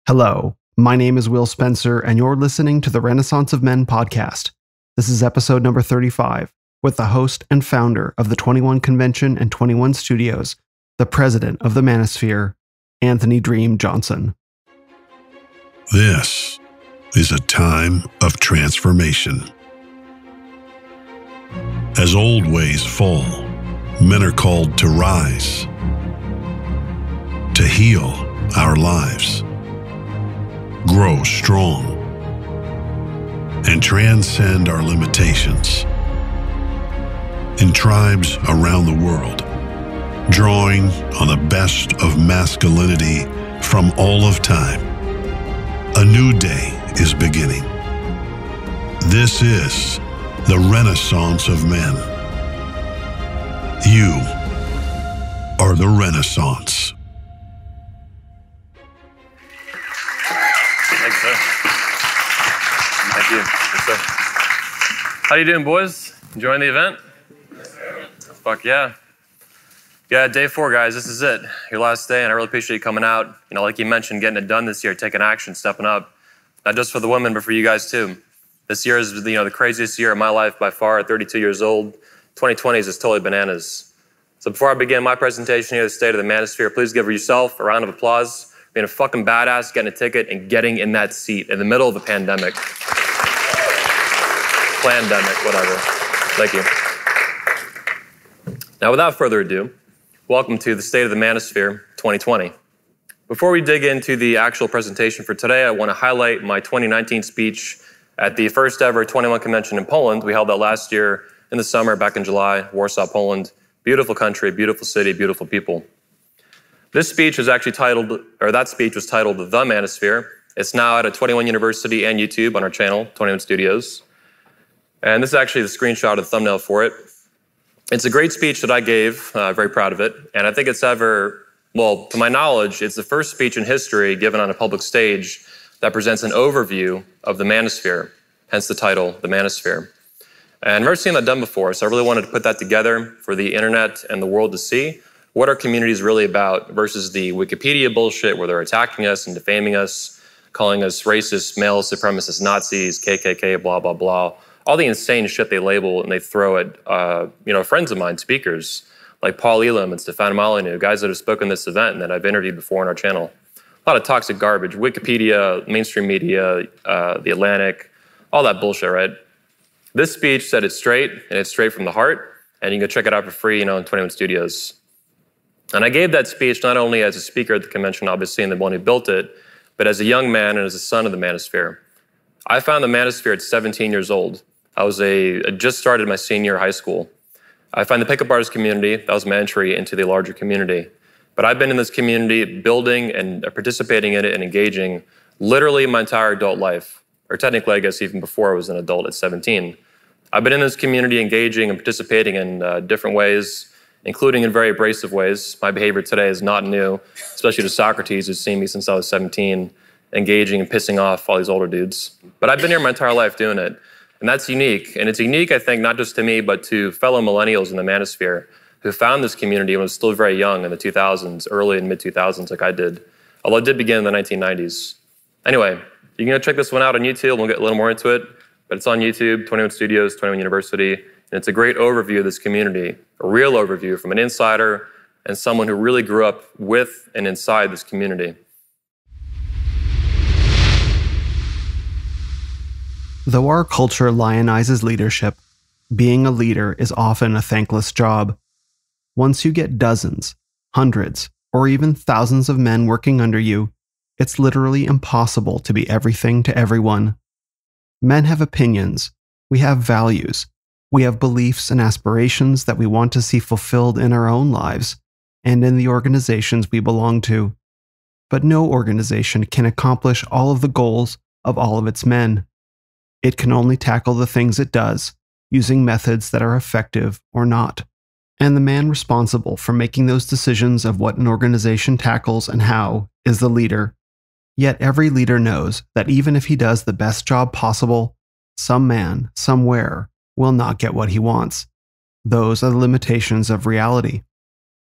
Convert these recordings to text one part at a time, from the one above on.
Hello, my name is Will Spencer, and you're listening to the Renaissance of Men podcast. This is episode number 35, with the host and founder of the 21 Convention and 21 Studios, the president of the Manosphere, Anthony Dream Johnson. This is a time of transformation. As old ways fall, men are called to rise, to heal our lives, grow strong, and transcend our limitations. In tribes around the world, drawing on the best of masculinity from all of time, a new day is beginning. This is the Renaissance of Men. You are the Renaissance. Thanks, sir. Thank you. Yes, sir. How you doing, boys? Enjoying the event? Yes, sir. Fuck yeah. Yeah, day 4, guys. This is it. Your last day, and I really appreciate you coming out. You know, like you mentioned, getting it done this year, taking action, stepping up. Not just for the women, but for you guys too. This year is, the craziest year of my life by far. At 32 years old, 2020 is just totally bananas. So before I begin my presentation here, the state of the Manosphere, please give yourself a round of applause. Being a fucking badass, getting a ticket, and getting in that seat in the middle of a pandemic. Plandemic, whatever. Thank you. Now, without further ado, welcome to the State of the Manosphere 2020. Before we dig into the actual presentation for today, I want to highlight my 2019 speech at the first ever 21 Convention in Poland. We held that last year in the summer, back in July, Warsaw, Poland. Beautiful country, beautiful city, beautiful people. This speech was actually titled, or that speech was titled The Manosphere. It's now at 21 University and YouTube on our channel, 21 Studios. And this is actually the screenshot of the thumbnail for it. It's a great speech that I gave, very proud of it. And I think it's to my knowledge, it's the first speech in history given on a public stage that presents an overview of the Manosphere, hence the title, The Manosphere. And I've never seen that done before, so I really wanted to put that together for the internet and the world to see what our community is really about versus the Wikipedia bullshit where they're attacking us and defaming us, calling us racist, male supremacist, Nazis, KKK, blah, blah, blah. All the insane shit they label and they throw at friends of mine, speakers, like Paul Elam and Stefan Molyneux, guys that have spoken at this event and that I've interviewed before on our channel. A lot of toxic garbage, Wikipedia, mainstream media, The Atlantic, all that bullshit, right? This speech said it straight, and it's straight from the heart, and you can go check it out for free, in 21 Studios. And I gave that speech not only as a speaker at the convention, obviously, and the one who built it, but as a young man and as a son of the Manosphere. I found the Manosphere at 17 years old. I just started my senior year of high school. I found the pickup artist community. That was my entry into the larger community. But I've been in this community building and participating in it and engaging literally my entire adult life, or technically, I guess, even before I was an adult at 17. I've been in this community engaging and participating in different ways, including in very abrasive ways. My behavior today is not new, especially to Socrates, who's seen me since I was 17, engaging and pissing off all these older dudes. But I've been here my entire life doing it. And that's unique. And it's unique, I think, not just to me, but to fellow millennials in the Manosphere who found this community when it was still very young in the 2000s, early and mid-2000s like I did, although it did begin in the 1990s. Anyway, you can go check this one out on YouTube. We'll get a little more into it. But it's on YouTube, 21 Studios, 21 University. And it's a great overview of this community, a real overview from an insider and someone who really grew up with and inside this community. Though our culture lionizes leadership, being a leader is often a thankless job. Once you get dozens, hundreds, or even thousands of men working under you, it's literally impossible to be everything to everyone. Men have opinions, we have values, we have beliefs and aspirations that we want to see fulfilled in our own lives and in the organizations we belong to. But no organization can accomplish all of the goals of all of its men. It can only tackle the things it does, using methods that are effective or not. And the man responsible for making those decisions of what an organization tackles and how is the leader. Yet every leader knows that even if he does the best job possible, some man, somewhere, will not get what he wants. Those are the limitations of reality.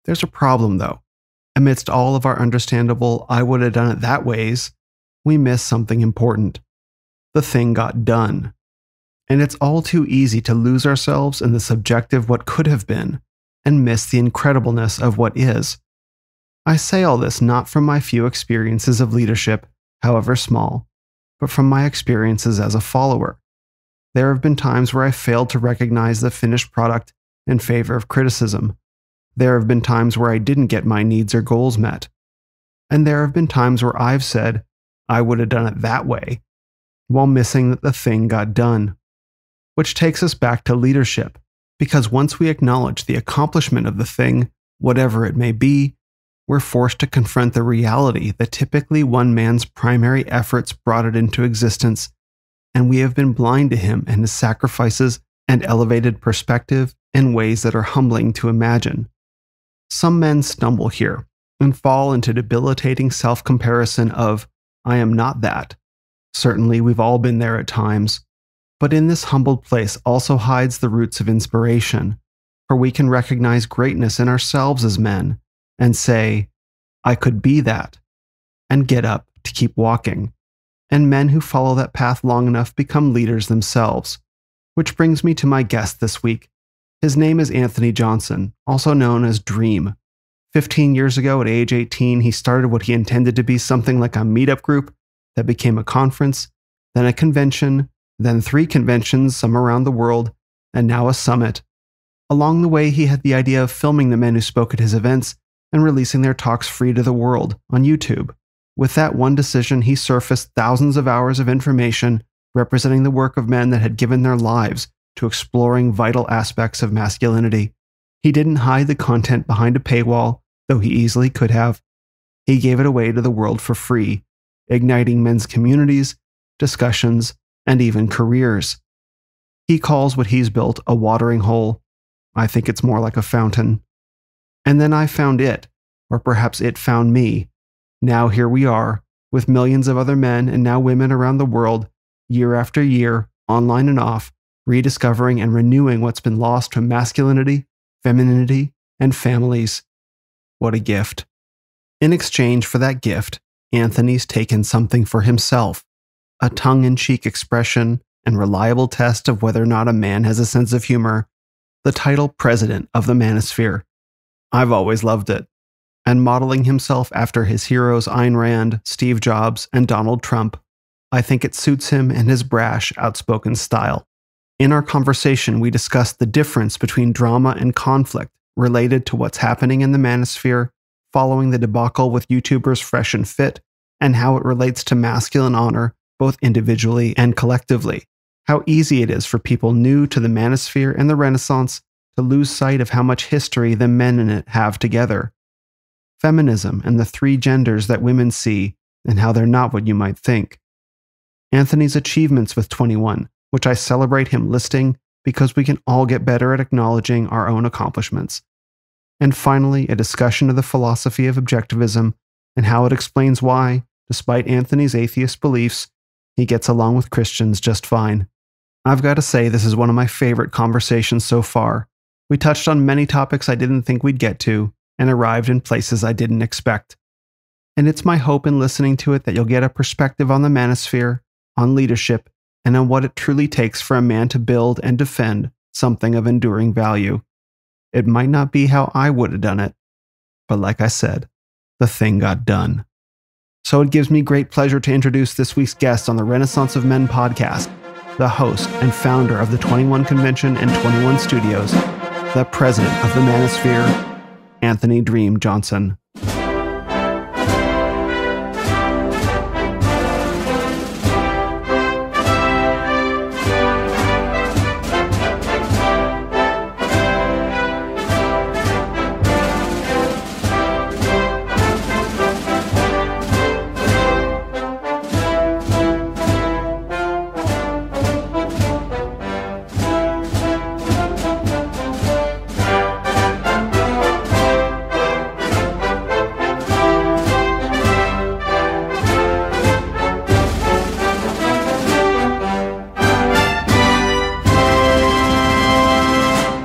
There's a problem, though. Amidst all of our understandable I would have done it that ways, we miss something important. The thing got done. And it's all too easy to lose ourselves in the subjective what could have been and miss the incredibleness of what is. I say all this not from my few experiences of leadership, however small, but from my experiences as a follower. There have been times where I failed to recognize the finished product in favor of criticism. There have been times where I didn't get my needs or goals met. And there have been times where I've said, I would have done it that way, while missing that the thing got done. Which takes us back to leadership, because once we acknowledge the accomplishment of the thing, whatever it may be, we're forced to confront the reality that typically one man's primary efforts brought it into existence, and we have been blind to him and his sacrifices and elevated perspective in ways that are humbling to imagine. Some men stumble here and fall into debilitating self-comparison of, I am not that. Certainly, we've all been there at times. But in this humbled place also hides the roots of inspiration, for we can recognize greatness in ourselves as men and say, I could be that, and get up to keep walking. And men who follow that path long enough become leaders themselves. Which brings me to my guest this week. His name is Anthony Johnson, also known as Dream. 15 years ago, at age 18, he started what he intended to be something like a meetup group that became a conference, then a convention, then 3 conventions, some around the world, and now a summit. Along the way, he had the idea of filming the men who spoke at his events and releasing their talks free to the world on YouTube. With that one decision, he surfaced thousands of hours of information representing the work of men that had given their lives to exploring vital aspects of masculinity. He didn't hide the content behind a paywall, though he easily could have. He gave it away to the world for free, igniting men's communities, discussions, and even careers. He calls what he's built a watering hole. I think it's more like a fountain. And then I found it, or perhaps it found me. Now here we are, with millions of other men and now women around the world, year after year, online and off, rediscovering and renewing what's been lost to masculinity, femininity, and families. What a gift. In exchange for that gift, Anthony's taken something for himself. A tongue-in-cheek expression and reliable test of whether or not a man has a sense of humor, the title President of the Manosphere. I've always loved it. And modeling himself after his heroes Ayn Rand, Steve Jobs, and Donald Trump, I think it suits him and his brash, outspoken style. In our conversation, we discussed the difference between drama and conflict related to what's happening in the Manosphere following the debacle with YouTubers Fresh and Fit, and how it relates to masculine honor both individually and collectively. How easy it is for people new to the Manosphere and the Renaissance to lose sight of how much history the men in it have together. Feminism and the 3 genders that women see, and how they're not what you might think. Anthony's achievements with 21, which I celebrate him listing because we can all get better at acknowledging our own accomplishments. And finally, a discussion of the philosophy of objectivism and how it explains why, despite Anthony's atheist beliefs, he gets along with Christians just fine. I've got to say, this is one of my favorite conversations so far. We touched on many topics I didn't think we'd get to, and arrived in places I didn't expect. And it's my hope in listening to it that you'll get a perspective on the Manosphere, on leadership, and on what it truly takes for a man to build and defend something of enduring value. It might not be how I would have done it, but like I said, the thing got done. So it gives me great pleasure to introduce this week's guest on the Renaissance of Men podcast, the host and founder of the 21 Convention and 21 Studios, the president of the Manosphere, Anthony Dream Johnson.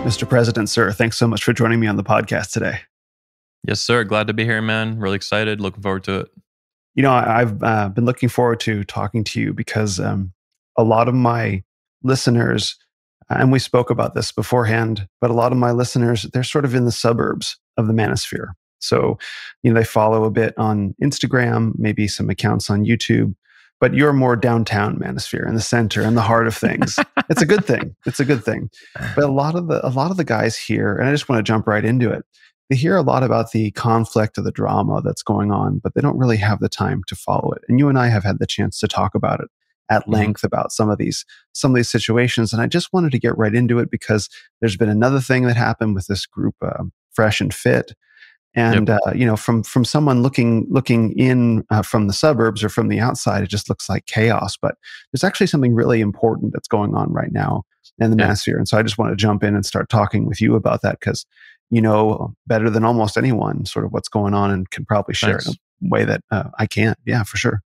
Mr. President, sir, thanks so much for joining me on the podcast today. Yes, sir. Glad to be here, man. Really excited. Looking forward to it. I've been looking forward to talking to you because a lot of my listeners, and we spoke about this beforehand, but a lot of my listeners, they're sort of in the suburbs of the manosphere. So, they follow a bit on Instagram, maybe some accounts on YouTube, but you're more downtown manosphere in the center and the heart of things. It's a good thing. It's a good thing. But a lot of the guys here, and I just want to jump right into it. They hear a lot about the conflict or the drama that's going on, but they don't really have the time to follow it. And you and I have had the chance to talk about it at length about some of these situations. And I just wanted to get right into it because there's been another thing that happened with this group, Fresh and Fit. And from someone looking in from the suburbs or from the outside, it just looks like chaos. But there's actually something really important that's going on right now in the manosphere. And so I just want to jump in and start talking with you about that because you know better than almost anyone sort of what's going on and can probably share it in a way that I can't. Yeah, for sure.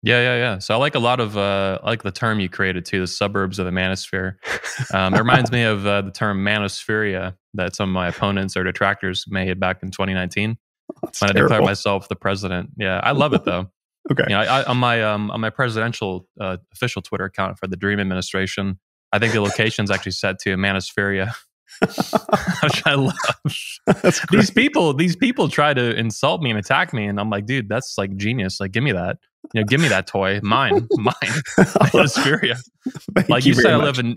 Yeah. So I like a lot of I like the term you created too, the suburbs of the manosphere. It reminds me of the term manospheria that some of my opponents or detractors made back in 2019 when I declared myself the president. Yeah, I love it though. Okay. On my presidential official Twitter account for the Dream Administration, I think the location's actually set to Manospheria, which I love. These people try to insult me and attack me, and I'm like, dude, that's like genius. Like, give me that. Give me that toy. Mine. Manospheria. Like you said,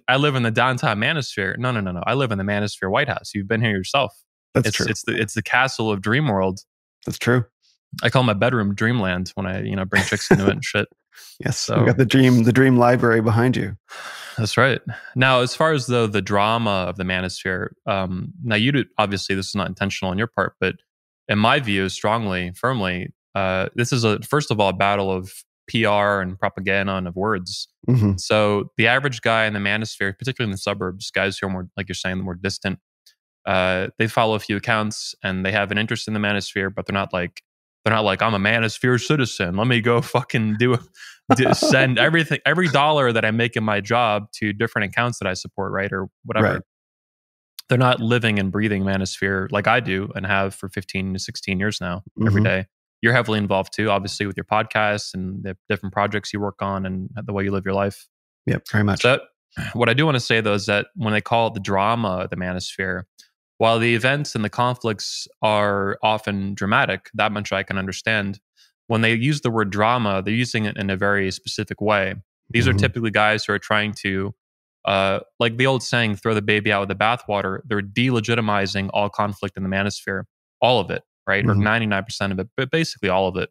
I live in the downtown Manosphere. No. I live in the Manosphere White House. You've been here yourself. That's true. It's the castle of Dream World. That's true. I call my bedroom Dreamland when I bring chicks into it and shit. Yes. So we got the dream library behind you. That's right. Now, as far as the drama of the Manosphere, now obviously this is not intentional on your part, but in my view, firmly, this is first of all a battle of PR and propaganda and of words. Mm-hmm. So the average guy in the Manosphere, particularly in the suburbs, guys who are more, like you're saying, the more distant, they follow a few accounts and they have an interest in the Manosphere, but they're not like I'm a Manosphere citizen. Let me go fucking send every dollar that I make in my job to different accounts that I support, right, or whatever. Right. They're not living and breathing Manosphere like I do and have for 15 to 16 years now, every day. You're heavily involved too, obviously, with your podcasts and the different projects you work on and the way you live your life. Yep, very much. So what I do want to say, though, is that when they call it the drama of the Manosphere, while the events and the conflicts are often dramatic, that much I can understand, when they use the word drama, they're using it in a very specific way. These are typically guys who are trying to, like the old saying, throw the baby out with the bathwater. They're delegitimizing all conflict in the Manosphere, all of it. Right? Or 99% of it, but basically all of it.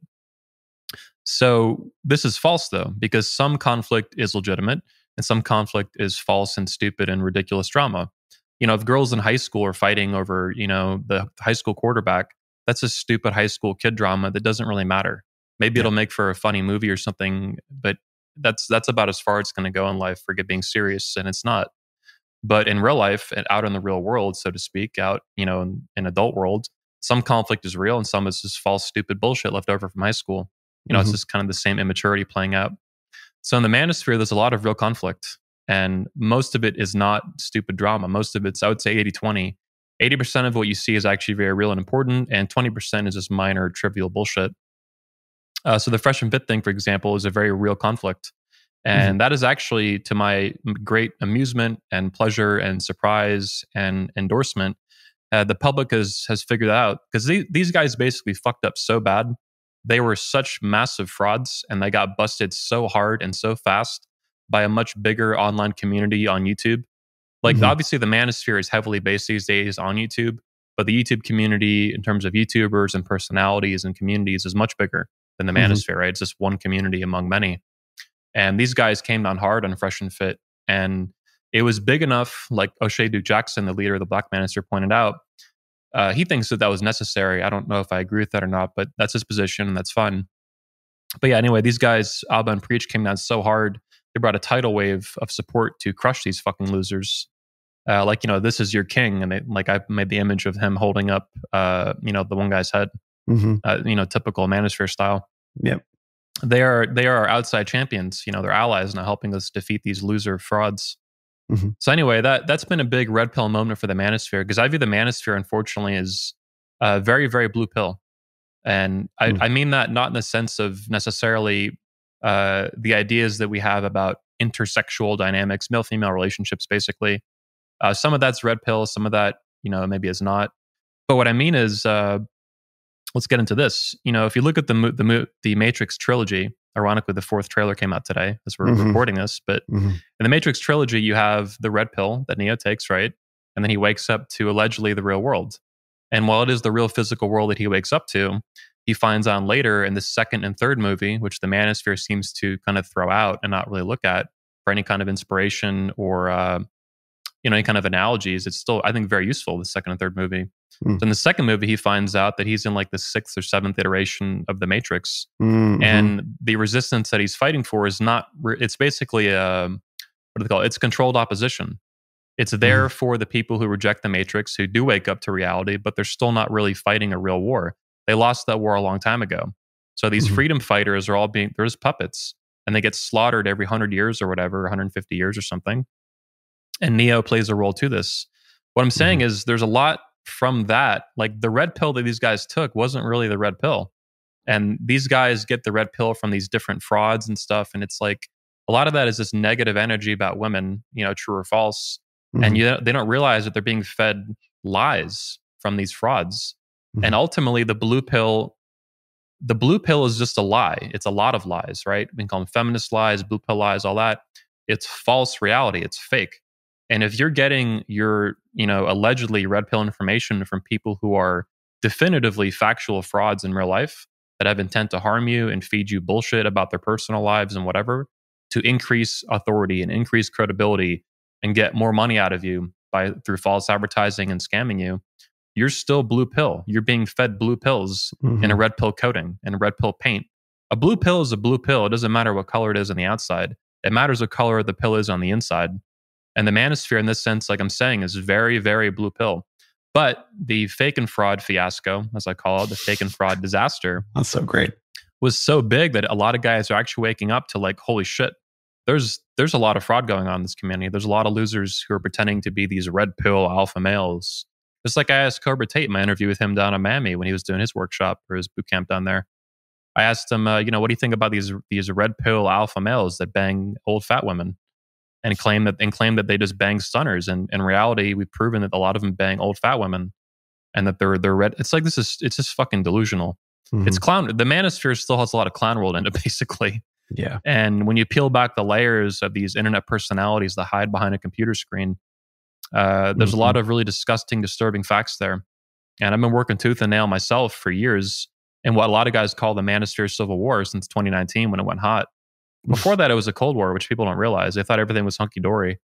So this is false though, because some conflict is legitimate and some conflict is false and stupid and ridiculous drama. If girls in high school are fighting over, the high school quarterback, that's a stupid high school kid drama that doesn't really matter. Maybe it'll make for a funny movie or something, but that's about as far it's going to go in life for being serious, and it's not. But in real life and out in the real world, so to speak, out, in adult world, some conflict is real and some is just false, stupid bullshit left over from high school. It's just kind of the same immaturity playing out. So in the Manosphere, there's a lot of real conflict. And most of it is not stupid drama. Most of it's, I would say, 80-20. 80% of what you see is actually very real and important, and 20% is just minor, trivial bullshit. So the Fresh and Fit thing, for example, is a very real conflict. And that is actually, to my great amusement and pleasure and surprise and endorsement, the public has figured that out, because these guys basically fucked up so bad. They were such massive frauds, and they got busted so hard and so fast by a much bigger online community on YouTube. Like, obviously, the Manosphere is heavily based these days on YouTube, but the YouTube community, in terms of YouTubers and personalities and communities, is much bigger than the Manosphere, right? It's just one community among many. And these guys came down hard on Fresh and Fit, and it was big enough, like O'Shea Duke Jackson, the leader of the Black Manosphere, pointed out. He thinks that was necessary. I don't know if I agree with that or not, but that's his position, and that's fine. But yeah, anyway, these guys, Alba and Preach, came down so hard, they brought a tidal wave of support to crush these fucking losers. This is your king. And I made the image of him holding up, the one guy's head, typical Manosphere style. Yep. They are our outside champions. They're allies now, helping us defeat these loser frauds. So anyway, that's been a big red pill moment for the Manosphere, because I view the Manosphere, unfortunately, as very, very blue pill. And I mean that not in the sense of necessarily the ideas that we have about intersexual dynamics, male-female relationships, basically. Some of that's red pill, some of that, maybe is not. But what I mean is, let's get into this. If you look at the Matrix trilogy, ironically, the fourth trailer came out today as we're recording this. But in the Matrix trilogy, you have the red pill that Neo takes, right? And then he wakes up to allegedly the real world. And while it is the real physical world that he wakes up to, he finds out later in the second and third movie, which the Manosphere seems to kind of throw out and not really look at for any kind of inspiration or any kind of analogies. It's still, I think, very useful, the second and third movie. So in the second movie, he finds out that he's in like the sixth or seventh iteration of the Matrix. And the resistance that he's fighting for is not, it's basically what do they call it? It's controlled opposition. It's there for the people who reject the Matrix, who do wake up to reality, but they're still not really fighting a real war. They lost that war a long time ago. So these freedom fighters are all they're just puppets, and they get slaughtered every 100 years or whatever, 150 years or something. And Neo plays a role to this. What I'm saying is there's a lot from that. Like the red pill that these guys took wasn't really the red pill. And these guys get the red pill from these different frauds and stuff. And it's like a lot of that is this negative energy about women, true or false. And they don't realize that they're being fed lies from these frauds. And ultimately the blue pill is just a lie. It's a lot of lies, right? We can call them feminist lies, blue pill lies, all that. It's false reality. It's fake. And if you're getting your, allegedly red pill information from people who are definitively factual frauds in real life that have intent to harm you and feed you bullshit about their personal lives and whatever to increase authority and increase credibility and get more money out of you through false advertising and scamming you, you're still blue pill. You're being fed blue pills in a red pill coating and a red pill paint. A blue pill is a blue pill. It doesn't matter what color it is on the outside. It matters what color the pill is on the inside. And the Manosphere, in this sense, like I'm saying, is very, very blue pill. But the fake and fraud fiasco, as I call it, the fake and fraud disaster, that's so great, was so big that a lot of guys are actually waking up to like, holy shit, there's a lot of fraud going on in this community. There's a lot of losers who are pretending to be these red pill alpha males. Just like I asked Cobra Tate in my interview with him down in Miami when he was doing his workshop or his boot camp down there. I asked him, what do you think about these red pill alpha males that bang old fat women? And claim that they just bang stunners. And in reality, we've proven that a lot of them bang old fat women, and that they're red. It's like it's just fucking delusional. It's clown. The Manosphere still has a lot of clown world in it, basically. Yeah. And when you peel back the layers of these internet personalities that hide behind a computer screen, there's a lot of really disgusting, disturbing facts there. And I've been working tooth and nail myself for years in what a lot of guys call the Manosphere Civil War since 2019 when it went hot. Before that, it was a Cold War, which people don't realize. They thought everything was hunky-dory.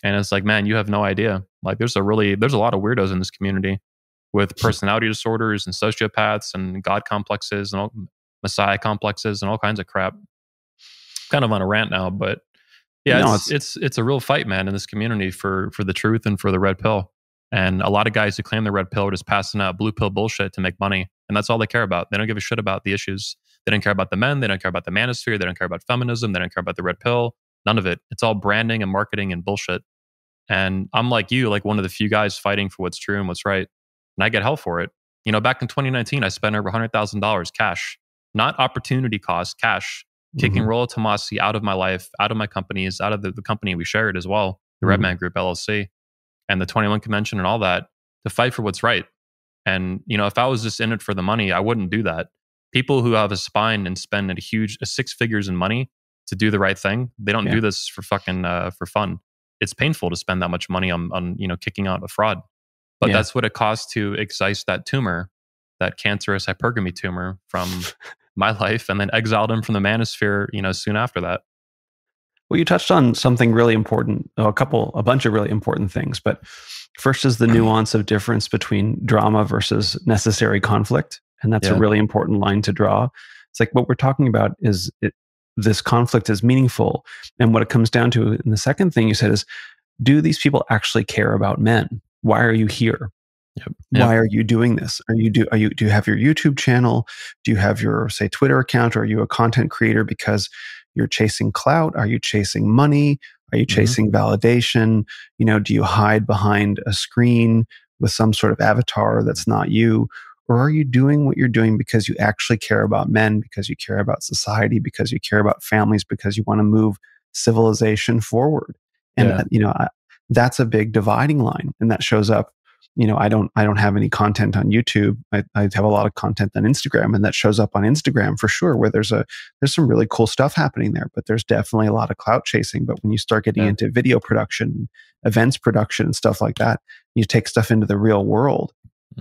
And it's like, man, you have no idea. Like, there's a lot of weirdos in this community with personality disorders and sociopaths and God complexes and messiah complexes and all kinds of crap. Kind of on a rant now, but yeah, it's a real fight, man, in this community for the truth and for the red pill. And a lot of guys who claim the red pill are just passing out blue pill bullshit to make money. And that's all they care about. They don't give a shit about the issues. They don't care about the men. They don't care about the Manosphere. They don't care about feminism. They don't care about the red pill. None of it. It's all branding and marketing and bullshit. And I'm like you, like one of the few guys fighting for what's true and what's right. And I get hell for it. Back in 2019, I spent over $100,000 cash, not opportunity cost, cash, kicking Rollo Tomasi out of my life, out of my companies, out of the company we shared as well, the Redman Group LLC, and the 21 Convention and all that, to fight for what's right. And, if I was just in it for the money, I wouldn't do that. People who have a spine and spend a six figures in money to do the right thing, they don't do this for fucking for fun. It's painful to spend that much money on kicking out a fraud. But that's what it costs to excise that tumor, that cancerous hypergamy tumor from my life, and then exiled him from the Manosphere, soon after that. Well, you touched on something really important, a bunch of really important things. But first is the nuance of difference between drama versus necessary conflict. And that's a really important line to draw. It's like what we're talking about is this conflict is meaningful. And what it comes down to, and the second thing you said is, do these people actually care about men? Why are you here? Why are you doing this? Do you have your YouTube channel? Do you have your, say, Twitter account? Or are you a content creator because you're chasing clout? Are you chasing money? Are you chasing validation? Do you hide behind a screen with some sort of avatar that's not you? Or are you doing what you're doing because you actually care about men, because you care about society, because you care about families, because you want to move civilization forward? And Yeah. that's a big dividing line, and that shows up. I don't have any content on YouTube. I have a lot of content on Instagram, and that shows up on Instagram for sure, where there's some really cool stuff happening there, but there's definitely a lot of clout chasing. But when you start getting Yeah. into video production, events production, and stuff like that, you take stuff into the real world.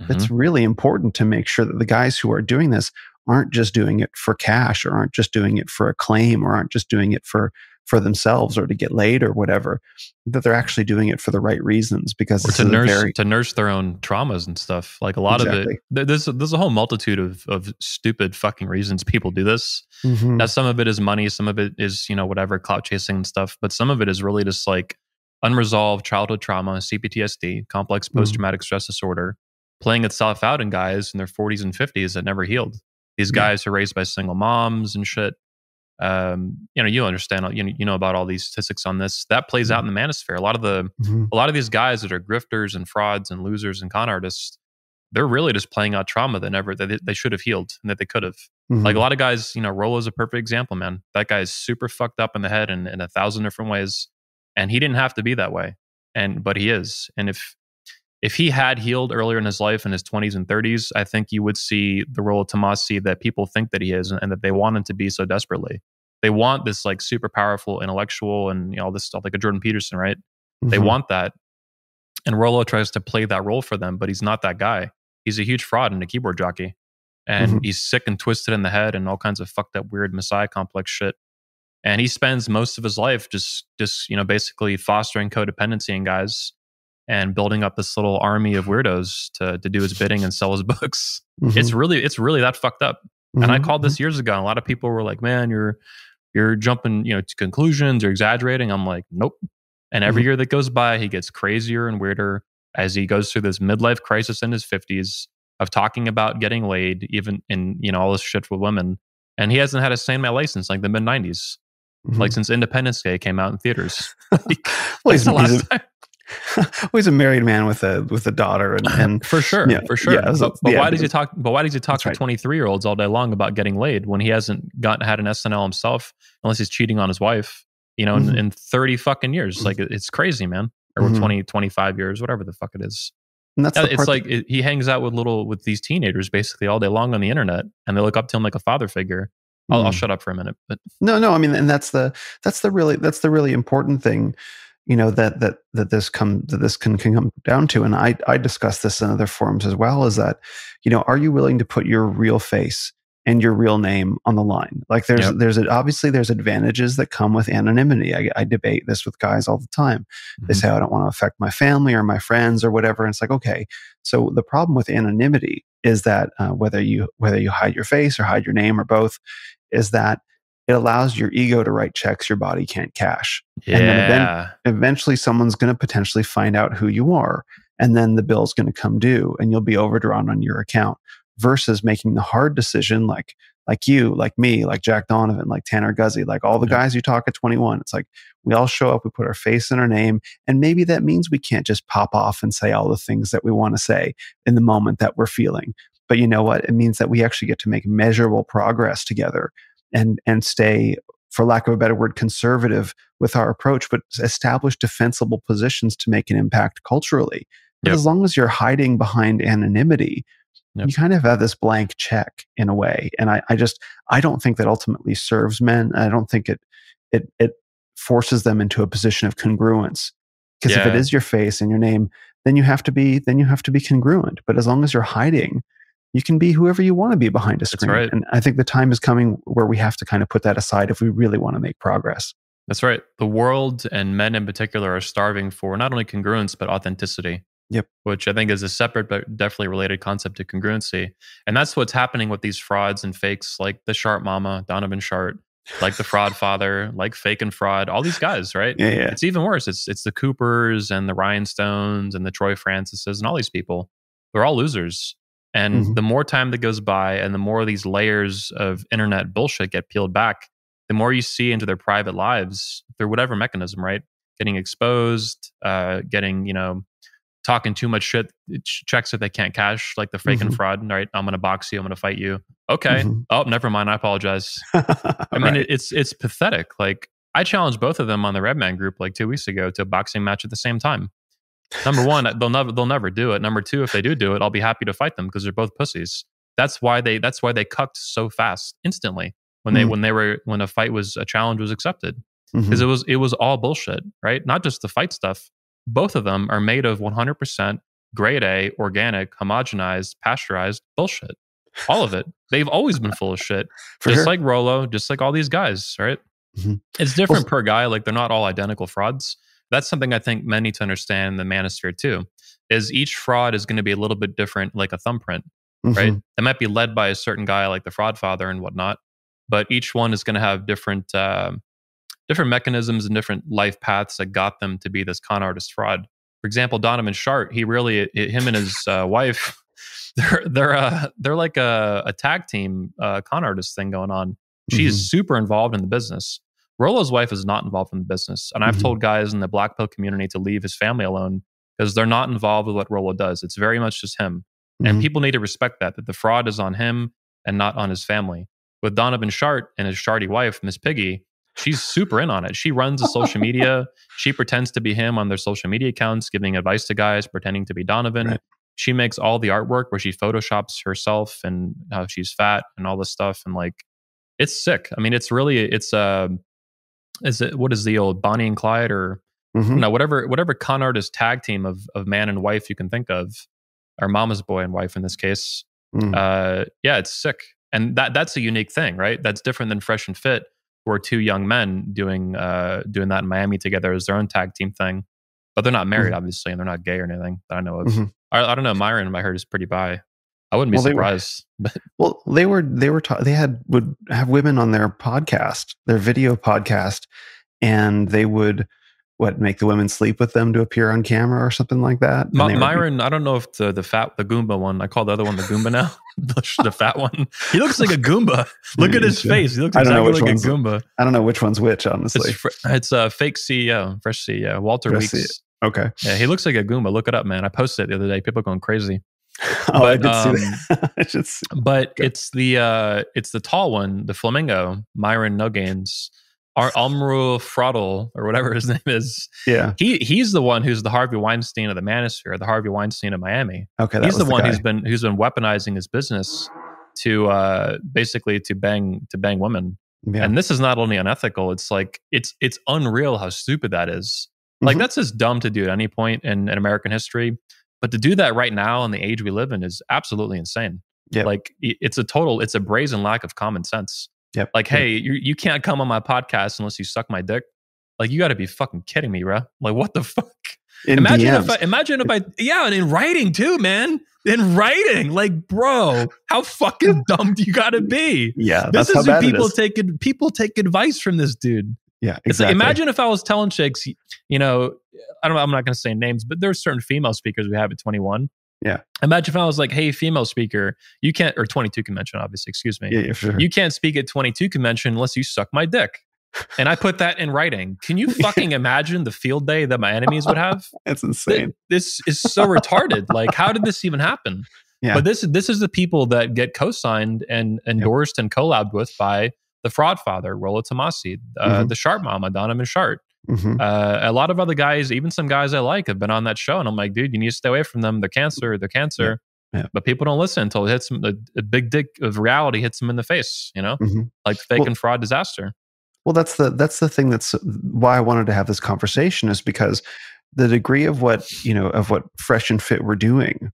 It's really important to make sure that the guys who are doing this aren't just doing it for cash, or aren't just doing it for acclaim, or aren't just doing it for themselves or to get laid or whatever, that they're actually doing it for the right reasons, because Or to nurse their own traumas and stuff. Like a lot of it, there's a whole multitude of stupid fucking reasons people do this. Mhm. Now, some of it is money, some of it is, whatever, clout chasing and stuff, but some of it is really just like unresolved childhood trauma, CPTSD, complex post-traumatic stress disorder, playing itself out in guys in their 40s and 50s that never healed. These guys are raised by single moms and shit. You understand, you know about all these statistics on this. That plays out in the manosphere. A lot of these guys that are grifters and frauds and losers and con artists, they're really just playing out trauma that they should have healed and that they could have. Like a lot of guys, Rollo's a perfect example, man. That guy's super fucked up in the head in 1,000 different ways, and he didn't have to be that way, but he is. And if he had healed earlier in his life in his 20s and 30s, I think you would see the Rollo Tomasi that people think that he is and that they want him to be so desperately. They want this like super powerful intellectual and all this stuff, like a Jordan Peterson, right? They want that. And Rollo tries to play that role for them, but he's not that guy. He's a huge fraud and a keyboard jockey. And he's sick and twisted in the head and all kinds of fucked up weird Messiah complex shit. And he spends most of his life just basically fostering codependency in guys and building up this little army of weirdos to do his bidding and sell his books. It's really that fucked up. And I called this years ago, and a lot of people were like, "Man, you're jumping, to conclusions or exaggerating." I'm like, nope. And every year that goes by, he gets crazier and weirder as he goes through this midlife crisis in his 50s of talking about getting laid, even in all this shit with women. And he hasn't had a Saint Matt license like the mid 90s, like since Independence Day came out in theaters. He's a married man with a daughter, and for sure. Yeah, but why does he talk? But why does he talk to right. 23-year-olds all day long about getting laid when he hasn't had an SNL himself, unless he's cheating on his wife? In 30 fucking years, like it's crazy, man. Or 20, 25 years, whatever the fuck it is. And that's it's like he hangs out with these teenagers basically all day long on the internet, and they look up to him like a father figure. I'll shut up for a minute, but no. I mean, and that's the really important thing. That this can come down to, and I discuss this in other forums as well, is that, are you willing to put your real face and your real name on the line? Like obviously there's advantages that come with anonymity. I debate this with guys all the time. They say, I don't want to affect my family or my friends or whatever. And it's like, okay, so the problem with anonymity is that whether you hide your face or hide your name or both, is that it allows your ego to write checks your body can't cash. Yeah. And then eventually someone's going to potentially find out who you are. And then the bill's going to come due and you'll be overdrawn on your account, versus making the hard decision like you, like me, like Jack Donovan, like Tanner Guzzi, like all the guys you talk at 21. It's like we all show up, we put our face and our name. And maybe that means we can't just pop off and say all the things that we want to say in the moment that we're feeling. But you know what? It means that we actually get to make measurable progress together and stay, for lack of a better word, conservative with our approach, but establish defensible positions to make an impact culturally. But as long as you're hiding behind anonymity, you kind of have this blank check in a way. And I don't think that ultimately serves men. I don't think it forces them into a position of congruence. Because if it is your face and your name, then you have to be congruent. But as long as you're hiding, you can be whoever you want to be behind a screen. That's right. And I think the time is coming where we have to kind of put that aside if we really want to make progress. That's right. The world, and men in particular, are starving for not only congruence, but authenticity. Yep. Which I think is a separate but definitely related concept to congruency. And that's what's happening with these frauds and fakes like the Sharp Mama, Donovan Sharp, like the Fraud Father, like Fake and Fraud, all these guys, right? Yeah. It's even worse. It's the Coopers and the Ryan Stones and the Troy Francises and all these people. They're all losers. And the more time that goes by and the more these layers of internet bullshit get peeled back, the more you see into their private lives through whatever mechanism, right? Getting exposed, getting, talking too much shit, checks that they can't cash, like the fake and fraud, right? I'm going to box you. I'm going to fight you. Okay. Oh, never mind. I apologize. I mean, it's pathetic. Like, I challenged both of them on the Redman group like 2 weeks ago to a boxing match at the same time. Number one, they'll never do it. Number two, if they do it, I'll be happy to fight them because they're both pussies. That's why they cucked so fast, instantly, when a challenge was accepted, because it was all bullshit, right? Not just the fight stuff. Both of them are made of 100% grade A, organic, homogenized, pasteurized bullshit. All of it. They've always been full of shit. Like Rollo, just like all these guys, right? It's different per guy. Like, they're not all identical frauds. That's something I think men need to understand in the Manosphere too, is each fraud is going to be a little bit different, like a thumbprint, right? It might be led by a certain guy like the fraud father and whatnot, but each one is going to have different mechanisms and different life paths that got them to be this con artist fraud. For example, Donovan Shart, him and his wife, they're like a tag team con artist thing going on. She's super involved in the business. Rollo's wife is not involved in the business. And I've told guys in the Black Pill community to leave his family alone because they're not involved with what Rollo does. It's very much just him. And people need to respect that the fraud is on him and not on his family. With Donovan Shart and his Sharty wife, Miss Piggy, she's super in on it. She runs the social media. She pretends to be him on their social media accounts, giving advice to guys, pretending to be Donovan. Right. She makes all the artwork where she photoshops herself and how she's fat and all this stuff. And like, it's sick. I mean, what is the old Bonnie and Clyde or whatever con artist tag team of man and wife you can think of, or mama's boy and wife in this case. It's sick. And that's a unique thing, right? That's different than Fresh and Fit, who are two young men doing that in Miami together as their own tag team thing. But they're not married, obviously, and they're not gay or anything that I know of. I don't know. Myron, I heard, is pretty bi. I wouldn't be surprised. They would have women on their podcast, their video podcast, and they would make the women sleep with them to appear on camera or something like that. Myron, I don't know if the Goomba one. I call the other one the Goomba now. The fat one. He looks like a Goomba. Look at his face. He looks exactly like a Goomba. I don't know which one's which, honestly. It's a fake CEO, fresh CEO, Walter Weeks. Okay. Yeah, he looks like a Goomba. Look it up, man. I posted it the other day. People are going crazy. I did see that. But it's the tall one, the flamingo, Myron Nogains, Almru Fraudel, or whatever his name is. Yeah. He's the one who's the Harvey Weinstein of the Manosphere, the Harvey Weinstein of Miami. Okay. He's the one who's been weaponizing his business to basically to bang women. Yeah. And this is not only unethical, it's like it's unreal how stupid that is. Like, that's just dumb to do at any point in American history. But to do that right now in the age we live in is absolutely insane. Yep. Like, it's a brazen lack of common sense. Yep. Like, hey, you can't come on my podcast unless you suck my dick. Like, you got to be fucking kidding me, bro. Like, what the fuck? Imagine if I, and in writing too, man. In writing, like, bro, how fucking dumb do you got to be? Yeah, this is how people take advice from this dude. Yeah, exactly. It's like, imagine if I was telling chicks, I'm not going to say names, but there's certain female speakers we have at 21. Yeah. Imagine if I was like, hey, female speaker, you can't, or 22 convention, obviously, excuse me. Yeah, sure. You can't speak at 22 convention unless you suck my dick. And I put that in writing. Can you fucking imagine the field day that my enemies would have? It's insane. This is so retarded. Like, how did this even happen? Yeah. But this is the people that get co-signed and endorsed and collabed with by the fraud father, Rollo Tomasi, the Shart mama, Donovan Shart. A lot of other guys, even some guys I like, have been on that show. And I'm like, dude, you need to stay away from them. They're cancer. Yeah. But people don't listen until it hits them, a big dick of reality hits them in the face, like fake and fraud disaster. Well, that's the thing. That's why I wanted to have this conversation, is because the degree of what Fresh and Fit were doing,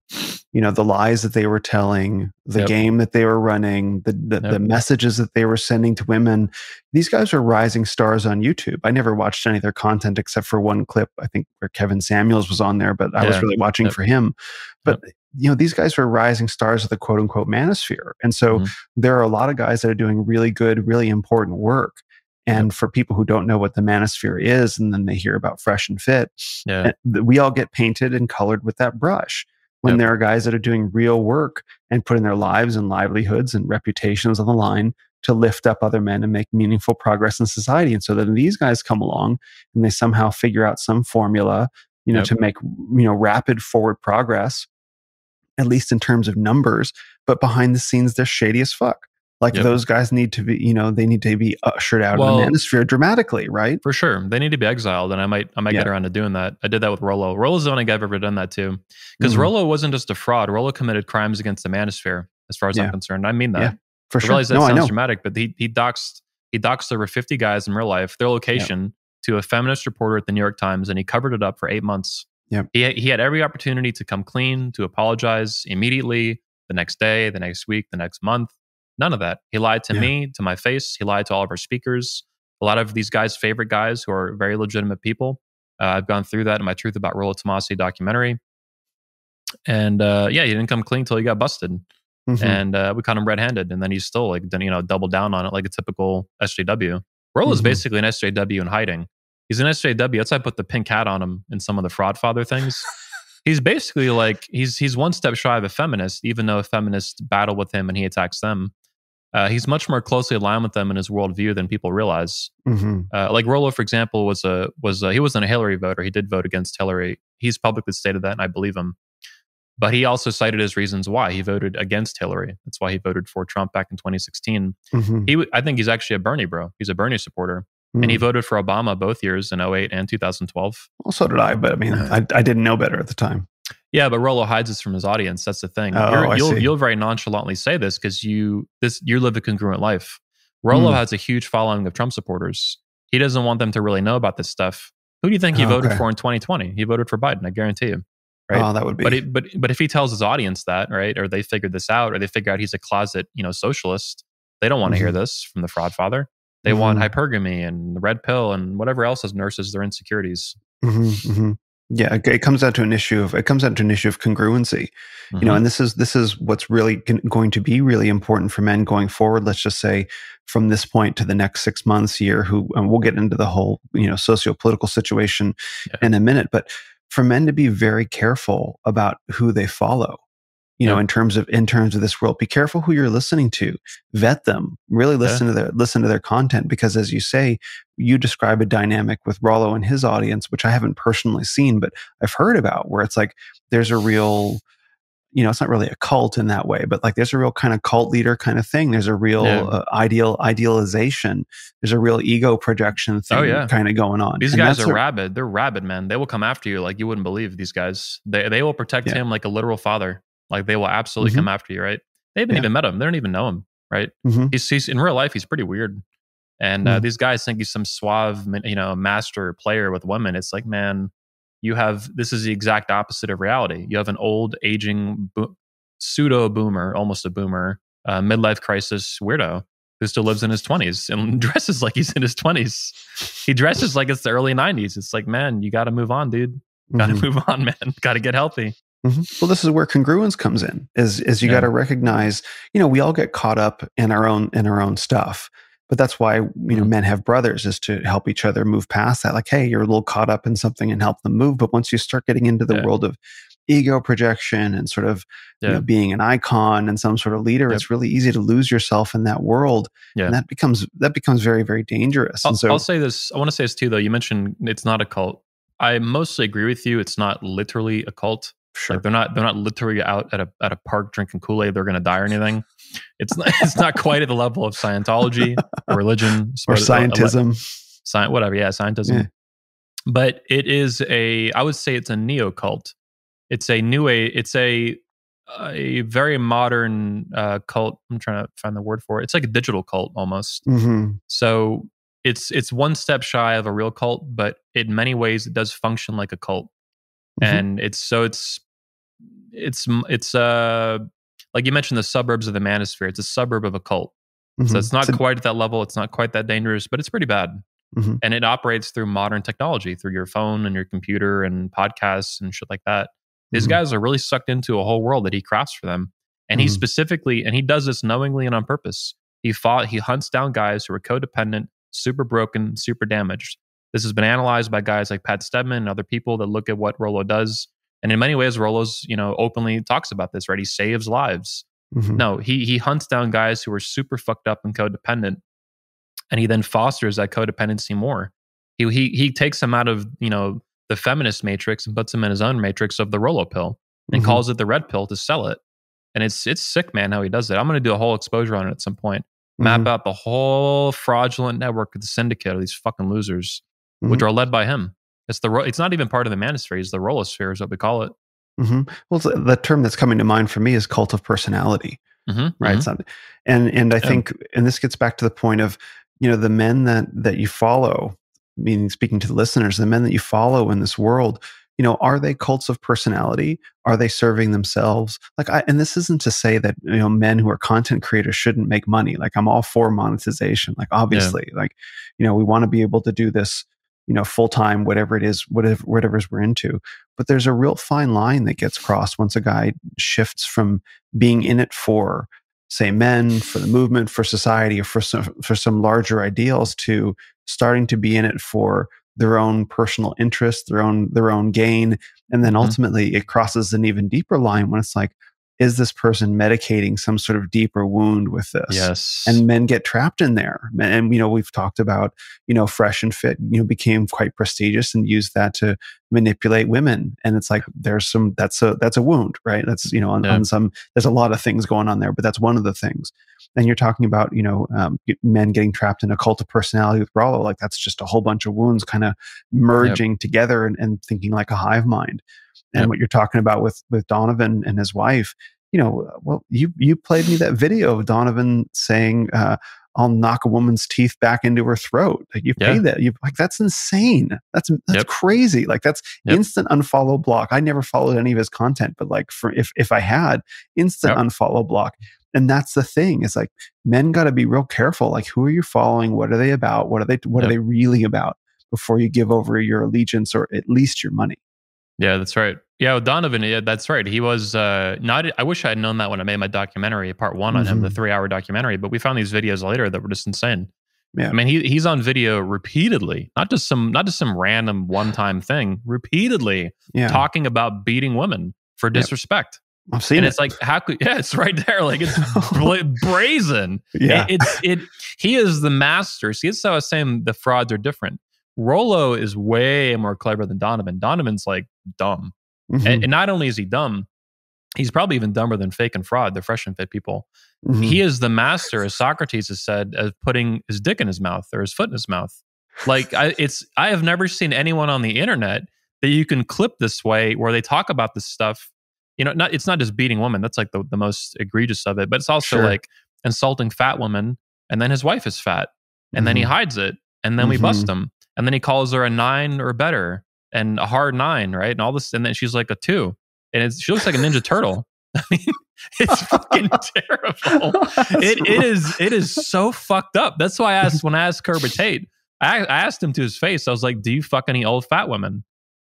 the lies that they were telling, the game that they were running, the messages that they were sending to women. These guys are rising stars on YouTube. I never watched any of their content except for one clip, I think, where Kevin Samuels was on there, but I was really watching for him. But these guys were rising stars of the quote unquote manosphere. And so there are a lot of guys that are doing really good, really important work. And for people who don't know what the manosphere is, and then they hear about Fresh and Fit, we all get painted and colored with that brush. When there are guys that are doing real work and putting their lives and livelihoods and reputations on the line to lift up other men and make meaningful progress in society. And so then these guys come along and they somehow figure out some formula to make, rapid forward progress, at least in terms of numbers. But behind the scenes, they're shady as fuck. Like those guys need to be, they need to be ushered out of the manosphere dramatically, right? For sure. They need to be exiled, and I might get around to doing that. I did that with Rollo. Rollo's the only guy I've ever done that to. Because Rollo wasn't just a fraud. Rollo committed crimes against the manosphere, as far as I'm concerned. I mean that. Yeah, for sure. I realize that sounds dramatic, but he doxed over 50 guys in real life, their location, to a feminist reporter at the New York Times, and he covered it up for 8 months. Yep. He had every opportunity to come clean, to apologize immediately, the next day, the next week, the next month. None of that. He lied to me, to my face. He lied to all of our speakers. A lot of these guys' favorite guys who are very legitimate people. I've gone through that in my Truth About Rollo Tomassi documentary. And he didn't come clean until he got busted. And we caught him red-handed. And then he still doubled down on it like a typical SJW. Rollo's basically an SJW in hiding. He's an SJW. That's why I put the pink hat on him in some of the fraud father things. He's basically like, he's one step shy of a feminist, even though feminists battle with him and he attacks them. He's much more closely aligned with them in his worldview than people realize. Like Rollo, for example, he wasn't a Hillary voter. He did vote against Hillary. He's publicly stated that, and I believe him. But he also cited his reasons why he voted against Hillary. That's why he voted for Trump back in 2016. I think he's actually a Bernie bro. He's a Bernie supporter. And he voted for Obama both years in 2008 and 2012. Well, so did I, but I mean, I didn't know better at the time. Yeah, but Rollo hides this from his audience. That's the thing. You'll very nonchalantly say this because you live a congruent life. Rollo has a huge following of Trump supporters. He doesn't want them to really know about this stuff. Who do you think he voted for in 2020? He voted for Biden, I guarantee you. Right? Oh, that would be. But if he tells his audience that, right, or they figured this out, or they figure out he's a closet, socialist, they don't want to hear this from the fraud father. They want hypergamy and the red pill and whatever else as nurses their insecurities. Yeah, it comes down to an issue of congruency, and this is what's really going to be really important for men going forward. Let's just say from this point to the next 6 months, year, and we'll get into the whole socio-political situation in a minute, but for men to be very careful about who they follow. In terms of this world, be careful who you're listening to. Vet them. Really listen to their content, because as you say, you describe a dynamic with Rollo and his audience, which I haven't personally seen, but I've heard about, where it's like there's a real, it's not really a cult in that way, but like there's a real kind of cult leader kind of thing. There's a real idealization. There's a real ego projection thing kind of going on. These guys are rabid. They're rabid, man. They will come after you like you wouldn't believe. These guys, they will protect him like a literal father. Like they will absolutely come after you, right? They haven't even met him. They don't even know him, right? He's in real life, he's pretty weird. And these guys think he's some suave, master player with women. It's like, man, this is the exact opposite of reality. You have an old, aging, pseudo boomer, almost a boomer, midlife crisis weirdo who still lives in his 20s and dresses like he's in his 20s. He dresses like it's the early 90s. It's like, man, you got to move on, dude. Got to move on, man. Got to get healthy. Well, this is where congruence comes in. Is you got to recognize, we all get caught up in our own stuff, but that's why men have brothers, is to help each other move past that. Like, hey, you're a little caught up in something, and help them move. But once you start getting into the world of ego projection and sort of being an icon and some sort of leader, it's really easy to lose yourself in that world, and that becomes very, very dangerous. I'll say this. I want to say this too, though. You mentioned it's not a cult. I mostly agree with you. It's not literally a cult. Sure. Like they're not literally out at a park drinking Kool-Aid. They're going to die or anything. It's not quite at the level of Scientology or religion or scientism, whatever. Yeah, scientism. Yeah. But it is I would say it's a neo-cult. It's a new it's a very modern cult. I'm trying to find the word for it. It's like a digital cult almost. So it's one step shy of a real cult, but in many ways it does function like a cult. And it's like you mentioned, the suburbs of the manosphere. It's a suburb of a cult. So it's not quite at that level. It's not quite that dangerous, but it's pretty bad. And it operates through modern technology, through your phone and your computer and podcasts and shit like that. These guys are really sucked into a whole world that he crafts for them. And he specifically, and he does this knowingly and on purpose. He hunts down guys who are codependent, super broken, super damaged. This has been analyzed by guys like Pat Stedman and other people that look at what Rollo does. And in many ways, Rollo's, openly talks about this, right? He saves lives. No, he hunts down guys who are super fucked up and codependent, and he then fosters that codependency more. He takes them out of, the feminist matrix and puts him in his own matrix of the Rolo pill and Mhm. calls it the red pill to sell it. And it's sick, man, how he does it. I'm going to do a whole exposure on it at some point. Map Mhm. out the whole fraudulent network of the syndicate of these fucking losers, which Mhm. are led by him. It's not even part of the manosphere. It's the Rolosphere is what we call it. Mhm. Well, the term that's coming to mind for me is cult of personality, right? It's not, and I Yeah. think, and this gets back to the point of, the men that you follow, meaning speaking to the listeners, the men that you follow in this world, are they cults of personality? Are they serving themselves? And this isn't to say that, men who are content creators shouldn't make money. Like, I'm all for monetization. Like, obviously, we want to be able to do this, full time, whatever it is, whatever we're into. But there's a real fine line that gets crossed once a guy shifts from being in it for, say, men, for the movement, for society, or for some larger ideals, to starting to be in it for their own personal interest, their own gain. And then ultimately it crosses an even deeper line when it's like, is this person medicating some sort of deeper wound with this? Yes. And men get trapped in there. And, we've talked about, Fresh and Fit, became quite prestigious and used that to manipulate women. And it's like, that's a wound, right? That's, on some, there's a lot of things going on there, but that's one of the things. And you're talking about, men getting trapped in a cult of personality with Rollo. Like, that's just a whole bunch of wounds kind of merging together and thinking like a hive mind. And what you're talking about with Donovan and his wife, well, you played me that video of Donovan saying, I'll knock a woman's teeth back into her throat. Like, you paid that. That's insane. That's crazy. Like, that's instant unfollow block. I never followed any of his content, but like, if I had, instant unfollow block. And that's the thing. It's like, men got to be real careful. Like, who are you following? What are they about? What are they really about before you give over your allegiance or at least your money? Yeah, that's right. Yeah, with Donovan, that's right. He was not. I wish I had known that when I made my documentary, part one on him, the 3-hour documentary. But we found these videos later that were just insane. Yeah. I mean, he's on video repeatedly, not just some random one-time thing. Repeatedly talking about beating women for disrespect. I've seen it. It's like, how could? Yeah, it's right there. Like, it's brazen. Yeah, He is the master. See, it's how I was saying the frauds are different. Rollo is way more clever than Donovan. Donovan's like dumb. And not only is he dumb, he's probably even dumber than Fake and Fraud, the Fresh and Fit people. He is the master, as Socrates has said, of putting his dick in his mouth or his foot in his mouth. Like, I have never seen anyone on the internet that you can clip this way where they talk about this stuff. It's not just beating women. That's like the most egregious of it, but it's also like insulting fat women. And then his wife is fat, and then he hides it, and then we bust him. And then he calls her a 9 or better and a hard 9, right? And all this, and then she's like a 2. And she looks like a Ninja Turtle. I mean, it's fucking terrible. It is so fucked up. That's why when I asked Kerber Tate, I asked him to his face, I was like, do you fuck any old fat women?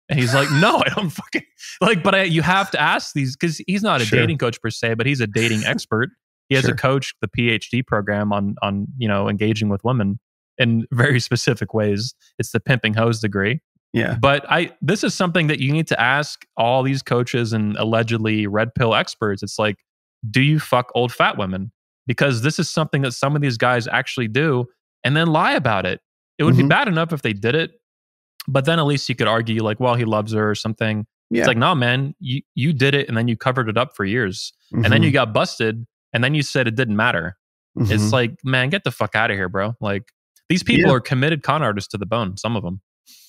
And he's like, no, I don't fucking, like, but you have to ask these, because he's not a dating coach per se, but he's a dating expert. He has a coach, the PhD program on engaging with women in very specific ways. It's the pimping hose degree. Yeah. But this is something that you need to ask all these coaches and allegedly red pill experts. It's like, do you fuck old fat women? Because this is something that some of these guys actually do and then lie about it. It would be bad enough if they did it, but then at least you could argue like, well, he loves her or something. Yeah. It's like, no, man, you did it and then you covered it up for years. And then you got busted and then you said it didn't matter. It's like, man, get the fuck out of here, bro. Like, these people are committed con artists to the bone, some of them.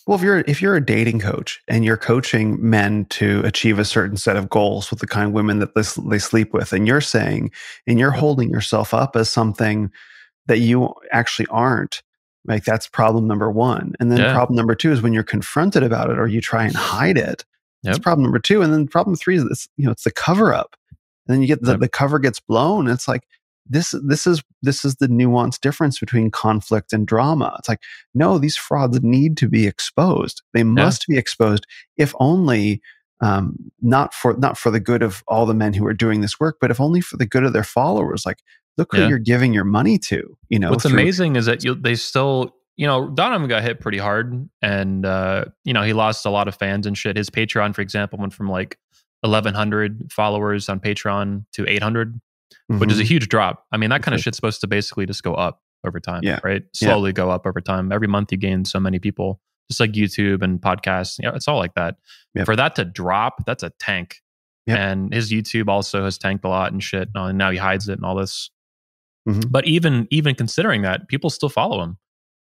Well, if you're a dating coach and you're coaching men to achieve a certain set of goals with the kind of women that they sleep with, and you're saying, and you're holding yourself up as something that you actually aren't, like, that's problem number one. And then problem number two is when you're confronted about it or you try and hide it. That's problem number two. And then problem three is it's the cover up. And then you get the cover gets blown. And it's like, this is the nuanced difference between conflict and drama. It's like, no, these frauds need to be exposed. They must be exposed, if only not for the good of all the men who are doing this work, but if only for the good of their followers. Like, look who you're giving your money to. What's amazing is that they still, Donovan got hit pretty hard, and he lost a lot of fans and shit. His Patreon, for example, went from like 1,100 followers on Patreon to 800. Which is a huge drop. I mean, that kind of shit's supposed to basically just go up over time, right? Slowly go up over time. Every month you gain so many people just like YouTube and podcasts. It's all like that. Yep. For that to drop, that's a tank. Yep. And his YouTube also has tanked a lot and shit. And now he hides it and all this. Mm-hmm. But even considering that, people still follow him.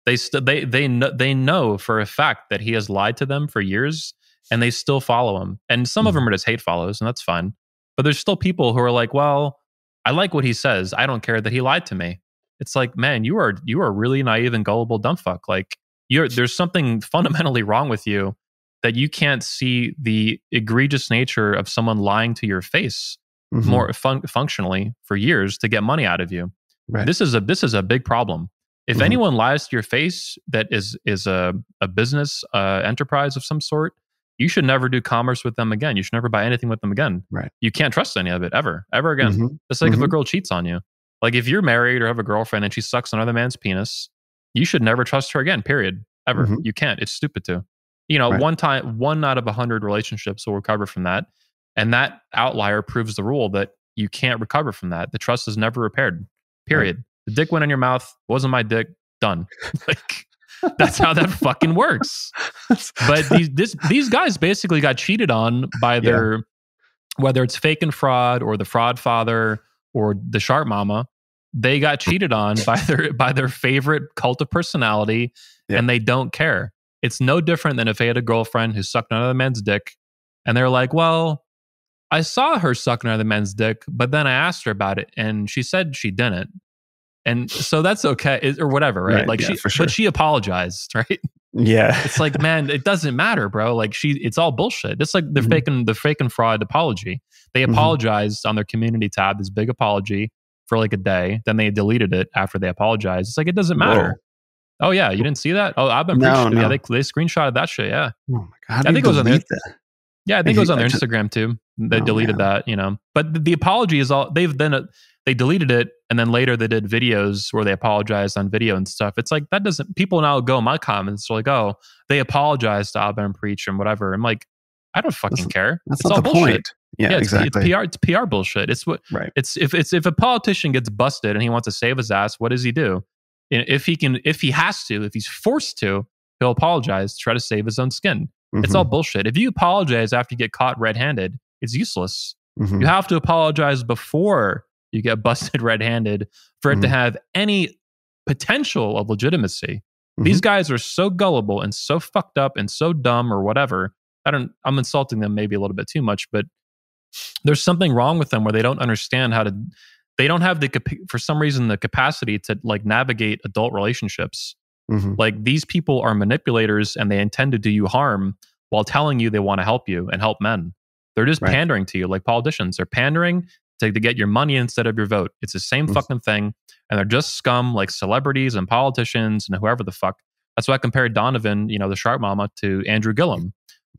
They know for a fact that he has lied to them for years, and they still follow him. And some of them are just hate follows, and that's fine. But there's still people who are like, well, I like what he says. I don't care that he lied to me. It's like, man, you are really naive and gullible dumb fuck. Like there's something fundamentally wrong with you that you can't see the egregious nature of someone lying to your face more functionally for years to get money out of you. Right. This is a big problem. If anyone lies to your face that is a business enterprise of some sort, you should never do commerce with them again. You should never buy anything with them again. Right. You can't trust any of it ever again. It's like if a girl cheats on you. Like if you're married or have a girlfriend and she sucks another man's penis, you should never trust her again, period. Ever. You can't. It's stupid to. Right. One out of 100 relationships will recover from that. And that outlier proves the rule that you can't recover from that. The trust is never repaired, period. Right. The dick went in your mouth, wasn't my dick, done. Like, that's how that fucking works. But these guys basically got cheated on by their, whether it's fake and fraud or the fraud father or the sharp mama, they got cheated on by their favorite cult of personality, and they don't care. It's no different than if they had a girlfriend who sucked another man's dick, and they're like, well, I saw her suck another man's dick, but then I asked her about it, and she said she didn't. And so that's okay, or whatever, right? Like but she apologized, right? Yeah. It's like, man, it doesn't matter, bro. Like it's all bullshit. It's like the fake and fraud apology. They apologized on their community tab, this big apology for like a day. Then they deleted it after they apologized. It's like, it doesn't matter. Whoa. Oh yeah, you didn't see that? Oh, I've been preaching. No. Yeah, they screenshotted that shit. Yeah. Oh my god. I think it was on there. Yeah, I think it was on their Instagram too. They deleted that, But the apology is all they deleted it, and then later they did videos where they apologized on video and stuff. It's like, that doesn't, people now go in my comments are like, oh, they apologized to Abba and Preach and whatever. I'm like, I don't fucking care. That's it's not all the bullshit. Point. Yeah, exactly. It's PR bullshit. It's what if a politician gets busted and he wants to save his ass, what does he do? If he's forced to, he'll apologize to try to save his own skin. It's all bullshit. If you apologize after you get caught red-handed, it's useless. You have to apologize before you get busted red-handed for it to have any potential of legitimacy. These guys are so gullible and so fucked up and so dumb or whatever. I'm insulting them maybe a little bit too much, but there's something wrong with them where they don't understand they don't have for some reason the capacity to like navigate adult relationships. Like, these people are manipulators and they intend to do you harm while telling you they want to help you and help men. They're just pandering to you like politicians. They're pandering to get your money instead of your vote. It's the same fucking thing. And they're just scum like celebrities and politicians and whoever the fuck. That's why I compared Donovan, the sharp mama, to Andrew Gillum,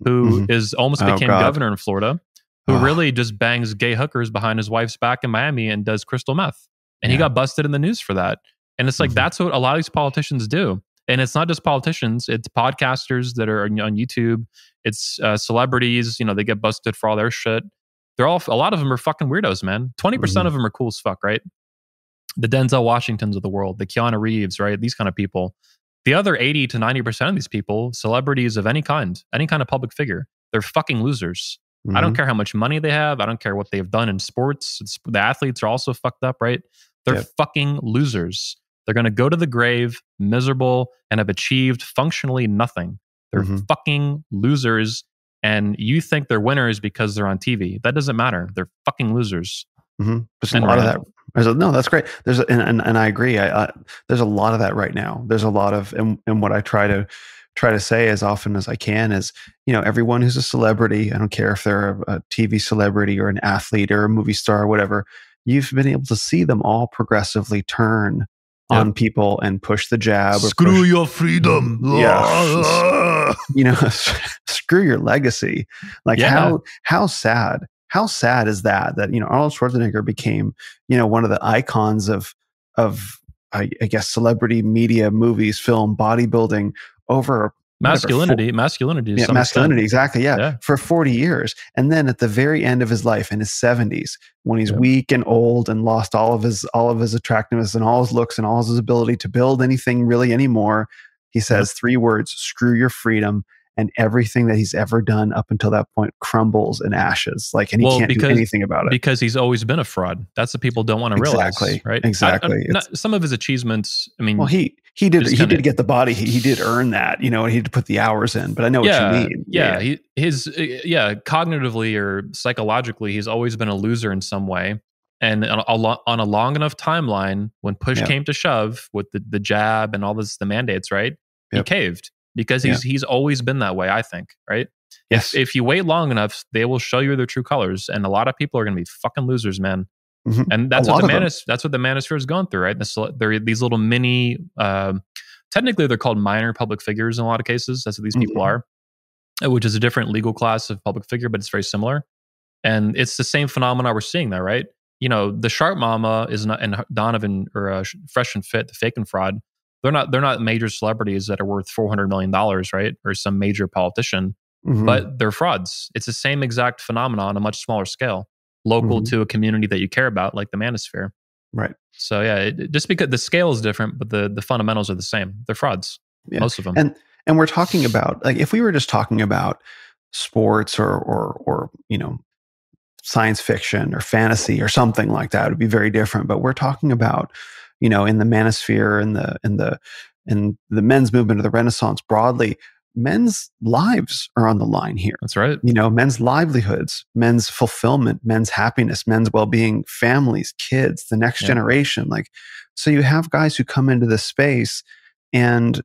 who is almost became governor in Florida, who really just bangs gay hookers behind his wife's back in Miami and does crystal meth. And he got busted in the news for that. And it's like, that's what a lot of these politicians do. And it's not just politicians, it's podcasters that are on YouTube. It's celebrities, they get busted for all their shit. A lot of them are fucking weirdos, man. 20% of them are cool as fuck, right? The Denzel Washingtons of the world, the Keanu Reeves, right? These kind of people. The other 80 to 90% of these people, celebrities of any kind of public figure, they're fucking losers. I don't care how much money they have. I don't care what they've done in sports. The athletes are also fucked up, right? They're fucking losers. They're going to go to the grave miserable and have achieved functionally nothing. They're fucking losers. And you think they're winners because they're on TV. That doesn't matter. They're fucking losers. There's a lot of that. No, that's great. And I agree. There's a lot of that right now. There's a lot of, and what I try to say as often as I can is, everyone who's a celebrity, I don't care if they're a TV celebrity or an athlete or a movie star or whatever, you've been able to see them all progressively turn on people and push the jab. Screw your freedom. Yeah. Screw your legacy. Like how sad is that Arnold Schwarzenegger became, one of the icons of I guess celebrity media, movies, film, bodybuilding over masculinity. Masculinity, exactly. Yeah. For 40 years. And then at the very end of his life, in his 70s, when he's weak and old and lost all of his attractiveness and all his looks and all his ability to build anything really anymore, He says 3 words: screw your freedom. And everything that he's ever done up until that point crumbles in ashes. Like, and he can't do anything about it. Because he's always been a fraud. That's what people don't want to realize, right? Exactly. Some of his achievements, I mean... Well, he did get the body. He did earn that, you know, and he had to put the hours in. But I know what you mean. Yeah. Cognitively or psychologically, he's always been a loser in some way. And on a long enough timeline, when push came to shove with the jab and all the mandates, right? He caved. Because he's always been that way, I think, right? Yes. If you wait long enough, they will show you their true colors, and a lot of people are going to be fucking losers, man. Mm-hmm. And that's what the Manosphere is going through, right? They're these little mini, technically they're called minor public figures in a lot of cases. That's what these people are, which is a different legal class of public figure, but it's very similar. And it's the same phenomena we're seeing there, right? You know, the Sharp Mama is not, and Donovan or Fresh and Fit, the fake and fraud. They're not major celebrities that are worth $400 million, right? Or some major politician, but they're frauds. It's the same exact phenomenon on a much smaller scale, local to a community that you care about, like the Manosphere. Right. So just because the scale is different, but the fundamentals are the same. They're frauds, most of them. And we're talking about, like, if we were just talking about sports or you know, science fiction or fantasy or something like that, it would be very different. But we're talking about, you know, in the Manosphere and the men's movement of the Renaissance broadly, men's lives are on the line here. That's right. You know, men's livelihoods, men's fulfillment, men's happiness, men's well-being, families, kids, the next generation. Like, so you have guys who come into this space and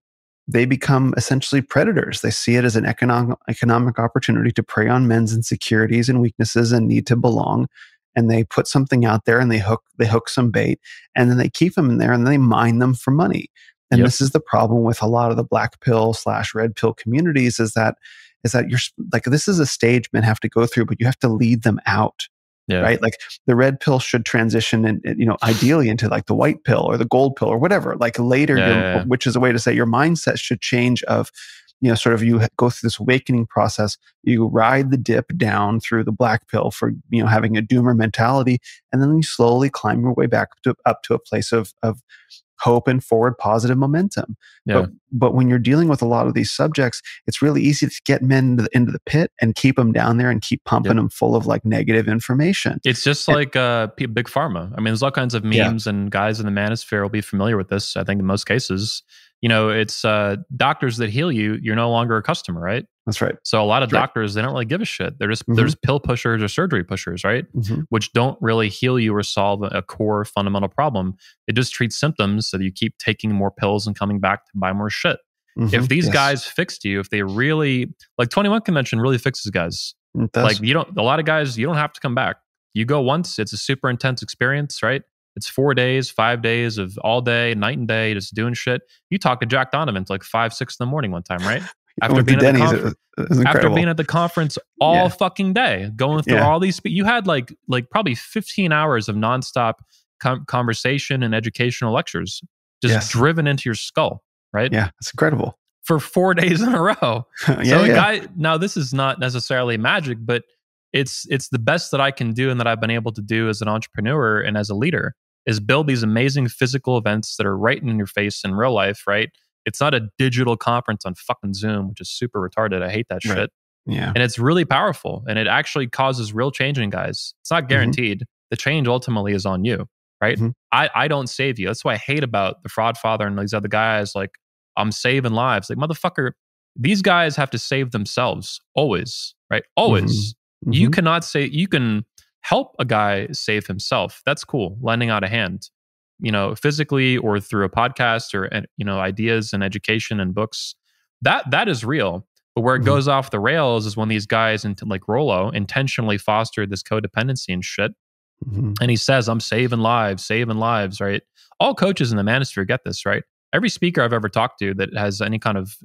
they become essentially predators. They see it as an economic opportunity to prey on men's insecurities and weaknesses and need to belong. And they put something out there and they hook some bait, and then they keep them in there and they mine them for money. And this is the problem with a lot of the black pill / red pill communities is that you're like, this is a stage men have to go through, but you have to lead them out. Right? Like the red pill should transition and, you know, ideally into like the white pill or the gold pill or whatever, like later, which is a way to say your mindset should change of, you know, sort of you go through this awakening process, you ride the dip down through the black pill for, you know, having a doomer mentality. And then you slowly climb your way back up to a place of hope and forward positive momentum. But when you're dealing with a lot of these subjects, it's really easy to get men into the pit and keep them down there and keep pumping them full of like negative information. It's just like big pharma. I mean, there's all kinds of memes and guys in the Manosphere will be familiar with this. I think in most cases, you know, it's doctors that heal you. You're no longer a customer, right? That's right. So a lot of doctors, they don't really give a shit. They're just pill pushers or surgery pushers, right? Which don't really heal you or solve a core fundamental problem. It just treats symptoms so that you keep taking more pills and coming back to buy more shit. If these guys fixed you, if they really, like 21 Convention really fixes guys. Like a lot of guys, you don't have to come back. You go once, it's a super intense experience, right? It's 4 days, 5 days of all day, night and day, just doing shit. You talk to Jack Donovan till like 5, 6 in the morning one time, right? After being at the conference all fucking day, going through all these, you had like probably 15 hours of nonstop conversation and educational lectures just driven into your skull, right? Yeah, it's incredible. For 4 days in a row. Guy, now this is not necessarily magic, but it's the best that I can do and that I've been able to do as an entrepreneur and as a leader is build these amazing physical events that are right in your face in real life, right? It's not a digital conference on fucking Zoom, which is super retarded. I hate that shit. Yeah. And it's really powerful and it actually causes real change in guys. It's not guaranteed. The change ultimately is on you, right? I don't save you. That's what I hate about the Fraud Father and these other guys. Like, I'm saving lives. Like, motherfucker, these guys have to save themselves always, right? Always. You cannot say, you can help a guy save himself. That's cool. Lending out a hand, you know, physically or through a podcast or, you know, ideas and education and books. That is real. But where it goes off the rails is when these guys, like Rollo, intentionally foster this codependency and shit. And he says, I'm saving lives, right? All coaches in the Manosphere get this, right? Every speaker I've ever talked to that has any kind of,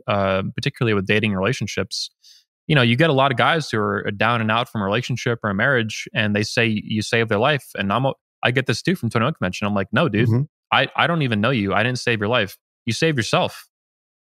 particularly with dating relationships, you know, you get a lot of guys who are down and out from a relationship or a marriage, and they say you saved their life. And I get this too from 21 Convention. I'm like, no, dude, I don't even know you. I didn't save your life. You saved yourself.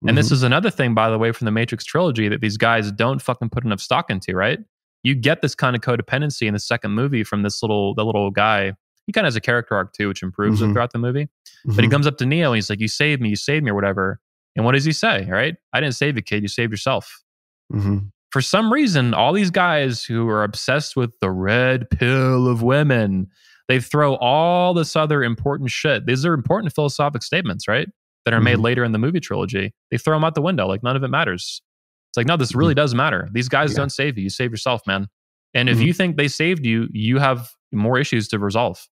And this is another thing, by the way, from the Matrix trilogy that these guys don't fucking put enough stock into, right? You get this kind of codependency in the second movie from the little guy. He kind of has a character arc too, which improves it throughout the movie. But he comes up to Neo and he's like, you saved me, or whatever. And what does he say, right? I didn't save you, kid. You saved yourself. Mm-hmm. For some reason, all these guys who are obsessed with the red pill of women, they throw all this other important shit. These are important philosophic statements, right? That are made later in the movie trilogy. They throw them out the window. Like, none of it matters. It's like, no, this really does matter. These guys don't save you. You save yourself, man. And if you think they saved you, you have more issues to resolve.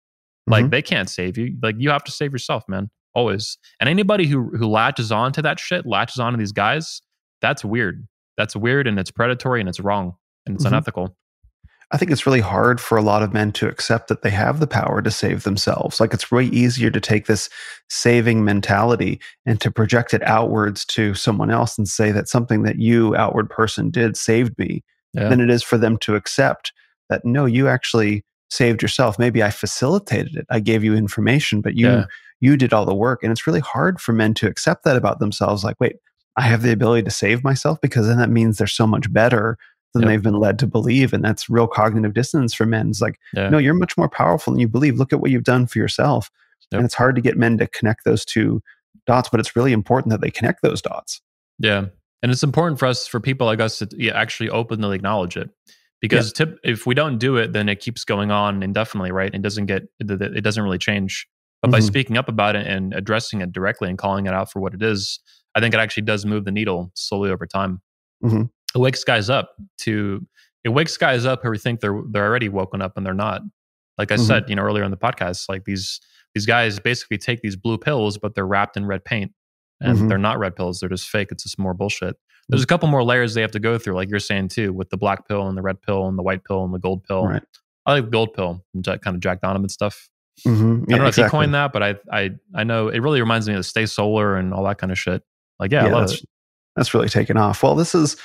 Like, they can't save you. Like, you have to save yourself, man. Always. And anybody who latches on to that shit, latches on to these guys, that's weird. That's weird, and it's predatory, and it's wrong, and it's unethical. I think it's really hard for a lot of men to accept that they have the power to save themselves. Like, it's way easier to take this saving mentality and to project it outwards to someone else and say that something that you, outward person, did saved me than it is for them to accept that, no, you actually saved yourself. Maybe I facilitated it. I gave you information, but you did all the work. And it's really hard for men to accept that about themselves. Like, wait, I have the ability to save myself, because then that means they're so much better than they've been led to believe. And that's real cognitive dissonance for men. It's like, no, you're much more powerful than you believe. Look at what you've done for yourself. And it's hard to get men to connect those two dots, but it's really important that they connect those dots. Yeah. And it's important for people like us to actually openly acknowledge it. Because if we don't do it, then it keeps going on indefinitely, right? It doesn't really change. But by speaking up about it and addressing it directly and calling it out for what it is, I think it actually does move the needle slowly over time. It wakes guys up who think they're already woken up and they're not. Like I said, earlier in the podcast, like these guys basically take these blue pills, but they're wrapped in red paint, and they're not red pills. They're just fake. It's just more bullshit. There's a couple more layers they have to go through, like you're saying too, with the black pill and the red pill and the white pill and the gold pill. Right. I like the gold pill, kind of Jack Donovan stuff. I don't know if he coined that, but I know it really reminds me of Stay Solar and all that kind of shit. Like, I love it. That's really taken off. Well, this is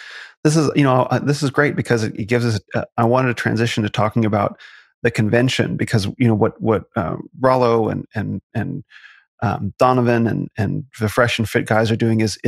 great because it gives us. I wanted to transition to talking about the convention, because what Rollo and Donovan and the fresh and fit guys are doing is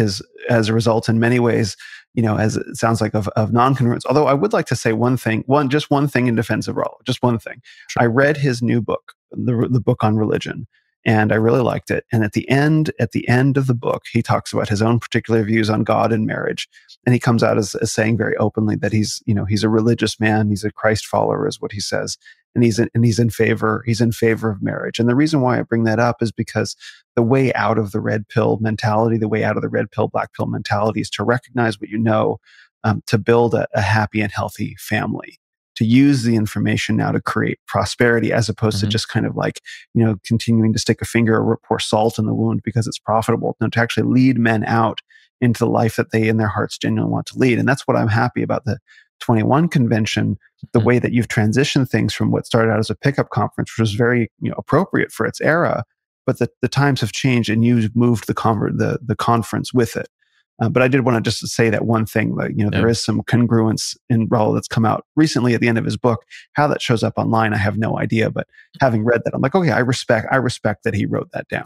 as a result in many ways, as it sounds like of non-congruence. Although I would like to say one thing in defense of Rollo, just one thing. Sure. I read his new book, the book on religion, and I really liked it. And at the end of the book, he talks about his own particular views on God and marriage. And he comes out as saying very openly that he's a religious man. He's a Christ follower, is what he says. And he's in favor of marriage. And the reason why I bring that up is because the way out of the red pill mentality, the way out of the red pill, black pill mentality, is to recognize what you know, to build a happy and healthy family, to use the information now to create prosperity, as opposed to just kind of like, continuing to stick a finger or pour salt in the wound because it's profitable. No, to actually lead men out into the life that they in their hearts genuinely want to lead. And that's what I'm happy about the 21 convention, the way that you've transitioned things from what started out as a pickup conference, which was very appropriate for its era, but the times have changed and you've moved the conference with it. But I did want to just say that one thing, like, there is some congruence in Rollo that's come out recently at the end of his book. How that shows up online, I have no idea. But having read that, I'm like, okay, I respect that he wrote that down.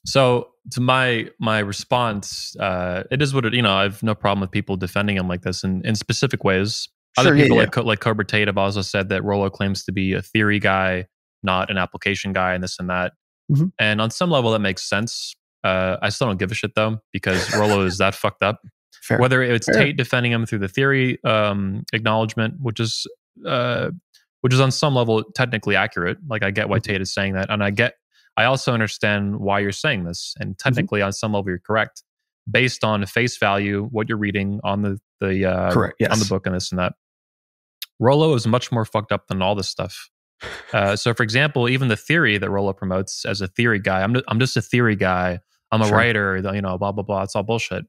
So to my response, it is what it, I have no problem with people defending him like this in specific ways. Other people like Cobra Tate have also said that Rollo claims to be a theory guy, not an application guy, and this and that. And on some level, that makes sense. I still don't give a shit though, because Rollo is that fucked up. Fair. Whether it's Tate defending him through the theory acknowledgement, which is on some level technically accurate. Like, I get why Tate is saying that, and I also understand why you're saying this, and technically on some level you're correct, based on face value, what you're reading on the correct, yes, on the book and this and that. Rollo is much more fucked up than all this stuff. So, for example, even the theory that Rollo promotes as a theory guy, I'm just a theory guy. I'm a writer. Blah blah blah. It's all bullshit.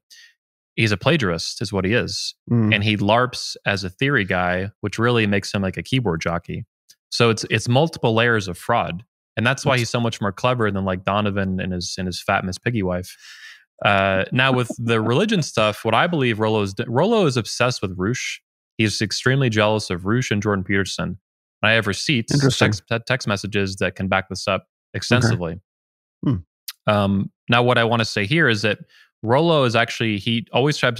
He's a plagiarist, is what he is, and he LARPs as a theory guy, which really makes him like a keyboard jockey. So it's multiple layers of fraud. And that's why he's so much more clever than like Donovan and his fat Miss Piggy wife. Now with the religion stuff, what I believe Rollo is obsessed with Roosh. He's extremely jealous of Roosh and Jordan Peterson. And I have receipts, text messages that can back this up extensively. Okay. Now what I want to say here is that Rollo is actually, he always tries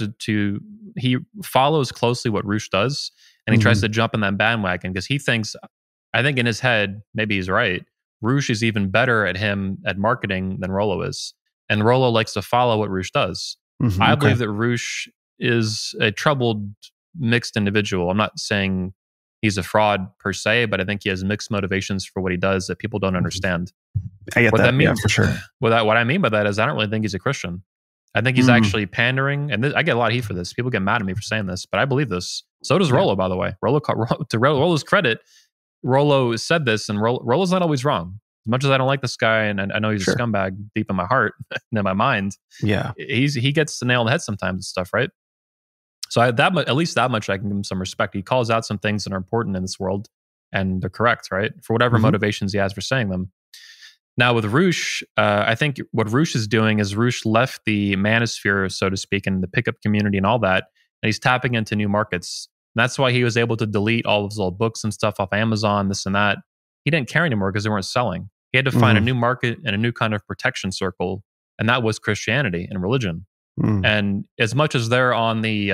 he follows closely what Roosh does, and he tries to jump in that bandwagon because he thinks, I think in his head, maybe he's right, Roosh is even better at marketing than Rollo is. And Rollo likes to follow what Roosh does. I believe that Roosh is a troubled, mixed individual. I'm not saying he's a fraud per se, but I think he has mixed motivations for what he does that people don't understand. I get that means, for sure. What I mean by that is I don't really think he's a Christian. I think he's actually pandering, and I get a lot of heat for this. People get mad at me for saying this, but I believe this. So does Rollo, by the way. To Rollo's credit, Rollo said this, and Rollo's not always wrong. As much as I don't like this guy, and I know he's a scumbag deep in my heart and in my mind, he gets the nail on the head sometimes and stuff, right? So at least that much I can give him some respect. He calls out some things that are important in this world, and they're correct, right? For whatever motivations he has for saying them. Now with Roosh, I think what Roosh is doing is Roosh left the manosphere, so to speak, and the pickup community and all that, and he's tapping into new markets. And that's why he was able to delete all of his old books and stuff off Amazon, this and that. He didn't care anymore because they weren't selling. He had to find a new market and a new kind of protection circle, and that was Christianity and religion. And as much as they're on the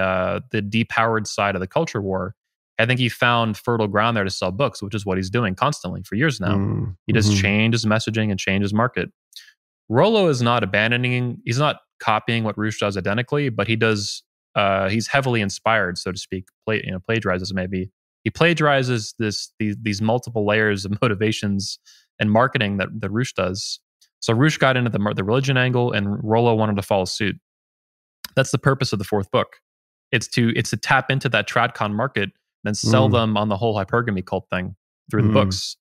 depowered side of the culture war, I think he found fertile ground there to sell books, which is what he's doing constantly for years now. He just changed his messaging and changed his market. Rollo is not he's not copying what Roosh does identically, but he does. He's heavily inspired, so to speak. Plagiarizes maybe. He plagiarizes these multiple layers of motivations and marketing that Roosh does. So Roosh got into the religion angle, and Rollo wanted to follow suit. That's the purpose of the fourth book. It's to tap into that tradcon market, then sell them on the whole hypergamy cult thing through the books.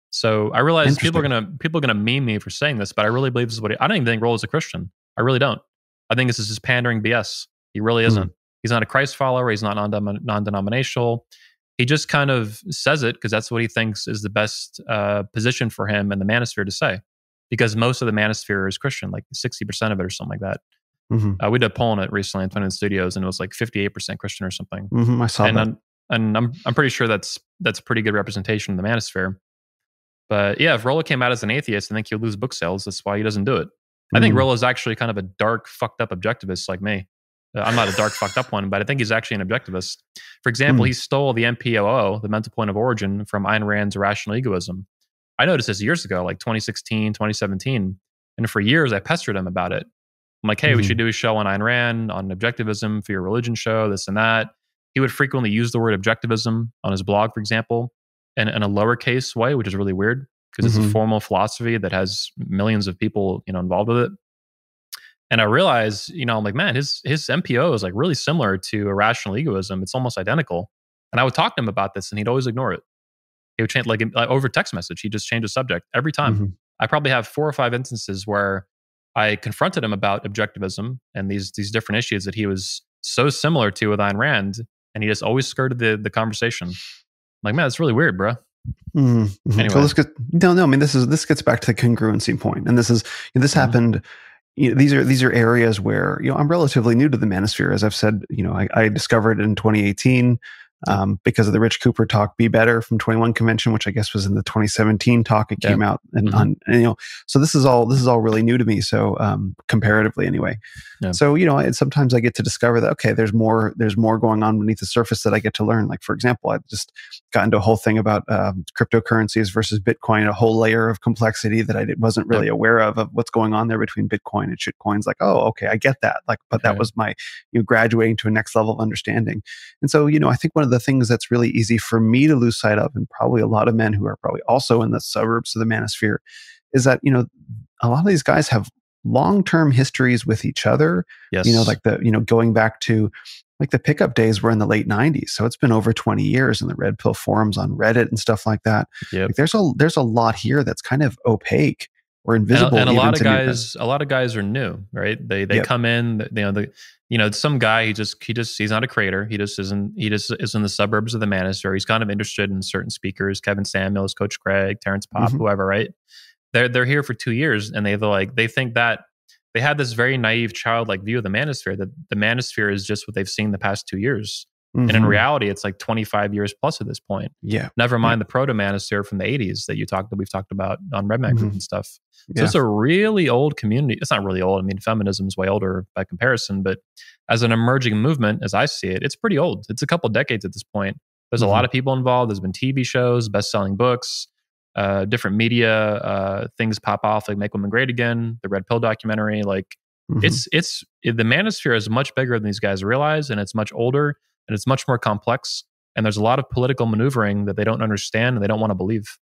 So I realize people are gonna meme me for saying this, but I really believe this is what I don't even think Rollo's a Christian. I really don't. I think this is just pandering BS. He really isn't. He's not a Christ follower. He's not non-denominational. He just kind of says it because that's what he thinks is the best position for him in the Manosphere to say. Because most of the Manosphere is Christian, like 60% of it or something like that. We did a poll on it recently in Twin Studios, and it was like 58% Christian or something. I saw that. And I'm pretty sure that's pretty good representation of the Manosphere. But yeah, if Rollo came out as an atheist, I think he'll lose book sales. That's why he doesn't do it. I think Rollo is actually kind of a dark, fucked up objectivist like me. I'm not a dark, fucked up one, but I think he's actually an objectivist. For example, he stole the MPOO, the mental point of origin, from Ayn Rand's Irrational Egoism. I noticed this years ago, like 2016, 2017. And for years, I pestered him about it. I'm like, hey, we should do a show on Ayn Rand, on objectivism for your religion show, this and that. He would frequently use the word objectivism on his blog, for example, in a lowercase way, which is really weird because it's a formal philosophy that has millions of people, involved with it. And I realized, I'm like, man, his MPO is like really similar to Irrational Egoism. It's almost identical. And I would talk to him about this, and he'd always ignore it. He would change like over text message. He just changed the subject every time. I probably have 4 or 5 instances where I confronted him about objectivism and these different issues that he was so similar to with Ayn Rand, and he just always skirted the conversation. I'm like, man, that's really weird, bro. Anyway, so let's get I mean, this gets back to the congruency point, and this happened. These are areas where I'm relatively new to the Manosphere, as I've said. I discovered it in 2018. Because of the Rich Cooper talk, Be Better from 21 Convention, which I guess was in the 2017 talk. It came out, and so this is all really new to me. So comparatively, anyway. So sometimes I get to discover that there's more going on beneath the surface that I get to learn. Like, for example, I just got into a whole thing about cryptocurrencies versus Bitcoin, a whole layer of complexity that I wasn't really aware of what's going on there between Bitcoin and shitcoins. Like, oh, okay, I get that. But that was my graduating to a next level of understanding. And so I think one of the things that's really easy for me to lose sight of, and probably a lot of men who are probably also in the suburbs of the Manosphere, is that a lot of these guys have long-term histories with each other. Yes. Like going back to like the pickup days were in the late 90s, so it's been over 20 years in the Red Pill forums on Reddit and stuff like that. Like there's a lot here that's kind of opaque or invisible. And a lot of guys are new, right? They come in, some guy, he's not a creator. He just is in the suburbs of the Manosphere. He's kind of interested in certain speakers, Kevin Samuels, Coach Craig, Terrence Popp, whoever, right? They're here for 2 years, and they think that they had this very naive, childlike view of the Manosphere, that the Manosphere is just what they've seen the past 2 years. And in reality, it's like 25 years plus at this point. Never mind the proto-Manosphere from the 80s that we've talked about on Redman Group and stuff. So it's a really old community. It's not really old. I mean, feminism is way older by comparison, but as an emerging movement, as I see it, it's pretty old. It's a couple decades at this point. There's a lot of people involved. There's been TV shows, best-selling books. different media things pop off, like Make Women Great Again, the Red Pill documentary. Like the manosphere is much bigger than these guys realize, and it's much older, and it's much more complex. And there's a lot of political maneuvering that they don't understand and they don't want to believe.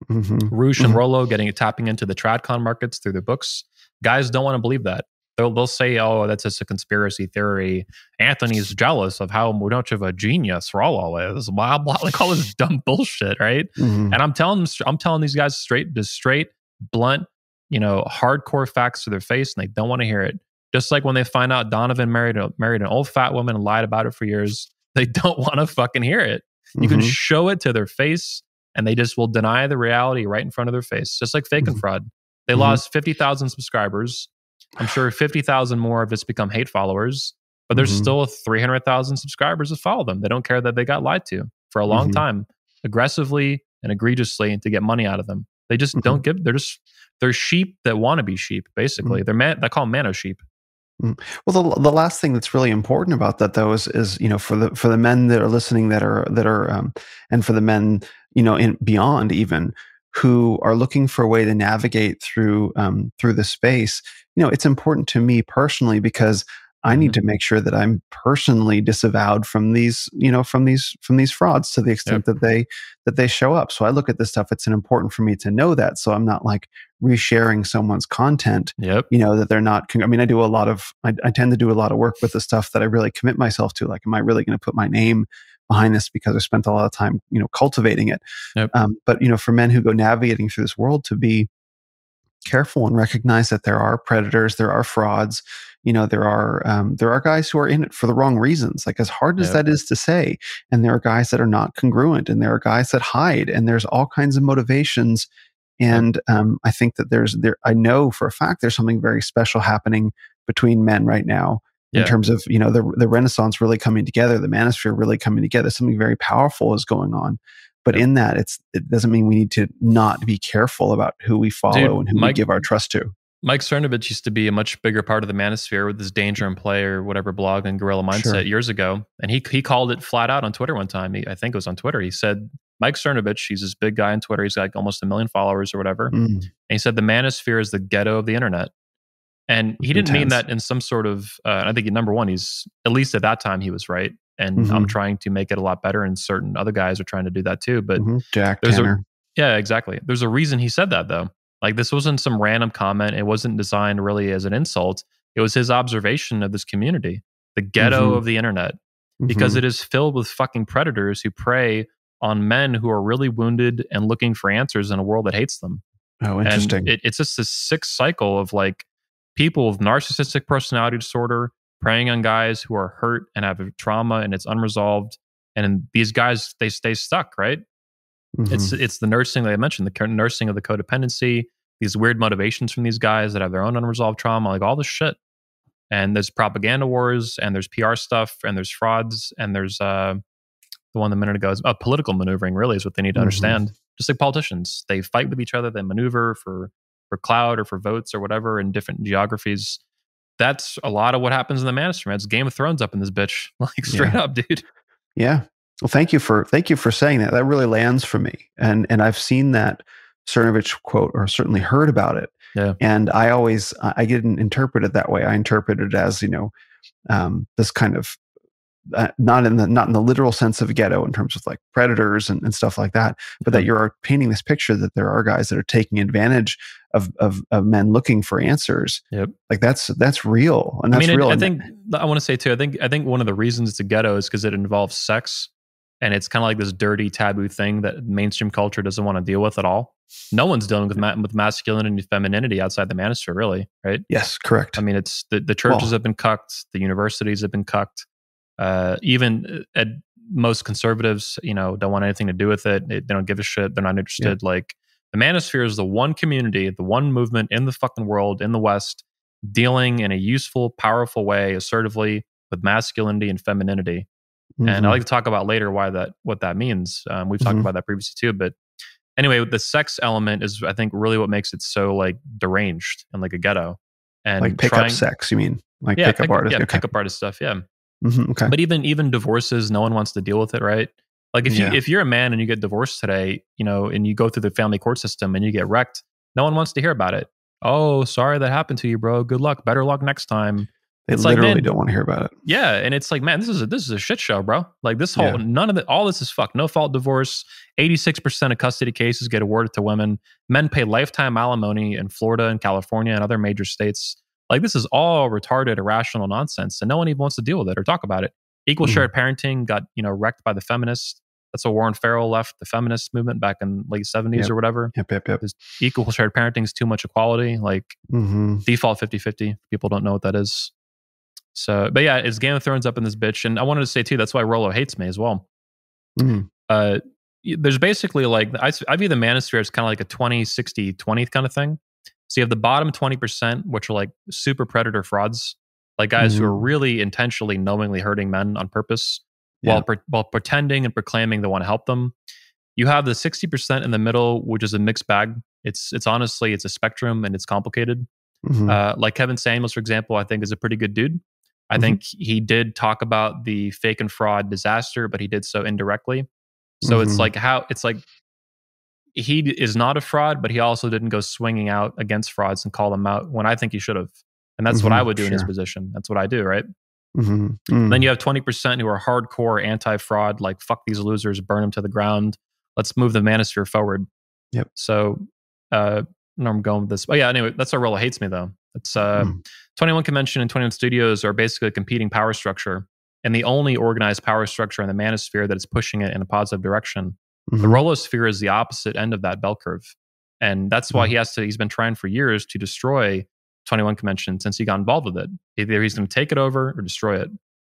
Roosh and Rollo tapping into the tradcon markets through their books. Guys don't want to believe that. They'll say, "Oh, that's just a conspiracy theory. Anthony's jealous of how much of a genius Rollo is." Blah blah, like all this dumb bullshit, right? And I'm telling these guys straight, blunt, hardcore facts to their face, and they don't want to hear it. Just like when they find out Donovan married an old fat woman and lied about it for years, they don't want to fucking hear it. You can show it to their face, and they just will deny the reality right in front of their face, just like fake and fraud. They lost 50,000 subscribers. I'm sure 50,000 more of it's become hate followers, but there's still 300,000 subscribers that follow them. They don't care that they got lied to for a long time, aggressively and egregiously, to get money out of them. They just don't give. They're sheep that want to be sheep. Basically, they call them mano sheep. Well, the last thing that's really important about that, though, is for the men that are listening that are and for the men in beyond even who are looking for a way to navigate through the space. It's important to me personally because I need to make sure that I'm personally disavowed from these frauds to the extent that they show up. So I look at this stuff. It's important for me to know that, so I'm not like resharing someone's content. That they're not. I mean, I tend to do a lot of work with the stuff that I really commit myself to. Like, am I really going to put my name behind this because I spent a lot of time, cultivating it. But for men who go navigating through this world, to be careful and recognize that there are predators, there are frauds. There are guys who are in it for the wrong reasons. Like, as hard as that is to say, and there are guys that are not congruent, and there are guys that hide, and there's all kinds of motivations. And I think that I know for a fact there's something very special happening between men right now. In terms of, the Renaissance really coming together, the Manosphere really coming together, something very powerful is going on. But in that, it doesn't mean we need to not be careful about who we follow and who we give our trust to. Mike Cernovich used to be a much bigger part of the Manosphere with his Danger and Play or whatever blog and Guerrilla Mindset years ago. And he called it flat out on Twitter one time. I think it was on Twitter. He said, Mike Cernovich, he's this big guy on Twitter. He's got almost 1 million followers or whatever. And he said the Manosphere is the ghetto of the internet. And he didn't mean that in some sort of, I think number one, he's, at least at that time, he was right. And I'm trying to make it a lot better. And certain other guys are trying to do that too. But Jack Tanner. Yeah, exactly. There's a reason he said that though. Like, this wasn't some random comment. It wasn't designed really as an insult. It was his observation of this community, the ghetto of the internet, because it is filled with fucking predators who prey on men who are really wounded and looking for answers in a world that hates them. Oh, interesting. And it's just this sick cycle of like people with narcissistic personality disorder preying on guys who are hurt and have trauma and it's unresolved. And these guys, they stay stuck, right? It's the nursing that I mentioned, the nursing of the codependency, these weird motivations from these guys that have their own unresolved trauma, like all this shit. And there's propaganda wars, and there's PR stuff, and there's frauds, and there's the one a minute ago is political maneuvering. Really is what they need to understand. Just like politicians, they fight with each other, they maneuver for clout or for votes or whatever in different geographies. That's a lot of what happens in the Manosphere. It's Game of Thrones up in this bitch, like straight up, dude. Yeah. Well, thank you for saying that. That really lands for me. And I've seen that Cernovich quote, or certainly heard about it. Yeah. And I didn't interpret it that way. I interpreted it as, this kind of, not in the literal sense of ghetto in terms of like predators and stuff like that, but that you're painting this picture that there are guys that are taking advantage of men looking for answers. Like that's real. And that's real. I think I want to say too, I think one of the reasons it's a ghetto is because it involves sex. And it's kind of like this dirty taboo thing that mainstream culture doesn't want to deal with at all. No one's dealing with masculinity and femininity outside the Manosphere, really, right? Yes, correct. I mean, it's the churches have been cucked, the universities have been cucked. Even at most conservatives, don't want anything to do with it. They don't give a shit. They're not interested. Like, the Manosphere is the one community, the one movement in the fucking world, in the West, dealing in a useful, powerful way, assertively, with masculinity and femininity. And I like to talk about later what that means. We've talked about that previously too. But anyway, the sex element is, I think, really what makes it so like deranged and like a ghetto. And like pickup sex, you mean? Like pickup artist? Yeah, pickup artist stuff. Yeah. Okay. But even divorces, no one wants to deal with it, right? Like if you're a man and you get divorced today, and you go through the family court system and you get wrecked, no one wants to hear about it. Oh, sorry that happened to you, bro. Good luck. Better luck next time. They literally don't want to hear about it. Yeah, and it's like, man, this is a shit show, bro. Like this whole all this is fucked. No fault divorce. 86% of custody cases get awarded to women. Men pay lifetime alimony in Florida and California and other major states. Like this is all retarded, irrational nonsense, and no one even wants to deal with it or talk about it. Equal shared parenting got wrecked by the feminists. That's what Warren Farrell left the feminist movement back in late 70s or whatever. Yep. Equal shared parenting is too much equality. Like default 50-50. People don't know what that is. So, but yeah, it's Game of Thrones up in this bitch. And I wanted to say too, that's why Rollo hates me as well. There's basically like, I view the manosphere as kind of like a 20-60-20 kind of thing. So you have the bottom 20%, which are like super predator frauds, like guys who are really intentionally, knowingly hurting men on purpose while pretending and proclaiming they want to help them. You have the 60% in the middle, which is a mixed bag. It's honestly, it's a spectrum and it's complicated. Like Kevin Samuels, for example, I think is a pretty good dude. I think he did talk about the fake and fraud disaster, but he did so indirectly. So it's like he is not a fraud, but he also didn't go swinging out against frauds and call them out when I think he should have. And that's what I would do in his position. That's what I do, right? Then you have 20% who are hardcore anti-fraud, like fuck these losers, burn them to the ground. Let's move the manosphere forward. Yep. So, I'm going with this. Oh yeah, anyway, that's why Rollo hates me though. It's 21 Convention and 21 Studios are basically a competing power structure, and the only organized power structure in the manosphere that is pushing it in a positive direction. The Rollosphere is the opposite end of that bell curve. And that's why he's been trying for years to destroy 21 Convention since he got involved with it. Either he's going to take it over or destroy it.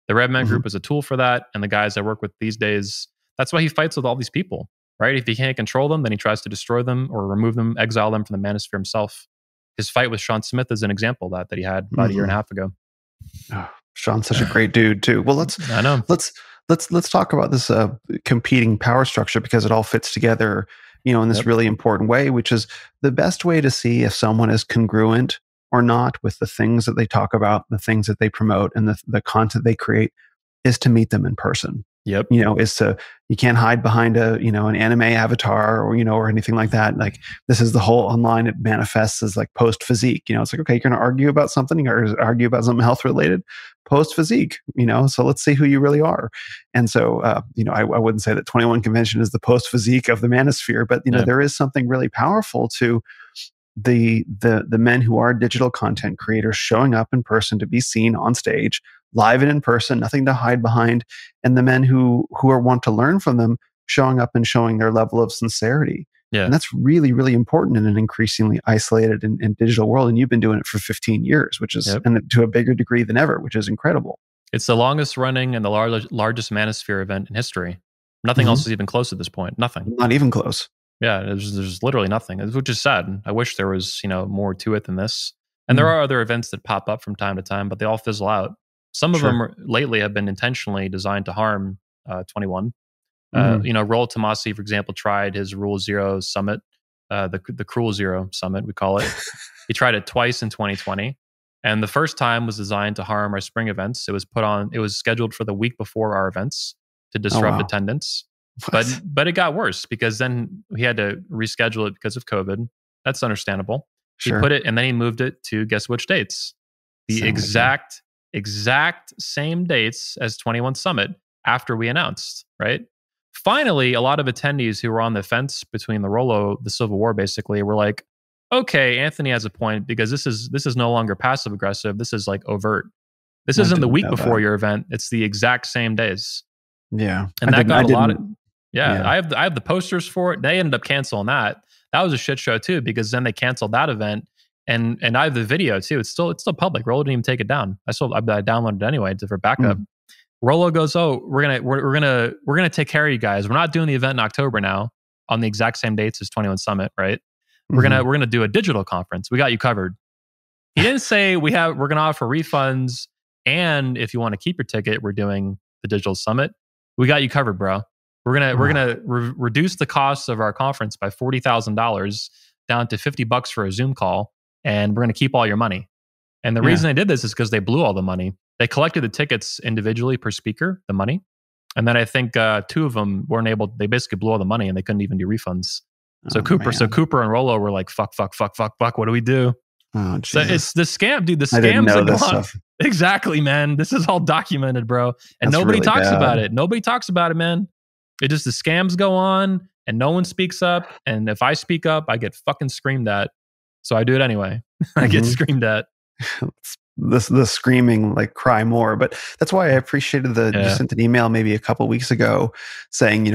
The Red Man Group is a tool for that. And the guys I work with these days, that's why he fights with all these people, right? If he can't control them, then he tries to destroy them or remove them, exile them from the manosphere himself. His fight with Sean Smith is an example of that he had about a year and a half ago. Oh, Sean's such a great dude too. Well, let's talk about this competing power structure, because it all fits together, in this really important way, which is the best way to see if someone is congruent or not with the things that they talk about, the things that they promote, and the content they create is to meet them in person. You can't hide behind an anime avatar or anything like that. Like this is the whole online, it manifests as like post physique. It's like, okay, you're going to argue about something or argue about something health related, post physique, so let's see who you really are. And so, I wouldn't say that 21 Convention is the post physique of the manosphere, but there is something really powerful to the men who are digital content creators showing up in person to be seen on stage, live and in person, nothing to hide behind, and the men who want to learn from them showing up and showing their level of sincerity. And that's really, really important in an increasingly isolated and digital world. And you've been doing it for 15 years, which is and to a bigger degree than ever, which is incredible. It's the longest running and the largest manosphere event in history. Nothing else is even close at this point. Nothing. Not even close. Yeah, there's literally nothing, which is sad. I wish there was more to it than this. And there are other events that pop up from time to time, but they all fizzle out. Some of them lately have been intentionally designed to harm 21. Raul Tomasi, for example, tried his Rule Zero Summit, the Cruel Zero Summit, we call it. He tried it twice in 2020. And the first time was designed to harm our spring events. It was scheduled for the week before our events to disrupt attendance. But it got worse because then he had to reschedule it because of COVID. That's understandable. He put it, and then he moved it to guess which dates? The exact same dates as 21 Summit after we announced, right? Finally, a lot of attendees who were on the fence between the Civil War, basically, were like, okay, Anthony has a point, because this is no longer passive aggressive. This is like overt. This isn't the week before your event. It's the exact same days. Yeah. And that got a lot of... Yeah, I have the posters for it. They ended up canceling that. That was a shit show too, because then they canceled that event, and I have the video too. It's still public. Rollo didn't even take it down. I downloaded it anyway for backup. Rollo goes, "Oh, we're gonna take care of you guys. We're not doing the event in October now on the exact same dates as 21 Summit, right? We're gonna do a digital conference. We got you covered." He didn't say we're gonna offer refunds, and if you want to keep your ticket, we're doing the digital summit. We got you covered, bro. We're gonna reduce the cost of our conference by $40,000 down to $50 for a Zoom call, and we're gonna keep all your money. And the reason they did this is because they blew all the money. They collected the tickets individually per speaker, the money, And then I think two of them weren't able. They basically blew all the money and they couldn't even do refunds. So Oh, Cooper, man. so Cooper and Rollo were like, fuck. What do we do? Oh, So Jesus. it's the scam, dude. The I didn't scams know that go this on. stuff. Exactly, man. This is all documented, bro. And That's nobody really talks bad. about it. Nobody talks about it, man. It just the scams go on and no one speaks up. And if I speak up, I get fucking screamed at. So I do it anyway. I get screamed at. The screaming, like, cry more. But that's why I appreciated you sent an email maybe a couple weeks ago saying,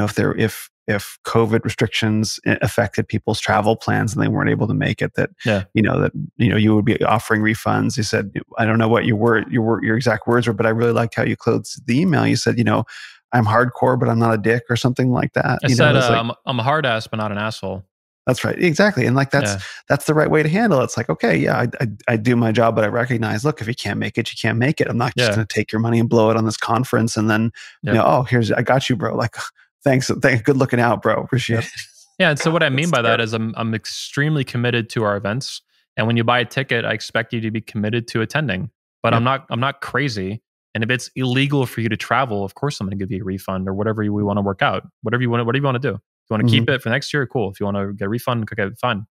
if COVID restrictions affected people's travel plans and they weren't able to make it, that you would be offering refunds. You said, I don't know what your exact words were, but I really liked how you closed the email. You said, I'm hardcore, but I'm not a dick, or something like that. I said, I'm a hard ass, but not an asshole. That's right. Exactly. And like, that's the right way to handle it. It's like, okay, yeah, I do my job, but I recognize, look, if you can't make it, you can't make it. I'm not just going to take your money and blow it on this conference. And then, I got you, bro. Like, thanks. Good looking out, bro. Appreciate it. Yeah. And so what I mean by that is I'm extremely committed to our events. And when you buy a ticket, I expect you to be committed to attending, but I'm not crazy. And if it's illegal for you to travel, of course I'm going to give you a refund or whatever we want to work out, whatever you want to do. If you want to keep it for next year, cool. If you want to get a refund, okay, fine.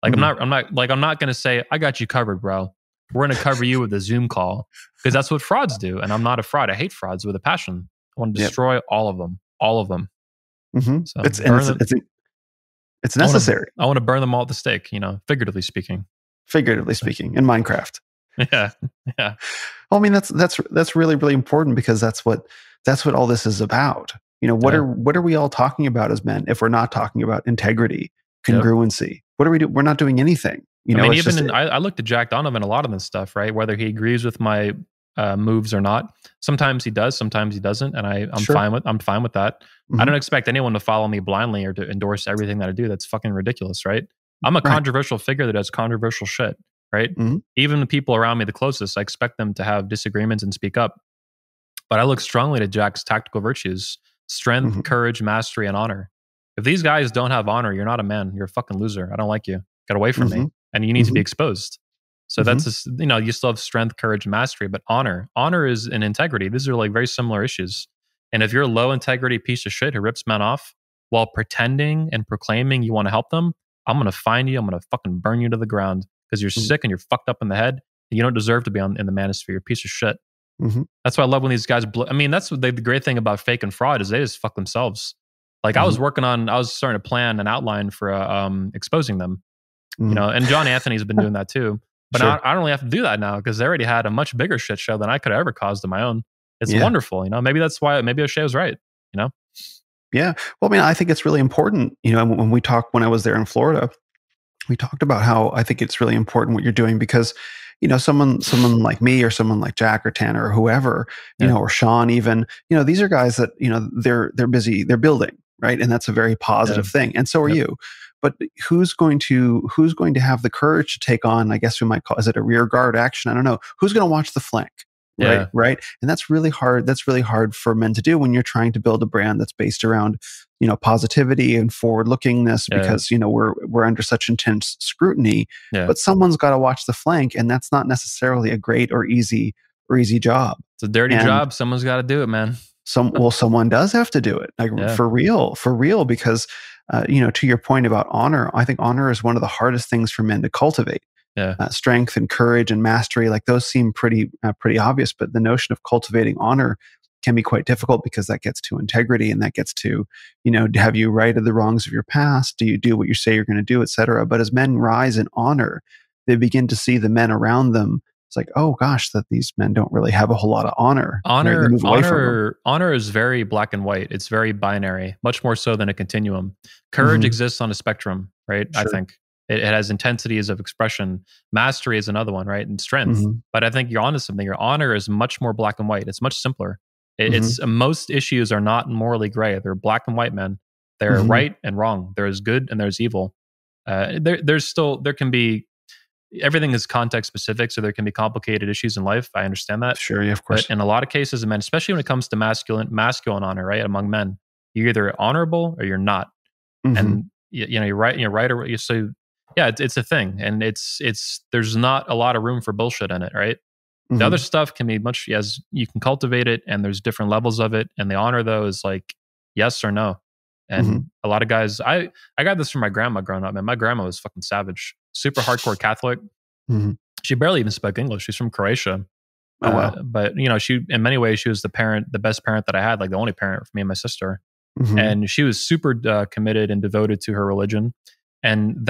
Like I'm not going to say, I got you covered, bro. We're going to cover you with a Zoom call, because that's what frauds do. And I'm not a fraud. I hate frauds with a passion. I want to destroy all of them. Mm-hmm. So it's necessary. I want to burn them all at the stake, figuratively speaking. In Minecraft. Yeah. Well, I mean, that's really, really important, because that's what all this is about. What are we all talking about as men if we're not talking about integrity, congruency? What are we doing? We're not doing anything. I looked at Jack Donovan a lot on this stuff, right? Whether he agrees with my moves or not. Sometimes he does, sometimes he doesn't, and I'm fine with that. Mm-hmm. I don't expect anyone to follow me blindly or to endorse everything that I do. That's fucking ridiculous, right? I'm a controversial figure that does controversial shit, right? Mm-hmm. Even the people around me, the closest, I expect them to have disagreements and speak up. But I look strongly to Jack's tactical virtues: strength, courage, mastery, and honor. If these guys don't have honor, you're not a man. You're a fucking loser. I don't like you. Get away from me. And you need to be exposed. So that's just, you still have strength, courage, mastery, but honor is an integrity. These are like very similar issues. And if you're a low integrity piece of shit who rips men off while pretending and proclaiming you want to help them, I'm going to find you. I'm going to fucking burn you to the ground, because you're sick and you're fucked up in the head. And you don't deserve to be in the manosphere. You're a piece of shit. That's why I love when these guys that's what the great thing about fake and fraud is, they just fuck themselves. Like I was starting to plan an outline for exposing them, and John Anthony's been doing that too. But I don't really have to do that now, because they already had a much bigger shit show than I could have ever caused on my own. It's wonderful. Maybe that's why, maybe O'Shea was right. Yeah. Well, I mean, I think it's really important. When I was there in Florida, we talked about how I think it's really important what you're doing, because someone like me, or someone like Jack or Tanner or whoever, or Sean even, these are guys that, they're busy, they're building, right? And that's a very positive thing. And so are you. But who's going to have the courage to take on, I guess we might call, is it a rear guard action? I don't know. Who's going to watch the flank? Right. And that's really hard. That's really hard for men to do when you're trying to build a brand that's based around, positivity and forward lookingness, because, we're under such intense scrutiny, but someone's got to watch the flank, and that's not necessarily a great or easy job. It's a dirty job. Someone's got to do it, man. Someone does have to do it, for real, because, to your point about honor, I think honor is one of the hardest things for men to cultivate. Strength and courage and mastery, like those seem pretty obvious, but the notion of cultivating honor can be quite difficult, because that gets to integrity, and that gets to, have you righted the wrongs of your past? Do you do what you say you're going to do, etc.? But as men rise in honor, they begin to see the men around them. It's like, oh gosh, that these men don't really have a whole lot of honor. Honor is very black and white. It's very binary, much more so than a continuum. Courage exists on a spectrum, right? Sure. I think it has intensities of expression. Mastery is another one, right? And strength. But I think you're onto something. Your honor is much more black and white. It's much simpler. It's most issues are not morally gray. They're black and white, men. They're right and wrong. There's good and there's evil. There can be, everything is context specific, so there can be complicated issues in life. I understand that. Sure, yeah, of course. But in a lot of cases, men, especially when it comes to masculine honor, right, among men, you're either honorable or you're not. And you're right. You're right, or so. Yeah, it's a thing, and it's there's not a lot of room for bullshit in it, right? The other stuff can be much, as you can cultivate it, and there's different levels of it. And the honor, though, is like yes or no. And a lot of guys, I got this from my grandma growing up, man. My grandma was fucking savage, super hardcore Catholic. She barely even spoke English. She's from Croatia. Oh, wow. But you know, she, in many ways, she was the best parent that I had, like the only parent for me and my sister. And she was super committed and devoted to her religion. And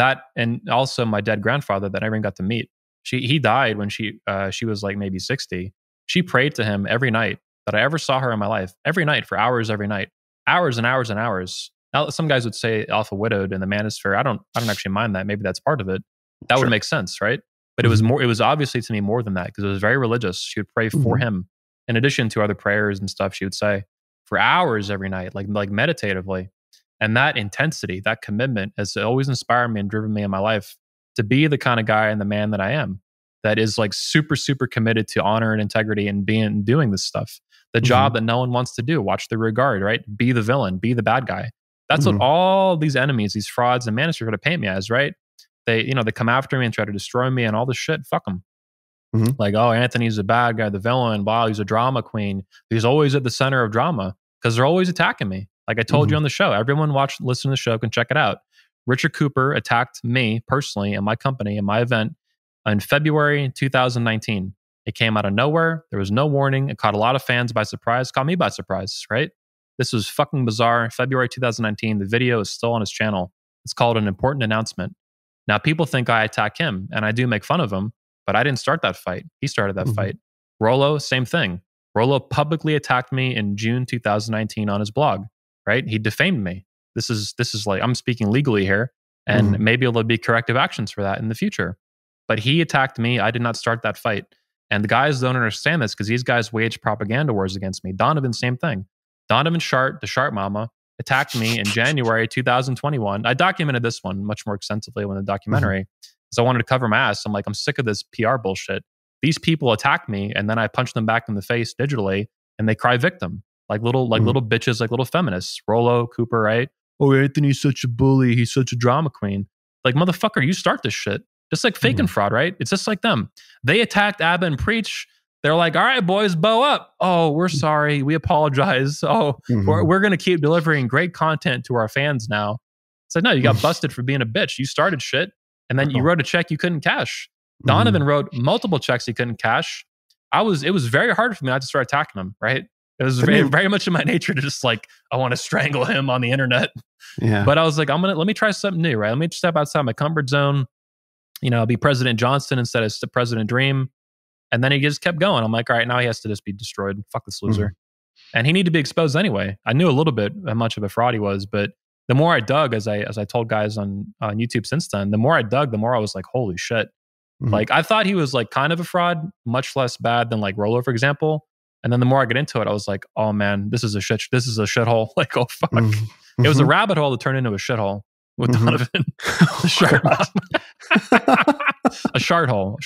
also my dead grandfather that I never got to meet. He died when she was like maybe 60. She prayed to him every night that I ever saw her in my life, every night for hours, every night, hours and hours and hours. Now, some guys would say alpha widowed in the manosphere. I don't actually mind that. Maybe that's part of it. That would make sense, right? But it was obviously to me more than that, because it was very religious. She would pray for him in addition to other prayers and stuff. She would say for hours every night, like meditatively. And that intensity, that commitment has always inspired me and driven me in my life to be the kind of guy and the man that I am, that is like super, super committed to honor and integrity and doing this stuff. The job that no one wants to do. Watch the regard, right? Be the villain, be the bad guy. That's what all these enemies, these frauds and Manosphere try to paint me as, right? They come after me and try to destroy me and all this shit. Fuck them. Like, oh, Anthony's a bad guy, the villain. Wow, he's a drama queen. He's always at the center of drama because they're always attacking me. Like I told you on the show, everyone listen to the show, can check it out. Richard Cooper attacked me personally and my company and my event in February 2019. It came out of nowhere. There was no warning. It caught a lot of fans by surprise. Caught me by surprise, right? This was fucking bizarre. February 2019. The video is still on his channel. It's called An Important Announcement. Now, people think I attack him, and I do make fun of him, but I didn't start that fight. He started that fight. Rollo, same thing. Rollo publicly attacked me in June 2019 on his blog, right? He defamed me. This is like, I'm speaking legally here, and maybe there'll be corrective actions for that in the future. But he attacked me. I did not start that fight. And the guys don't understand this because these guys wage propaganda wars against me. Donovan, same thing. Donovan Shart, the Shart Mama, attacked me in January 2021. I documented this one much more extensively in the documentary because I wanted to cover my ass. I'm like, I'm sick of this PR bullshit. These people attack me, and then I punch them back in the face digitally, and they cry victim. Like little bitches, like little feminists. Rollo, Cooper, right? Oh, Anthony's such a bully. He's such a drama queen. Like, motherfucker, you start this shit. Just like fake and fraud, right? It's just like them. They attacked Abba and Preach. They're like, all right, boys, bow up. Oh, we're sorry. We apologize. Oh, we're going to keep delivering great content to our fans now. It's like, no, you got busted for being a bitch. You started shit. And then you wrote a check you couldn't cash. Donovan wrote multiple checks he couldn't cash. It was very hard for me not to start attacking him, right? It was very much in my nature to just like, I want to strangle him on the internet. Yeah. But I was like, let me try something new, right? Let me step outside my comfort zone. You know, be President Johnson instead of President Dream. And then he just kept going. I'm like, all right, now he has to just be destroyed. Fuck this loser. And he needed to be exposed anyway. I knew a little bit how much of a fraud he was, but the more I dug, as I told guys on YouTube since then, the more I dug, the more I was like, holy shit. Like I thought he was like kind of a fraud, much less bad than like Rollo, for example. And then the more I get into it, I was like, oh man, this is a shithole. Like, oh fuck. It was a rabbit hole that turned into a shithole with Donovan. The Shart a Shart hole.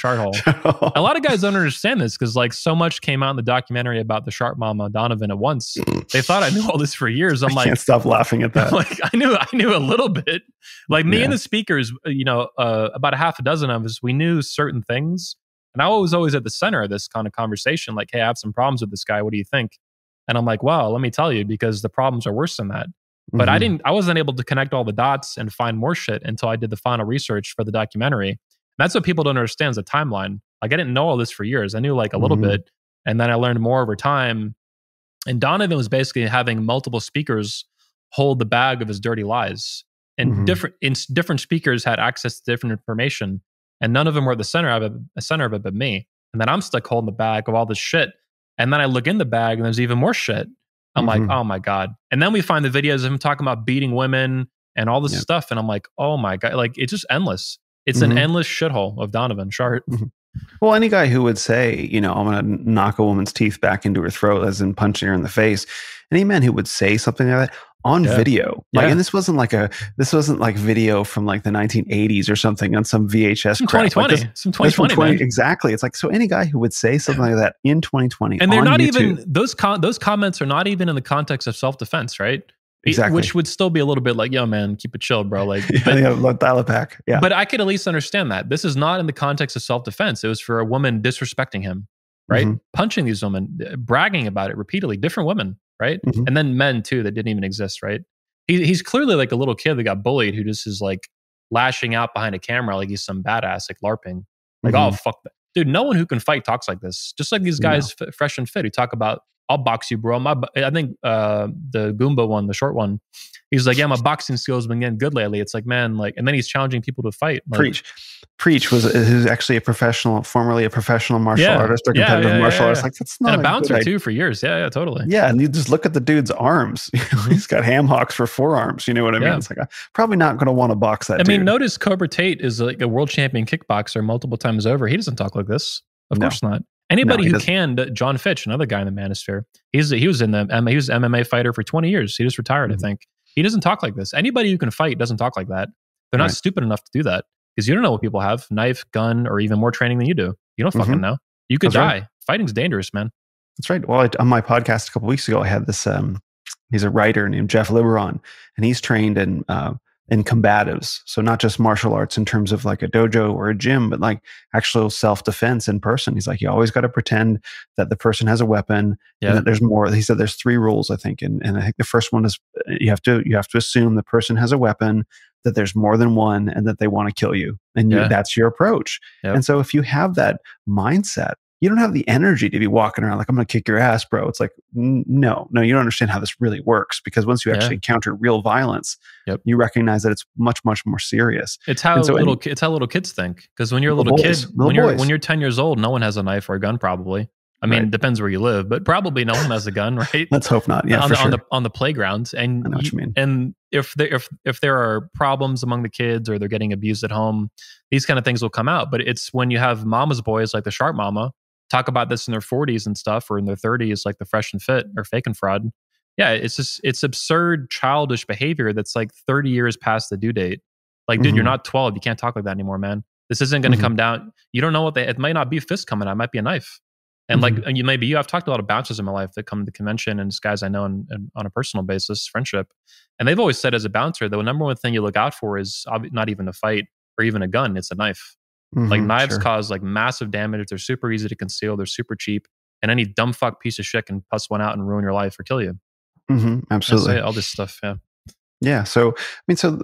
A lot of guys don't understand this because like so much came out in the documentary about the Shart Mama Donovan at once. They thought I knew all this for years. I can't stop laughing at that. Like I knew a little bit. Like me and the speakers, about a half a dozen of us, we knew certain things. And I was always at the center of this kind of conversation. Like, hey, I have some problems with this guy. What do you think? And I'm like, well, let me tell you, because the problems are worse than that. But I wasn't able to connect all the dots and find more shit until I did the final research for the documentary. And that's what people don't understand is the timeline. Like I didn't know all this for years. I knew like a little bit. And then I learned more over time. And Donovan was basically having multiple speakers hold the bag of his dirty lies. And different speakers had access to different information. And none of them were at the center of it but me. And then I'm stuck holding the bag of all this shit. And then I look in the bag and there's even more shit. I'm like, oh my God. And then we find the videos of him talking about beating women and all this stuff. And I'm like, oh my God. Like, it's just endless. It's an endless shithole of Donovan Shart. Well, any guy who would say, I'm going to knock a woman's teeth back into her throat as in punching her in the face. Any man who would say something like that on video, and this wasn't like video from like the 1980s or something on some VHS. Some 2020, like some 2020, exactly. It's like, so any guy who would say something like that in 2020, and they're not YouTube, even those comments are not even in the context of self-defense, right? Exactly. Which would still be a little bit like, yo, man, keep it chill, bro. Like, dial it back. Yeah. But I could at least understand that this is not in the context of self-defense. It was for a woman disrespecting him. right? Punching these women, bragging about it repeatedly, different women, right? And then men too that didn't even exist, right? He's clearly like a little kid that got bullied who just is like lashing out behind a camera like he's some badass, like LARPing. Like, oh, fuck that. Dude, no one who can fight talks like this. Just like these guys, fresh and fit, who talk about, I'll box you, bro. I think the Goomba one, the short one, he's like, yeah, my boxing skills have been getting good lately. It's like, man, like, and then he's challenging people to fight. Like, Preach was who's actually formerly a professional martial artist or competitive martial artist. Like, that's not and a bouncer too for years. Yeah, totally. Yeah, and you just look at the dude's arms. He's got ham hocks for forearms. You know what I mean? It's like, I'm probably not going to want to box that. I mean, notice Cobra Tate is like a world champion kickboxer multiple times over. He doesn't talk like this. Of course not. Anybody who can, John Fitch, another guy in the Manosphere, he was an MMA fighter for 20 years. He just retired, I think. He doesn't talk like this. Anybody who can fight doesn't talk like that. They're not stupid enough to do that because you don't know what people have: knife, gun, or even more training than you do. You don't fucking know. You could die. Right. Fighting's dangerous, man. That's right. Well, on my podcast a couple weeks ago, I had this. He's a writer named Jeff Liberon, and he's trained in combatives. So not just martial arts in terms of like a dojo or a gym, but like actual self-defense in person. He's like, you always got to pretend that the person has a weapon and that there's more. He said there's 3 rules, I think. And I think the first one is you have to assume the person has a weapon, that there's more than one, and that they want to kill you. And that's your approach. And so if you have that mindset, you don't have the energy to be walking around like, I'm going to kick your ass, bro. It's like, no, you don't understand how this really works, because once you actually encounter real violence, you recognize that it's much, much more serious. It's how little kids think. Because when you're a little kid, when you're 10 years old, no one has a knife or a gun probably. I mean, it depends where you live, but probably no one has a gun, right? Let's hope not. Yeah, on the playground. And I know what you mean. And if there are problems among the kids or they're getting abused at home, these kind of things will come out. But it's when you have mama's boys like the Sharp Mama talk about this in their 40s and stuff, or in their 30s, like the Fresh and Fit or Fake and Fraud. Yeah, it's absurd, childish behavior that's like 30 years past the due date. Like, dude, you're not 12. You can't talk like that anymore, man. This isn't going to come down. You don't know it might not be a fist coming out. It might be a knife. And I've talked to a lot of bouncers in my life that come to the convention, and just guys I know and on a personal basis, friendship. And they've always said, as a bouncer, the number one thing you look out for is not even a fight or even a gun. It's a knife. Like, knives cause like massive damage. They're super easy to conceal. They're super cheap. And any dumb fuck piece of shit can bust one out and ruin your life or kill you. Absolutely. So all this stuff. Yeah. Yeah. So, I mean,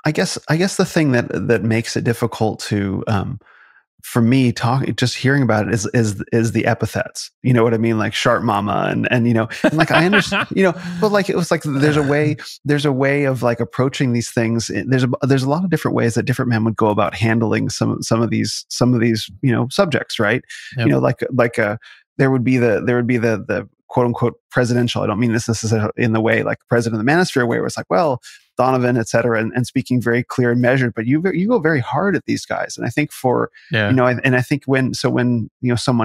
I guess the thing that makes it difficult to, for me, just hearing about it is the epithets. You know what I mean? Like Sharp Mama and like I understand, but like it was like there's a way of like approaching these things. There's a lot of different ways that different men would go about handling some of these subjects, right? Yep. There would be the quote unquote presidential. I don't mean this necessarily in the way like president of the Manosphere way, where it's like, well, Donovan, et cetera, and speaking very clear and measured, but you go very hard at these guys. And I think I think when someone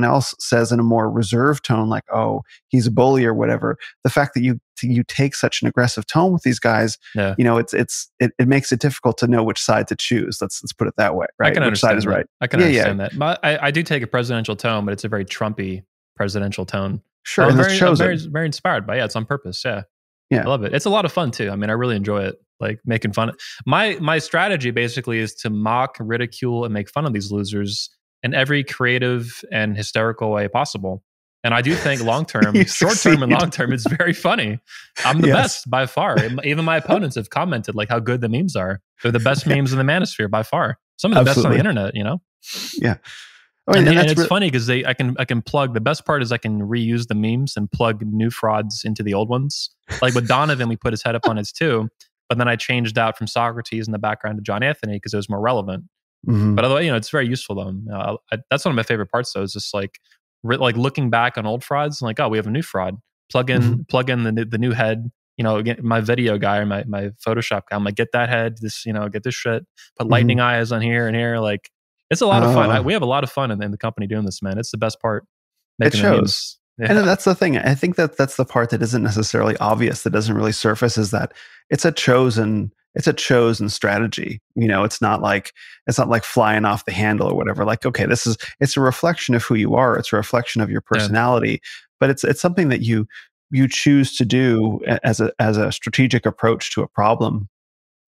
else says in a more reserved tone, like, oh, he's a bully or whatever, the fact that you take such an aggressive tone with these guys, it makes it difficult to know which side to choose. Let's put it that way, right? I can which understand side is that. right. I can understand that. But I do take a presidential tone, but it's a very Trumpy presidential tone. Sure, I'm very inspired by it's on purpose. Yeah, I love it. It's a lot of fun too. I mean, I really enjoy it. Like making fun. My strategy basically is to mock, ridicule, and make fun of these losers in every creative and hysterical way possible. And I do think long term, short term, and long term, it's very funny. I'm the best by far. Even my opponents have commented like how good the memes are. They're the best memes in the Manosphere by far. Some of the best on the internet. Yeah. And it's funny because I can plug. The best part is I can reuse the memes and plug new frauds into the old ones. Like with Donovan, we put his head up on his too, but then I changed out from Socrates in the background to John Anthony because it was more relevant. But otherwise, it's very useful though. That's one of my favorite parts though. Is just like looking back on old frauds and like, oh, we have a new fraud. Plug in the new head. Again, my video guy or my Photoshop guy. I'm like, get that head. Get this shit. Put lightning eyes on here and here. Like. It's a lot of fun. We have a lot of fun in the company doing this, man. It's the best part. It shows. And that's the thing. I think that's the part that isn't necessarily obvious, that doesn't really surface, is that it's a chosen strategy. It's not like flying off the handle or whatever. Like, okay, it's a reflection of who you are. It's a reflection of your personality, but it's something that you choose to do as a strategic approach to a problem.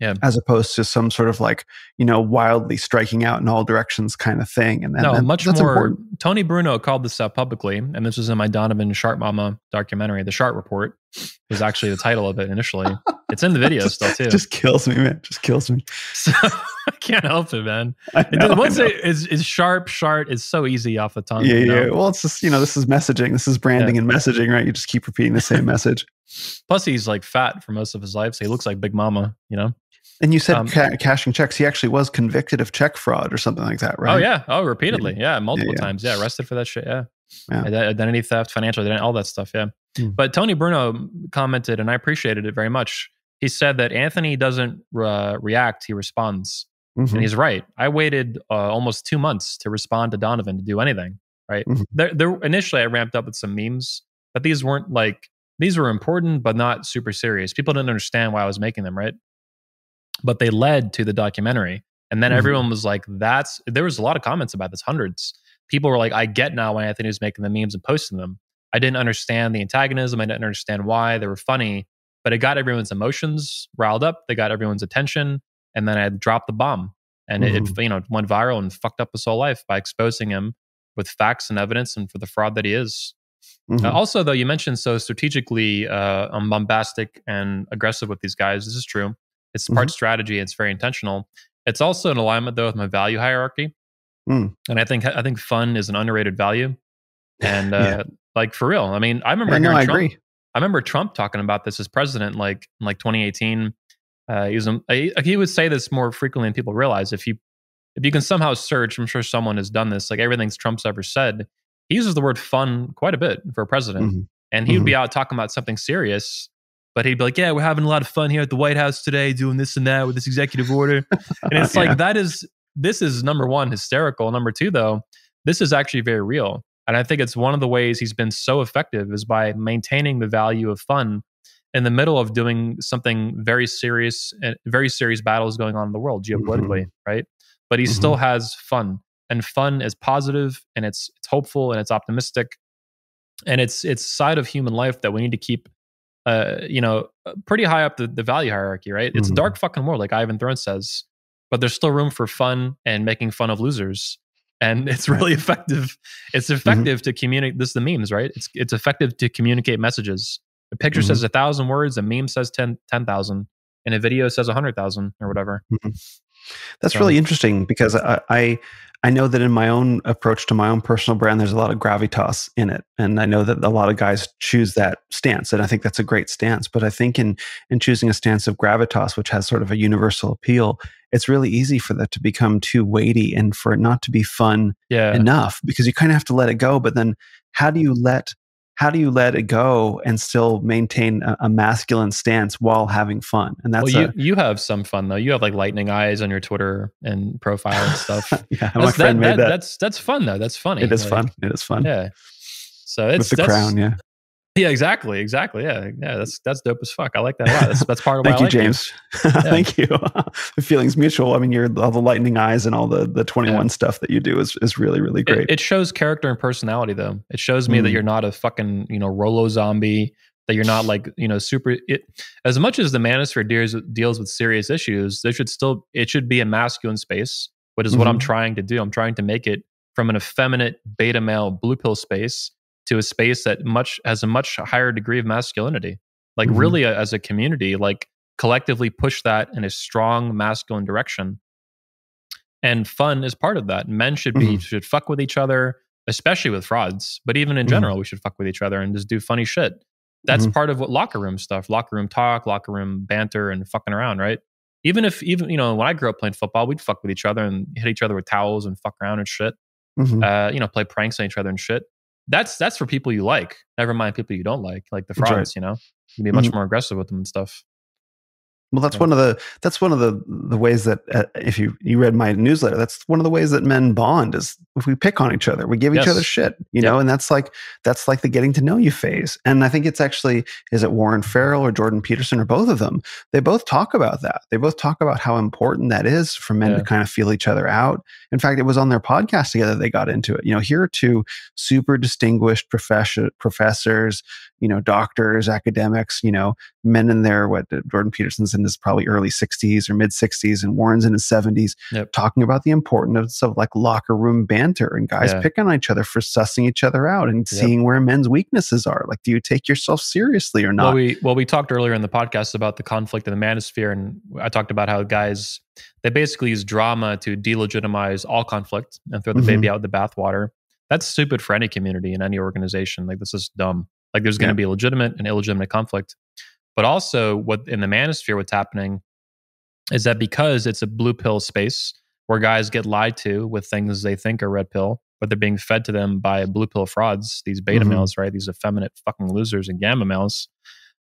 Yeah. as opposed to some sort of like, wildly striking out in all directions kind of thing. And No, much that's more. important. Tony Bruno called this out publicly, and this was in my Donovan Sharp Mama documentary. The Sharp Report was actually the title of it initially. It's in the video still too. Just kills me, man. Just kills me. So I can't help it, man. Once it's sharp is so easy off the tongue. Yeah. Well, it's just, this is messaging. This is branding and messaging, right? You just keep repeating the same message. Plus, he's like fat for most of his life, so he looks like Big Mama, And you said cashing checks. He actually was convicted of check fraud or something like that, right? Oh, yeah. Oh, repeatedly. Yeah. Multiple times. Yeah. Arrested for that shit. Yeah. Identity theft, financial identity, all that stuff. Yeah. But Tony Bruno commented, and I appreciated it very much. He said that Anthony doesn't react, he responds. And he's right. I waited almost 2 months to respond to Donovan to do anything, right? Initially, I ramped up with some memes, but these weren't these were important, but not super serious. People didn't understand why I was making them, right? But they led to the documentary. And then everyone was like, there was a lot of comments about this, hundreds. People were like, I get now why Anthony was making the memes and posting them. I didn't understand the antagonism. I didn't understand why they were funny, but it got everyone's emotions riled up. They got everyone's attention. And then I dropped the bomb, and it went viral and fucked up his whole life by exposing him with facts and evidence and for the fraud that he is. Also, though, you mentioned so strategically I'm bombastic and aggressive with these guys. This is true. It's part strategy. It's very intentional. It's also in alignment, though, with my value hierarchy. And I think fun is an underrated value. And like for real, I mean, I remember I agree. I remember Trump talking about this as president, like in 2018. He would say this more frequently than people realize. If you can somehow search, I'm sure someone has done this. Like everything Trump's ever said, he uses the word fun quite a bit for a president. And he would be out talking about something serious, but he'd be like, "Yeah, we're having a lot of fun here at the White House today, doing this and that with this executive order." And it's like this is number one, hysterical. Number two, though, this is actually very real. And I think it's one of the ways he's been so effective is by maintaining the value of fun in the middle of doing something very serious battles going on in the world geopolitically, right? But he still has fun, and fun is positive, and it's hopeful, and it's optimistic, and it's side of human life that we need to keep, pretty high up the value hierarchy, right? It's a dark fucking world, like Ivan Thorne says, but there's still room for fun and making fun of losers. And it's really effective. It's effective to communicate. This is the memes, right? It's effective to communicate messages. A picture says 1,000 words, a meme says 10,000, and a video says 100,000 or whatever. That's really interesting because I know that in my own approach to my own personal brand, there's a lot of gravitas in it. And I know that a lot of guys choose that stance. And I think that's a great stance. But I think in choosing a stance of gravitas, which has sort of a universal appeal, it's really easy for that to become too weighty and for it not to be fun enough, because you kind of have to let it go. But then how do you let it go and still maintain a masculine stance while having fun? And that's you have some fun though. You have like lightning eyes on your Twitter and profile and stuff. My friend made that. That's fun though. That's funny. It is fun. It is fun. Yeah. So it's with the crown. Yeah. Yeah, exactly. Yeah. That's dope as fuck. I like that a lot. That's part of why Thank you, James. Thank you. The feeling's mutual. I mean, all the lightning eyes and all the 21 stuff that you do is really, really great. It shows character and personality though. It shows me that you're not a fucking, Rolo zombie, that you're not like, super as much as the Manosphere deals with serious issues, it should be a masculine space, which is what I'm trying to do. I'm trying to make it from an effeminate beta male blue pill space to a space that has a much higher degree of masculinity. Like really as a community, like collectively push that in a strong masculine direction. And fun is part of that. Men should fuck with each other, especially with frauds. But even in general, we should fuck with each other and just do funny shit. That's part of what locker room stuff, locker room talk, locker room banter and fucking around, right? Even when I grew up playing football, we'd fuck with each other and hit each other with towels and fuck around and shit. Play pranks on each other and shit. That's for people you like. Never mind people you don't like the frauds. Right. You can be much more aggressive with them and stuff. Well, that's one of the ways that if you read my newsletter, that's one of the ways that men bond is if we pick on each other, we give each other shit, know, and that's like the getting to know you phase. And I think it's actually, is it Warren Farrell or Jordan Peterson or both of them? They both talk about that. They both talk about how important that is for men to kind of feel each other out. In fact, it was on their podcast together they got into it. Here are two super distinguished professors, doctors, academics, men in their Jordan Peterson's in in his probably early 60s or mid 60s, and Warren's in his 70s, talking about the importance of like locker room banter and guys picking on each other for sussing each other out and seeing where men's weaknesses are. Like, do you take yourself seriously or not? Well, we talked earlier in the podcast about the conflict in the manosphere, and I talked about how guys, they basically use drama to delegitimize all conflict and throw the baby out with the bathwater. That's stupid for any community and any organization. Like, this is dumb. Like, there's going to be legitimate and illegitimate conflict. But also, what in the manosphere, what's happening is that because it's a blue pill space where guys get lied to with things they think are red pill, but they're being fed to them by blue pill frauds, these beta males, right? These effeminate fucking losers and gamma males.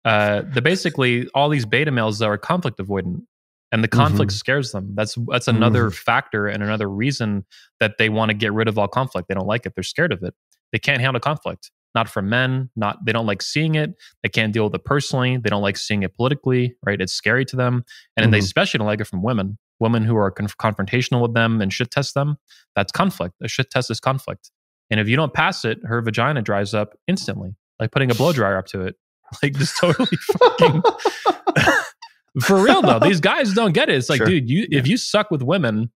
They're basically, all these beta males are conflict avoidant. And the conflict scares them. That's another factor and another reason that they want to get rid of all conflict. They don't like it. They're scared of it. They can't handle conflict. Not for men. They don't like seeing it. They can't deal with it personally. They don't like seeing it politically. Right? It's scary to them, and they especially don't like it from women. Women who are confrontational with them and shit test them. That's conflict. A shit test is conflict. And if you don't pass it, her vagina dries up instantly, like putting a blow dryer up to it. Like, just totally fucking. For real though, these guys don't get it. It's like, dude, if you suck with women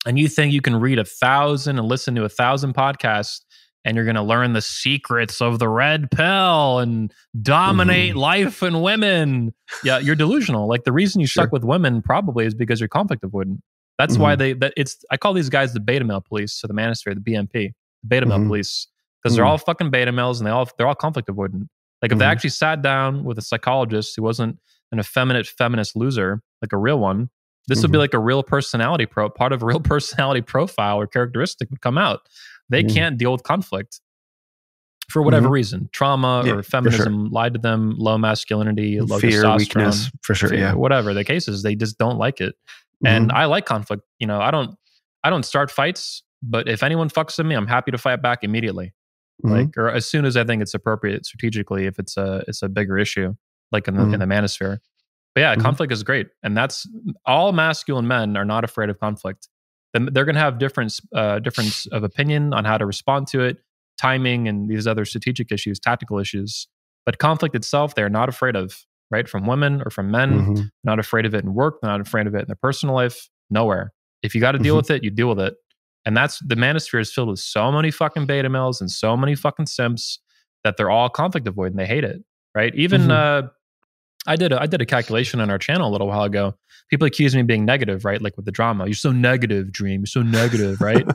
and you think you can read 1,000 and listen to 1,000 podcasts and you're going to learn the secrets of the red pill and dominate life and women, you're delusional. Like, the reason you suck with women probably is because you're conflict avoidant. That's why I call these guys the beta male police. So the manosphere, the BMP, the beta male police, because they're all fucking beta males and they're all conflict avoidant. Like, if they actually sat down with a psychologist who wasn't an effeminate feminist loser, like a real one, this would be like a real personality part of a real personality profile or characteristic would come out. They can't deal with conflict for whatever reason. Trauma or feminism lied to them, low masculinity, low fear, testosterone. Weakness, for sure, fear, whatever the case is, they just don't like it. And I like conflict. You know, I don't start fights, but if anyone fucks with me, I'm happy to fight back immediately. Like, or as soon as I think it's appropriate strategically, if it's a bigger issue, like in the manosphere. But yeah, conflict is great. And that's all masculine men are not afraid of conflict. They're going to have difference of opinion on how to respond to it, timing, and these other strategic issues, tactical issues. But conflict itself, they're not afraid of, right? From women or from men, not afraid of it in work, not afraid of it in their personal life, nowhere. If you got to deal with it, you deal with it. And that's, the manosphere is filled with so many fucking beta males and so many fucking simps that they're all conflict avoidant. They hate it, right? Even I did a calculation on our channel a little while ago. People accuse me of being negative, right? Like with the drama. You're so negative, Dream. You're so negative, right?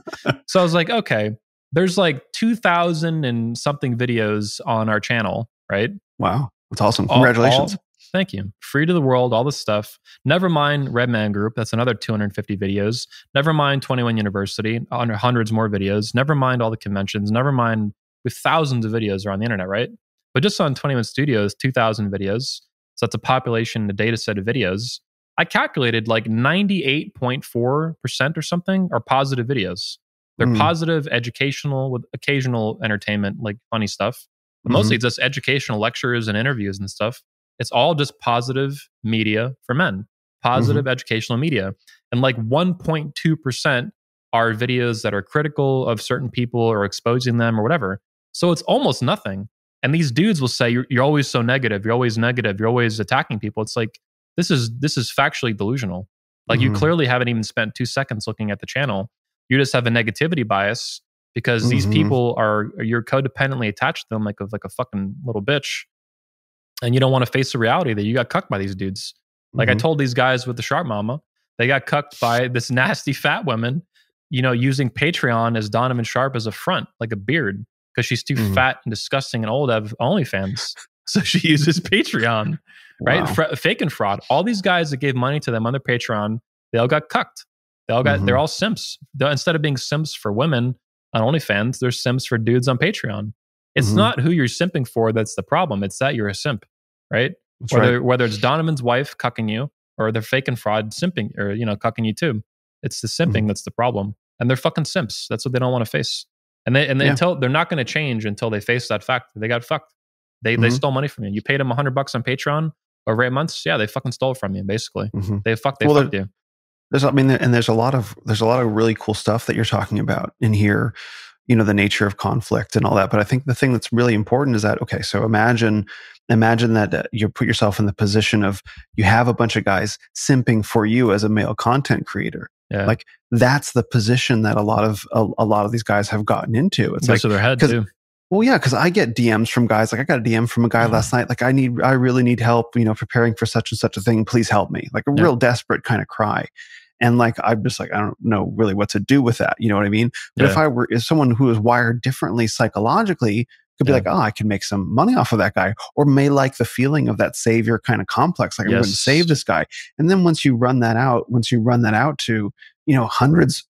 So I was like, okay, there's like 2,000 and something videos on our channel, right? Wow. That's awesome. Congratulations. Thank you. Free to the world, all this stuff. Never mind Red Man Group. That's another 250 videos. Never mind 21 University, hundreds more videos. Never mind all the conventions. Never mind with thousands of videos are on the internet, right? But just on 21 Studios, 2,000 videos. So that's a population, a data set of videos. I calculated like 98.4% or something are positive videos. They're positive, educational, with occasional entertainment, like funny stuff. But mostly it's just educational lectures and interviews and stuff. It's all just positive media for men, positive educational media. And like 1.2% are videos that are critical of certain people or exposing them or whatever. So it's almost nothing. And these dudes will say, you're always so negative. You're always negative. You're always attacking people. It's like, this is factually delusional. Like you clearly haven't even spent 2 seconds looking at the channel. You just have a negativity bias because these people you're codependently attached to them like a fucking little bitch. And you don't want to face the reality that you got cucked by these dudes. Like I told these guys with the Sharp Mama, they got cucked by this nasty fat woman, you know, using Patreon as Donovan Sharp as a front, like a beard, because she's too fat and disgusting and old to have OnlyFans. So she uses Patreon, right? Fake and fraud. All these guys that gave money to them on their Patreon, they all got cucked. They all got, they're all simps. Instead of being simps for women on OnlyFans, they're simps for dudes on Patreon. It's not who you're simping for that's the problem. It's that you're a simp, right? Whether it's Donovan's wife cucking you or they're fake and fraud simping or, you know, cucking you too. It's the simping that's the problem. And they're fucking simps. That's what they don't want to face. And they until they're not going to change until they face that fact that they got fucked. They stole money from you. You paid them $100 on Patreon over 8 months. Yeah, they fucking stole it from you. Basically, they fucked you. There's a lot of really cool stuff that you're talking about in here. the nature of conflict and all that. But I think the thing that's really important is that, okay, so imagine that you put yourself in the position of, you have a bunch of guys simping for you as a male content creator. Yeah. Like, that's the position that a lot of these guys have gotten into. It's Goes to their head too. Well, yeah, because I get DMs from guys. Like, I got a DM from a guy last night. Like, I really need help, preparing for such and such a thing. Please help me. Like a real desperate kind of cry. And like, I'm just like, I don't know really what to do with that. You know what I mean? But if someone who is wired differently psychologically could be like, oh, I can make some money off of that guy, or may like the feeling of that savior kind of complex. Like, I'm going to save this guy. And then once you run that out to, hundreds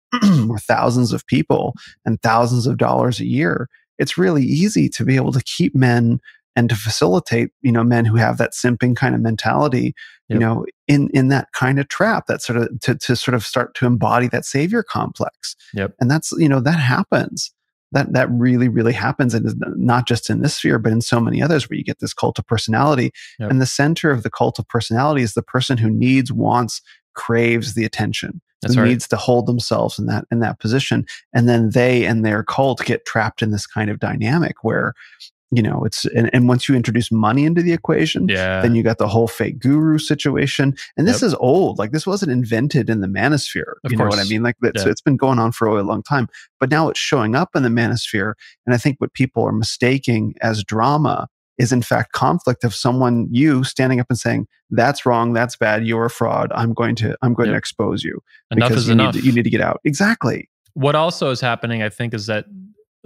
or thousands of people and thousands of dollars a year, it's really easy to be able to keep men and to facilitate, men who have that simping kind of mentality, in that kind of trap, that sort of to sort of start to embody that savior complex. And that's, that happens. That really, really happens. And it's not just in this sphere, but in so many others, where you get this cult of personality. And the center of the cult of personality is the person who needs, wants, craves the attention. Who needs to hold themselves in that position. And then they and their cult get trapped in this kind of dynamic where, it's, and once you introduce money into the equation, then you got the whole fake guru situation. And this is old. Like, this wasn't invented in the manosphere. You know what I mean? Like, so it's been going on for a really long time, but now it's showing up in the manosphere. And I think what people are mistaking as drama is in fact conflict of you standing up and saying, that's wrong, that's bad, you're a fraud, I'm going to expose you. Enough is enough. You need to get out. Exactly. What also is happening, I think, is that,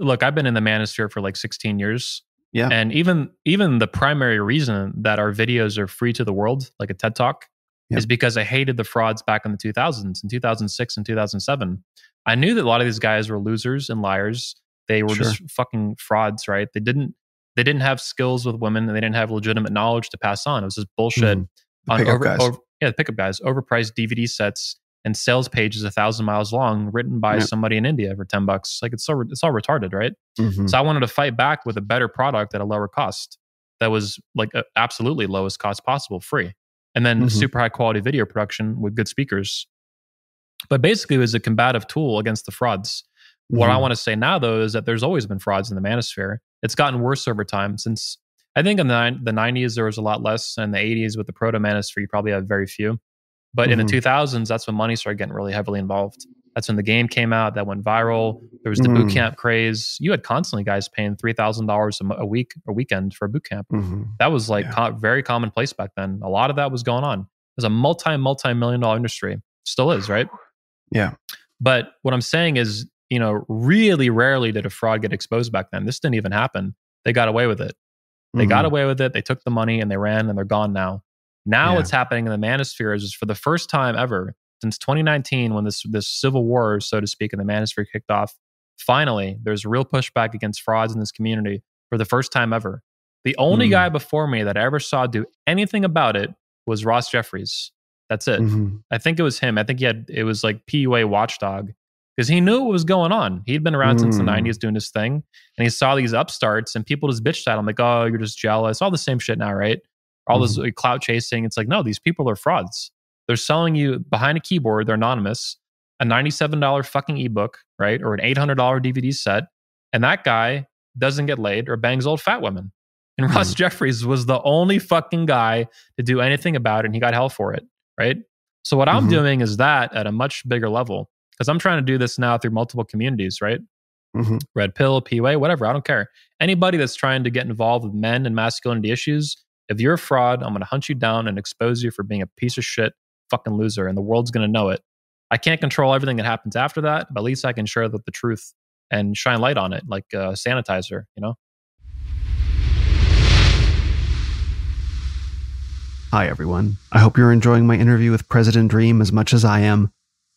look, I've been in the manosphere for like 16 years. Yeah. And even the primary reason that our videos are free to the world, like a TED Talk, is because I hated the frauds back in the 2000s, in 2006 and 2007. I knew that a lot of these guys were losers and liars. They were just fucking frauds, right? They didn't have skills with women, and they didn't have legitimate knowledge to pass on. It was just bullshit. The pickup guys, overpriced DVD sets and sales pages 1,000 miles long, written by somebody in India for $10. Like, it's all retarded, right? So I wanted to fight back with a better product at a lower cost that was like absolutely lowest cost possible, free, and then super high quality video production with good speakers. But basically, it was a combative tool against the frauds. What I want to say now, though, is that there's always been frauds in the manosphere. It's gotten worse over time. Since I think in the 90s there was a lot less, and in the 80s with the proto manosphere you probably have very few. But in the 2000s, that's when money started getting really heavily involved. That's when the game came out, that went viral. There was the boot camp craze. You had constantly guys paying $3,000 a week or weekend for a boot camp. That was like very commonplace back then. A lot of that was going on. It was a multi-million dollar industry. Still is, right? Yeah. But what I'm saying is, really rarely did a fraud get exposed back then. This didn't even happen. They got away with it. They got away with it. They took the money and they ran, and they're gone now. Now what's happening in the manosphere is for the first time ever since 2019, when this civil war, so to speak, in the manosphere kicked off, finally, there's real pushback against frauds in this community for the first time ever. The only guy before me that I ever saw do anything about it was Ross Jeffries. That's it. I think it was him. I think it was like PUA watchdog, because he knew what was going on. He'd been around since the 90s doing this thing, and he saw these upstarts, and people just bitched at him like, oh, you're just jealous. All the same shit now, right? All this clout chasing. It's like, no, these people are frauds. They're selling you behind a keyboard. They're anonymous. A $97 fucking ebook, right? Or an $800 DVD set. And that guy doesn't get laid or bangs old fat women. And Ross Jeffries was the only fucking guy to do anything about it. And he got hell for it, right? So what I'm doing is that at a much bigger level, because I'm trying to do this now through multiple communities, right? Red Pill, PUA, whatever. I don't care. Anybody that's trying to get involved with men and masculinity issues, if you're a fraud, I'm going to hunt you down and expose you for being a piece of shit fucking loser, and the world's going to know it. I can't control everything that happens after that, but at least I can share the truth and shine light on it like a sanitizer, Hi, everyone. I hope you're enjoying my interview with President Dream as much as I am.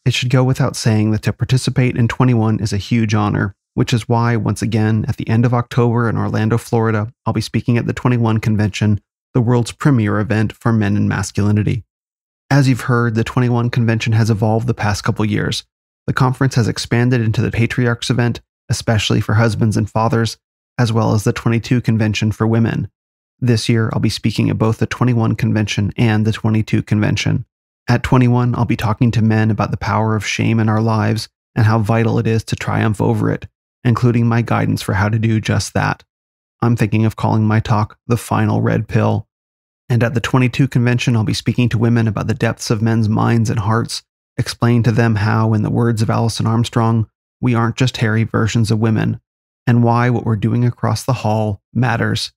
It should go without saying that to participate in 21 is a huge honor, which is why, once again, at the end of October in Orlando, Florida, I'll be speaking at the 21 Convention, the world's premier event for men and masculinity. As you've heard, the 21 Convention has evolved the past couple years. The conference has expanded into the Patriarchs event, especially for husbands and fathers, as well as the 22 Convention for women. This year, I'll be speaking at both the 21 Convention and the 22 Convention. At 21, I'll be talking to men about the power of shame in our lives and how vital it is to triumph over it, including my guidance for how to do just that. I'm thinking of calling my talk The Final Red Pill. And at the 22 convention, I'll be speaking to women about the depths of men's minds and hearts, explaining to them how, in the words of Alison Armstrong, we aren't just hairy versions of women, and why what we're doing across the hall matters.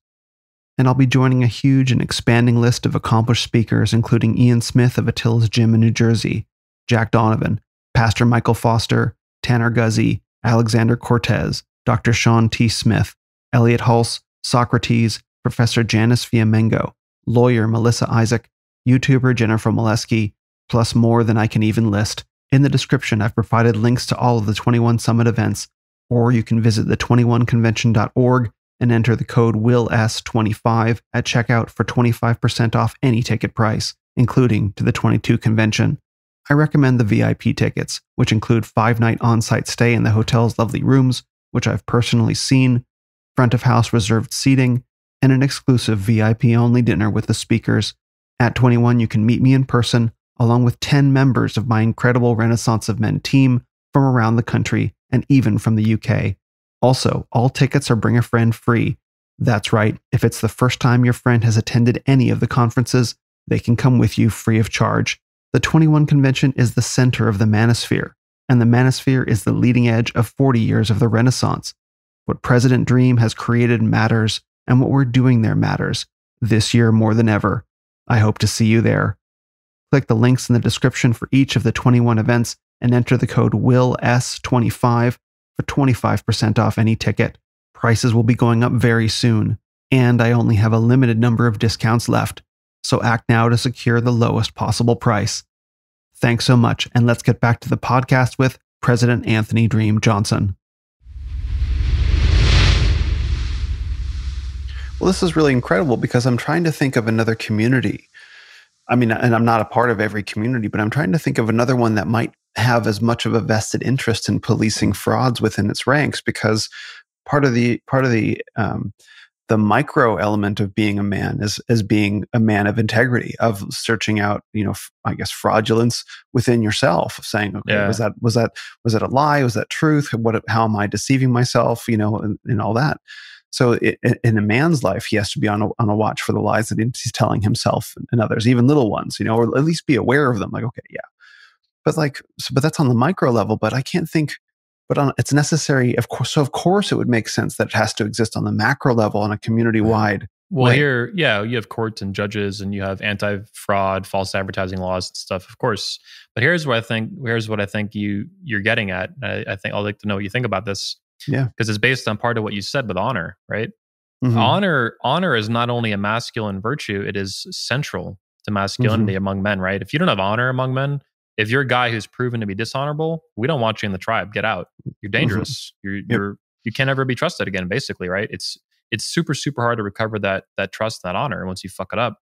And I'll be joining a huge and expanding list of accomplished speakers, including Ian Smith of Attila's Gym in New Jersey, Jack Donovan, Pastor Michael Foster, Tanner Guzzi, Alexander Cortez, Dr. Sean T. Smith, Elliot Hulse, Socrates, Professor Janice Fiamengo, lawyer Melissa Isaac, YouTuber Jennifer Molesky, plus more than I can even list. In the description, I've provided links to all of the 21 Summit events, or you can visit the21convention.org and enter the code WILLS25 at checkout for 25% off any ticket price, including to the 22 convention. I recommend the VIP tickets, which include 5-night on-site stay in the hotel's lovely rooms, which I've personally seen, front of house reserved seating, and an exclusive VIP-only dinner with the speakers. At 21, you can meet me in person, along with 10 members of my incredible Renaissance of Men team from around the country and even from the UK. Also, all tickets are Bring a Friend free. That's right, if it's the first time your friend has attended any of the conferences, they can come with you free of charge. The 21 convention is the center of the Manosphere, and the Manosphere is the leading edge of 40 years of the Renaissance. What President Dream has created matters, and what we're doing there matters, this year more than ever. I hope to see you there. Click the links in the description for each of the 21 events and enter the code WILLS25 for 25% off any ticket. Prices will be going up very soon, and I only have a limited number of discounts left, so act now to secure the lowest possible price. Thanks so much, and let's get back to the podcast with President Anthony Dream Johnson. Well, this is really incredible because I'm trying to think of another community. I mean, and I'm not a part of every community, but I'm trying to think of another one that might have as much of a vested interest in policing frauds within its ranks, because part of the micro element of being a man is being a man of integrity, of searching out, I guess, fraudulence within yourself, of saying, okay, Yeah. was that a lie? Was that truth? How am I deceiving myself? And all that. So in a man's life, he has to be on a watch for the lies that he's telling himself and others, even little ones, or at least be aware of them. Like, okay, yeah, but that's on the micro level. But I can't think. But it's necessary, of course. So of course, it would make sense that it has to exist on the macro level, on a community wide. Well, here, yeah, you have courts and judges, and you have anti-fraud, false advertising laws and stuff, of course. But here's what I think you're getting at. I think I'd like to know what you think about this. Yeah, because it's based on part of what you said with honor, right? Mm-hmm. Honor is not only a masculine virtue; it is central to masculinity among men, right? If you don't have honor among men, if you're a guy who's proven to be dishonorable, we don't want you in the tribe. Get out. You're dangerous. You can't ever be trusted again. Basically, right? It's super hard to recover that trust, that honor once you fuck it up.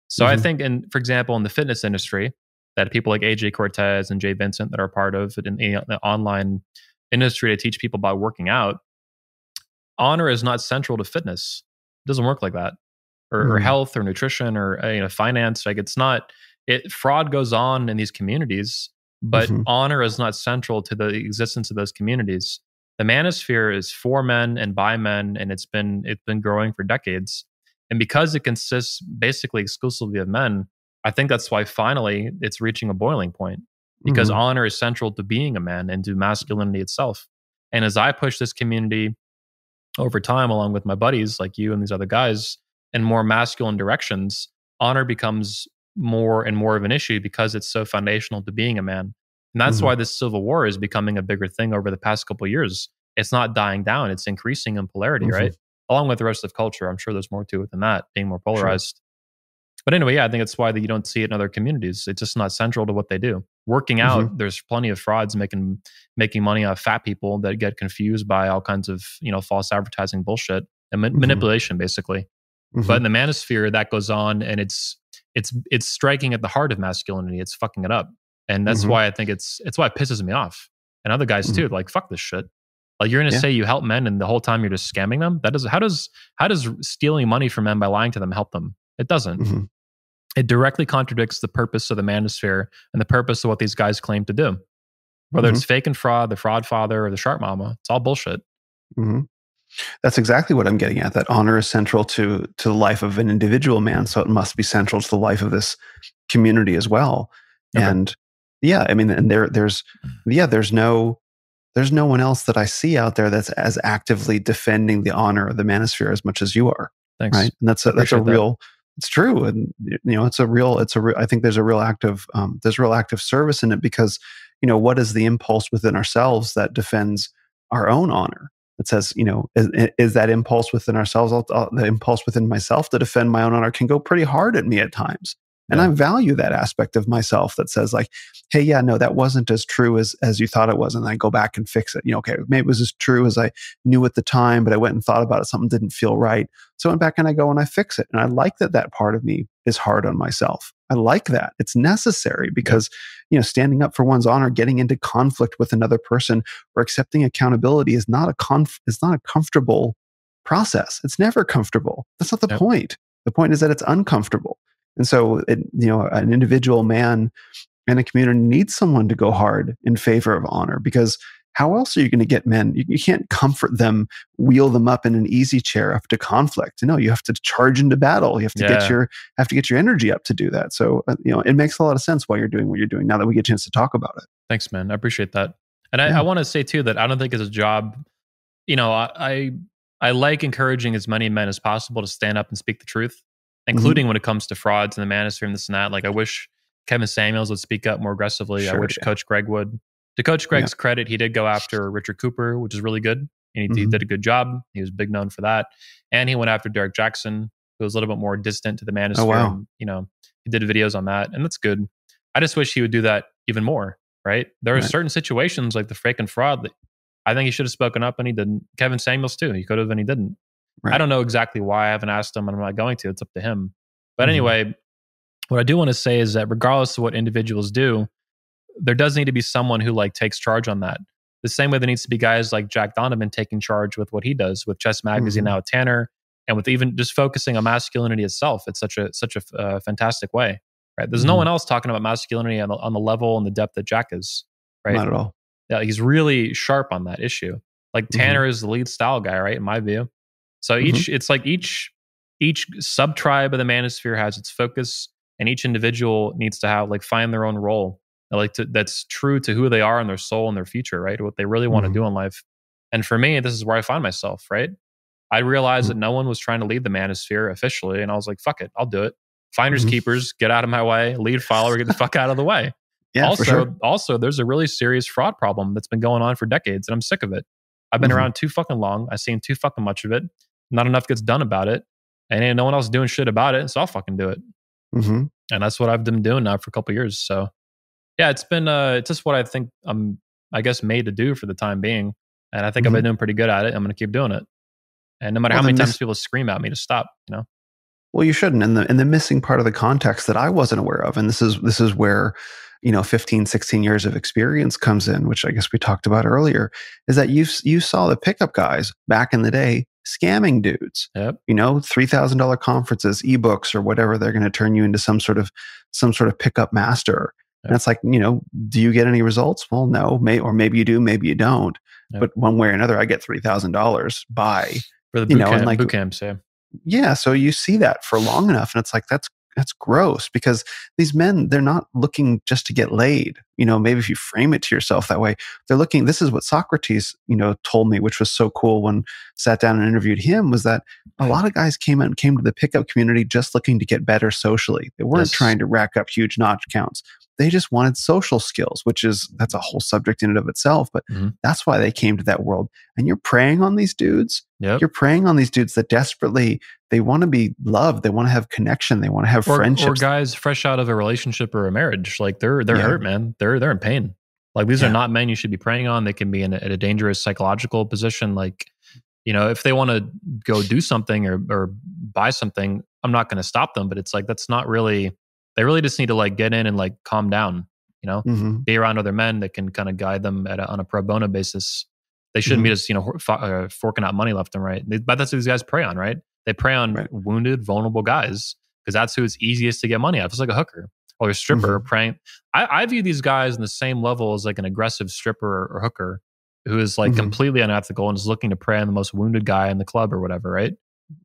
So I think, for example, in the fitness industry, that people like AJ Cortez and Jay Vincent that are part of it in the online industry to teach people about working out, honor is not central to fitness. It doesn't work like that, or health, or nutrition, or finance. Like it's not. Fraud goes on in these communities, but honor is not central to the existence of those communities. The Manosphere is for men and by men, and it's been growing for decades. And because it consists basically exclusively of men, I think that's why finally it's reaching a boiling point. Because honor is central to being a man and to masculinity itself. And as I push this community over time, along with my buddies like you and these other guys, in more masculine directions, honor becomes more and more of an issue because it's so foundational to being a man. And that's why this civil war is becoming a bigger thing over the past couple of years. It's not dying down. It's increasing in polarity, right? Along with the rest of culture. I'm sure there's more to it than that, being more polarized. Sure. But anyway, yeah, I think it's why that you don't see it in other communities. It's just not central to what they do. Working out, there's plenty of frauds making money off fat people that get confused by all kinds of false advertising bullshit and manipulation, basically. But in the Manosphere, that goes on, and it's striking at the heart of masculinity. It's fucking it up, and that's why I think it's why it pisses me off, and other guys too. Like, fuck this shit. Like, you're gonna say you help men, and the whole time you're just scamming them. How does stealing money from men by lying to them help them? It doesn't. It directly contradicts the purpose of the Manosphere and the purpose of what these guys claim to do. Whether it's fake and fraud, the fraud father, or the sharp mama, it's all bullshit. hmm That's exactly what I'm getting at. That honor is central to the life of an individual man, so it must be central to the life of this community as well. Okay. And yeah, I mean, and there's no one else that I see out there that's as actively defending the honor of the manosphere as much as you are. Thanks. Right, and that's a Appreciate that. real. It's true, and it's a real. I think there's a real active service in it, because what is the impulse within ourselves that defends our own honor? It says, is that impulse within ourselves, the impulse within myself to defend my own honor can go pretty hard at me at times. And Yeah. I value that aspect of myself that says, like, hey, yeah, no, that wasn't as true as you thought it was. And I go back and fix it. Okay, maybe it was as true as I knew at the time, but I went and thought about it. Something didn't feel right. So I went back and I go and I fix it. And I like that part of me is hard on myself. I like that. It's necessary, because, standing up for one's honor, getting into conflict with another person, or accepting accountability is not a comfortable process. It's never comfortable. That's not the Yep. point. The point is that it's uncomfortable. And so, an individual man and a community needs someone to go hard in favor of honor, because how else are you going to get men? You can't comfort them, wheel them up in an easy chair up to conflict. No, you have to charge into battle. You have to get your energy up to do that. So, it makes a lot of sense why you're doing what you're doing now that we get a chance to talk about it. Thanks, man. I appreciate that. And I want to say too that I don't think it's a job. I like encouraging as many men as possible to stand up and speak the truth, including when it comes to frauds and the manosphere and this and that. Like, I wish Kevin Samuels would speak up more aggressively. I wish Coach Greg would. To Coach Greg's credit, he did go after Richard Cooper, which is really good. And he did a good job. He was big known for that. And he went after Derek Jackson, who was a little bit more distant to the manosphere. Oh, wow. And, he did videos on that, and that's good. I just wish he would do that even more, right? There are certain situations like the fake and fraud that I think he should have spoken up, and he didn't. Kevin Samuels too. He could have, and he didn't. Right. I don't know exactly why. I haven't asked him, and I'm not going to. It's up to him. But anyway, what I do want to say is that regardless of what individuals do, there does need to be someone who takes charge on that. The same way there needs to be guys like Jack Donovan taking charge with what he does with Chess Magazine now at Tanner, and with even just focusing on masculinity itself. It's such a fantastic way, right? There's no one else talking about masculinity on the level and the depth that Jack is, right? Not at all. Yeah, he's really sharp on that issue. Like Tanner is the lead style guy, right? In my view. So each sub tribe of the manosphere has its focus, and each individual needs to find their own role, that's true to who they are and their soul and their future, right? What they really want to do in life. And for me, this is where I find myself, right? I realized that no one was trying to lead the manosphere officially, and I was like, fuck it, I'll do it. Finders keepers, get out of my way. Lead follower, get the fuck out of the way. Yeah, also, there's a really serious fraud problem that's been going on for decades, and I'm sick of it. I've been around too fucking long. I've seen too fucking much of it. Not enough gets done about it, and ain't no one else doing shit about it, so I'll fucking do it. And that's what I've been doing now for a couple of years. So yeah, it's been it's just what I think I'm, I guess, made to do for the time being, and I think I've been doing pretty good at it. I'm going to keep doing it, and no matter how many times people scream at me to stop, Well, you shouldn't. And the missing part of the context that I wasn't aware of, and this is where 15, 16 years of experience comes in, which I guess we talked about earlier, is that you saw the pickup guys back in the day scamming dudes. Yep. $3,000 conferences, ebooks, or whatever. They're going to turn you into some sort of pickup master. Yep. And it's like, do you get any results? Well, no. Maybe you do, maybe you don't. Yep. But one way or another, I get $3,000 by for the boot camps. Yeah. Yeah. So you see that for long enough, and it's like, that's gross, because these men, they're not looking just to get laid. Maybe if you frame it to yourself that way, they're looking, this is what Socrates, told me, which was so cool when I sat down and interviewed him, was that a lot of guys came to the pickup community just looking to get better socially. They weren't trying to rack up huge notch counts. They just wanted social skills, that's a whole subject in and of itself. But that's why they came to that world. And you're preying on these dudes. Yep. You're preying on these dudes that desperately, they want to be loved. They want to have connection. They want to have friendships. Or guys fresh out of a relationship or a marriage. Like they're hurt, man. They're in pain. Like these are not men you should be preying on. They can be in a dangerous psychological position. Like, if they want to go do something or buy something, I'm not going to stop them. But it's like, that's not really, they really just need to get in and calm down, be around other men that can kind of guide them on a pro bono basis. They shouldn't be just, forking out money left and right. But that's what these guys prey on, right? They prey on wounded, vulnerable guys, because that's who it's easiest to get money out of. It's like a hooker or a stripper preying. I view these guys in the same level as an aggressive stripper or hooker. who is like completely unethical and is looking to prey on the most wounded guy in the club or whatever, right?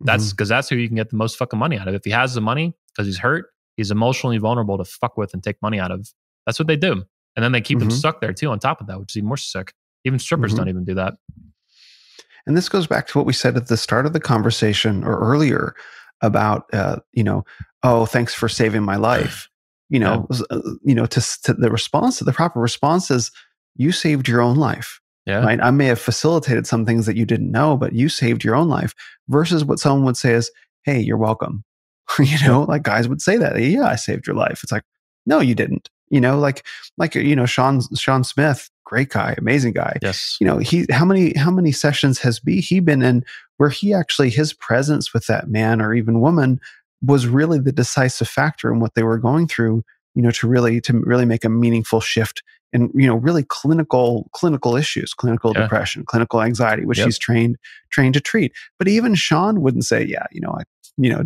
That's because that's who you can get the most fucking money out of. If he has the money because he's hurt, he's emotionally vulnerable to fuck with and take money out of. That's what they do. And then they keep him stuck there too on top of that, which is even more sick. Even strippers don't even do that. And this goes back to what we said at the start of the conversation or earlier about, oh, thanks for saving my life. To the response, the proper response is, you saved your own life. Yeah. Right? I may have facilitated some things that you didn't know, but you saved your own life. Versus what someone would say is, hey, you're welcome. Like guys would say that. Yeah, I saved your life. It's like, no, you didn't. Sean Smith, great guy, amazing guy. Yes. How many sessions has he been in where he actually, his presence with that man or even woman was really the decisive factor in what they were going through, to really make a meaningful shift in, really clinical issues, clinical depression, clinical anxiety, which he's trained to treat. But even Sean wouldn't say,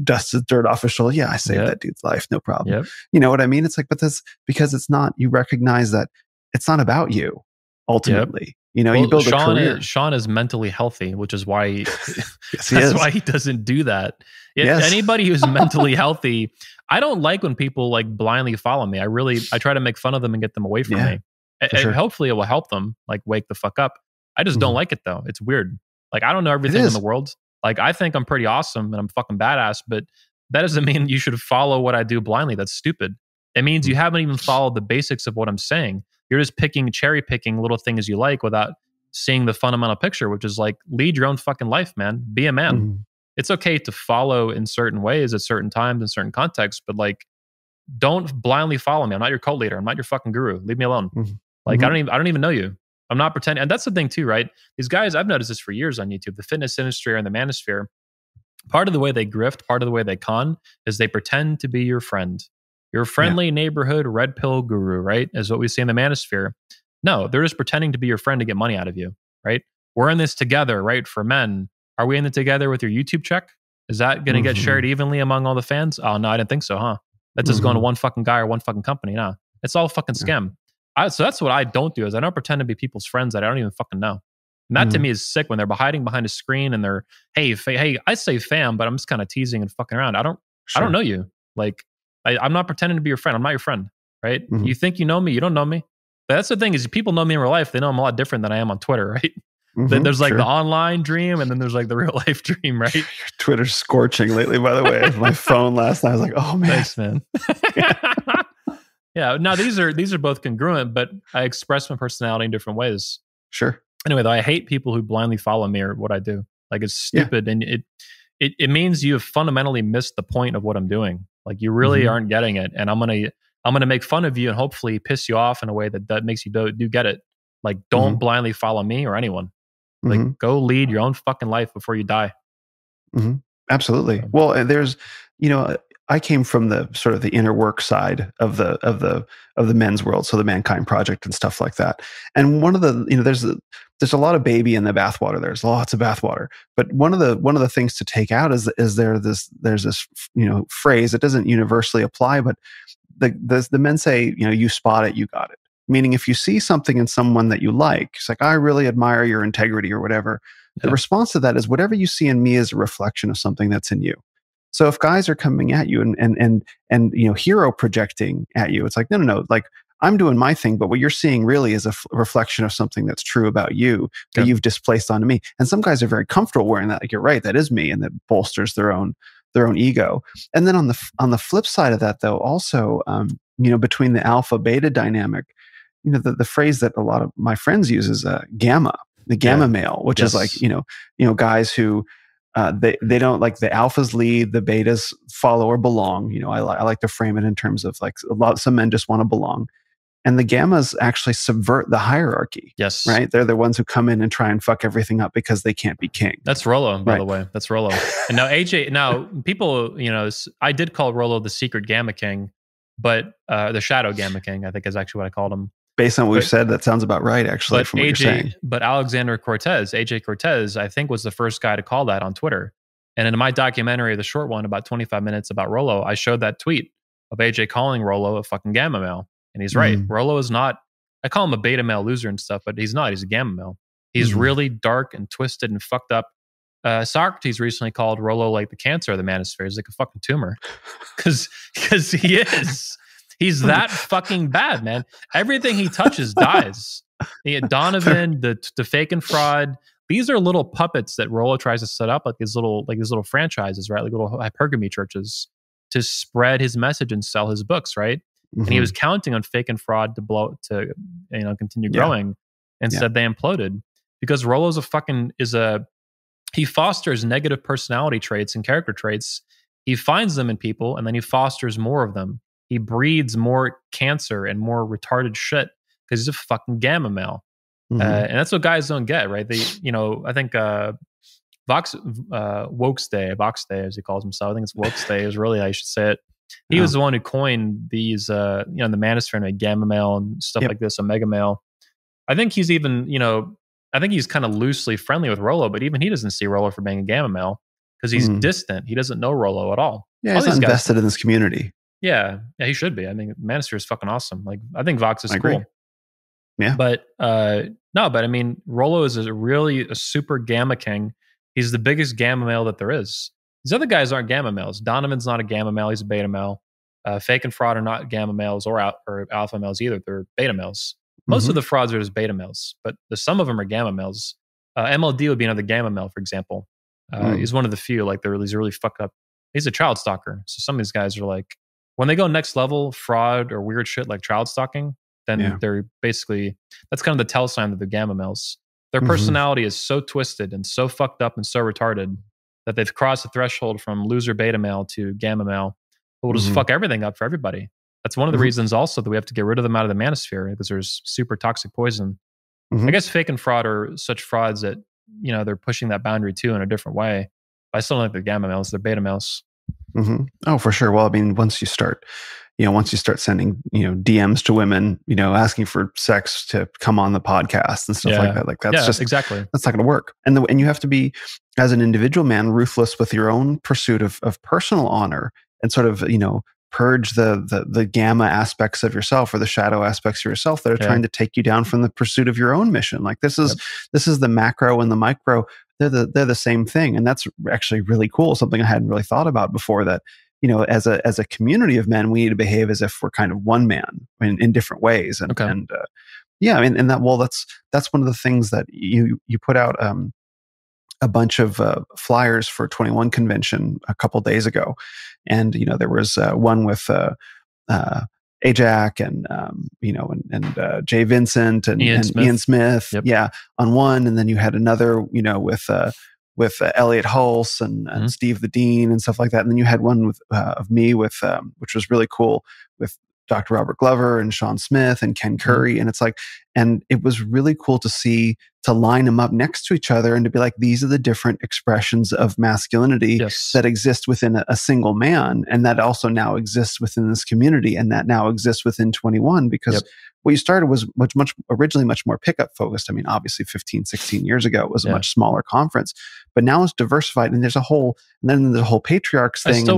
dust the dirt off his shoulder. Yeah, I saved that dude's life. No problem. Yep. You know what I mean? It's like, but that's because it's not, you recognize that it's not about you ultimately. You build a career. Sean is mentally healthy, which is why yes, that's why he doesn't do that. Anybody who's mentally healthy, I don't like when people like blindly follow me. I try to make fun of them and get them away from me. And hopefully it will help them like wake the fuck up. I just don't like it though. It's weird. Like I don't know everything in the world. Like I think I'm pretty awesome and I'm fucking badass, but that doesn't mean you should follow what I do blindly. That's stupid. It means you haven't even followed the basics of what I'm saying. You're just cherry picking little things you like without seeing the fundamental picture, which is like lead your own fucking life, man. Be a man. It's okay to follow in certain ways at certain times in certain contexts, but like don't blindly follow me. I'm not your cult leader. I'm not your fucking guru. Leave me alone. Like I don't even know you. I'm not pretending. And that's the thing too, right? These guys, I've noticed this for years on YouTube, the fitness industry and the manosphere. Part of the way they grift, part of the way they con is they pretend to be your friend. Your friendly neighborhood red pill guru, right? Is what we see in the manosphere. No, they're just pretending to be your friend to get money out of you, right? We're in this together, right? For men. Are we in it together with your YouTube check? Is that going to get shared evenly among all the fans? Oh, no, I didn't think so, huh? That's just going to one fucking guy or one fucking company. No, it's all a fucking scam. So that's what I don't do is I don't pretend to be people's friends that I don't even fucking know. And that to me is sick when they're hiding behind a screen and they're, hey, I say fam, but I'm just kind of teasing and fucking around. I don't know you. Like, I'm not pretending to be your friend. I'm not your friend, right? You think you know me. You don't know me. But that's the thing is people know me in real life. They know I'm a lot different than I am on Twitter, right? There's like the online dream and then there's like the real life dream, right? Your Twitter's scorching lately, by the way. My phone last night, I was like, oh man. Thanks, man. Yeah, no, these are both congruent, but I express my personality in different ways. Sure. Anyway, though, I hate people who blindly follow me or what I do. Like it's stupid, and it means you have fundamentally missed the point of what I'm doing. Like you really aren't getting it, and I'm gonna make fun of you and hopefully piss you off in a way that makes you do get it. Like don't blindly follow me or anyone. Like go lead your own fucking life before you die. Absolutely. Well, there's I came from the sort of the inner work side of the men's world, so the Mankind Project and stuff like that. And one of the there's a lot of baby in the bathwater. There's lots of bathwater, but one of the things to take out is there's this phrase. It doesn't universally apply, but the men say you spot it, you got it. Meaning, if you see something in someone that you like, it's like I really admire your integrity or whatever. The response to that is whatever you see in me is a reflection of something that's in you. So if guys are coming at you and hero projecting at you, it's like, no, like I'm doing my thing, but what you're seeing really is a reflection of something that's true about you that you've displaced onto me. And some guys are very comfortable wearing that. Like, you're right, that is me, and that bolsters their own ego. And then on the flip side of that, though, also, between the alpha beta dynamic, the phrase that a lot of my friends use is gamma, the gamma male, which is like, guys who, they don't like the alphas lead, the betas follow or belong. I like to frame it in terms of like some men just want to belong. And the gammas actually subvert the hierarchy. Yes. Right? They're the ones who come in and try and fuck everything up because they can't be king. That's Rollo, by the way. That's Rollo. And now people, I did call Rollo the secret Gamma King, but the Shadow Gamma King, I think is actually what I called him. Based on what we've said, that sounds about right, actually, from what you're saying. But Alexander Cortez, AJ Cortez, I think was the first guy to call that on Twitter. And in my documentary, the short one, about 25 minutes about Rollo, I showed that tweet of AJ calling Rollo a fucking gamma male. And he's right. Rollo is not, I call him a beta male loser and stuff, but he's not. He's a gamma male. He's really dark and twisted and fucked up. Socrates recently called Rollo like the cancer of the manosphere. He's like a fucking tumor. Because he is. He's that fucking bad, man. Everything he touches dies. Donovan, the fake and fraud. These are little puppets that Rollo tries to set up, like these little franchises, right? Like little hypergamy churches to spread his message and sell his books, right? And he was counting on fake and fraud to continue growing. Instead, they imploded because Rollo's he fosters negative personality traits and character traits. He finds them in people, and then he fosters more of them. He breeds more cancer and more retarded shit because he's a fucking gamma male. And that's what guys don't get, right? I think Vox Day, as he calls himself, I think it's Vox Day is really how you should say it. He was the one who coined these, the manosphere and gamma male and stuff like this, omega male. I think he's even, I think he's kind of loosely friendly with Rollo, but even he doesn't see Rollo for being a gamma male because he's distant. He doesn't know Rollo at all. Yeah, he's not invested in this community. Yeah, he should be. I mean, Manosphere is fucking awesome. Like, I think Vox is cool. Agree. Yeah. But I mean, Rollo is really a super gamma king. He's the biggest gamma male that there is. These other guys aren't gamma males. Donovan's not a gamma male. He's a beta male. Fake and fraud are not gamma males or alpha males either. They're beta males. Most of the frauds are just beta males, but some of them are gamma males. MLD would be another gamma male, for example. He's one of the few. Like, he's really fucked up. He's a child stalker. So some of these guys are like, when they go next level, fraud or weird shit like child stalking, then they're basically, that's kind of the tell sign that they're gamma males. Their personality is so twisted and so fucked up and so retarded that they've crossed the threshold from loser beta male to gamma male. But will just fuck everything up for everybody. That's one of the reasons also that we have to get rid of them out of the manosphere because there's super toxic poison. I guess fake and fraud are such frauds that, they're pushing that boundary too in a different way. But I still don't think they're gamma males, they're beta males. Oh, for sure. Well, I mean, once you start sending, DMs to women, asking for sex to come on the podcast and stuff like that, like that's just exactly, that's not going to work. And you have to be, as an individual man, ruthless with your own pursuit of personal honor and sort of, purge the gamma aspects of yourself or the shadow aspects of yourself that are trying to take you down from the pursuit of your own mission. Like this is the macro and the micro. They're the same thing, and that's actually really cool. Something I hadn't really thought about before. That as a community of men, we need to behave as if we're kind of one man in different ways. And that's one of the things that you put out a bunch of flyers for 21 convention a couple days ago, and there was one with Ajax and Jay Vincent and Ian Smith, on one, and then you had another with Elliot Hulse and Steve the Dean and stuff like that, and then you had one with of me with which was really cool with Dr. Robert Glover and Sean Smith and Ken Curry, and it was really cool to line them up next to each other and to be like, these are the different expressions of masculinity that exist within a single man, and that also now exists within this community, and that now exists within 21, because what you started was originally much more pickup focused. I mean, obviously 15, 16 years ago, it was a much smaller conference, but now it's diversified, and there's a whole patriarchs thing. I still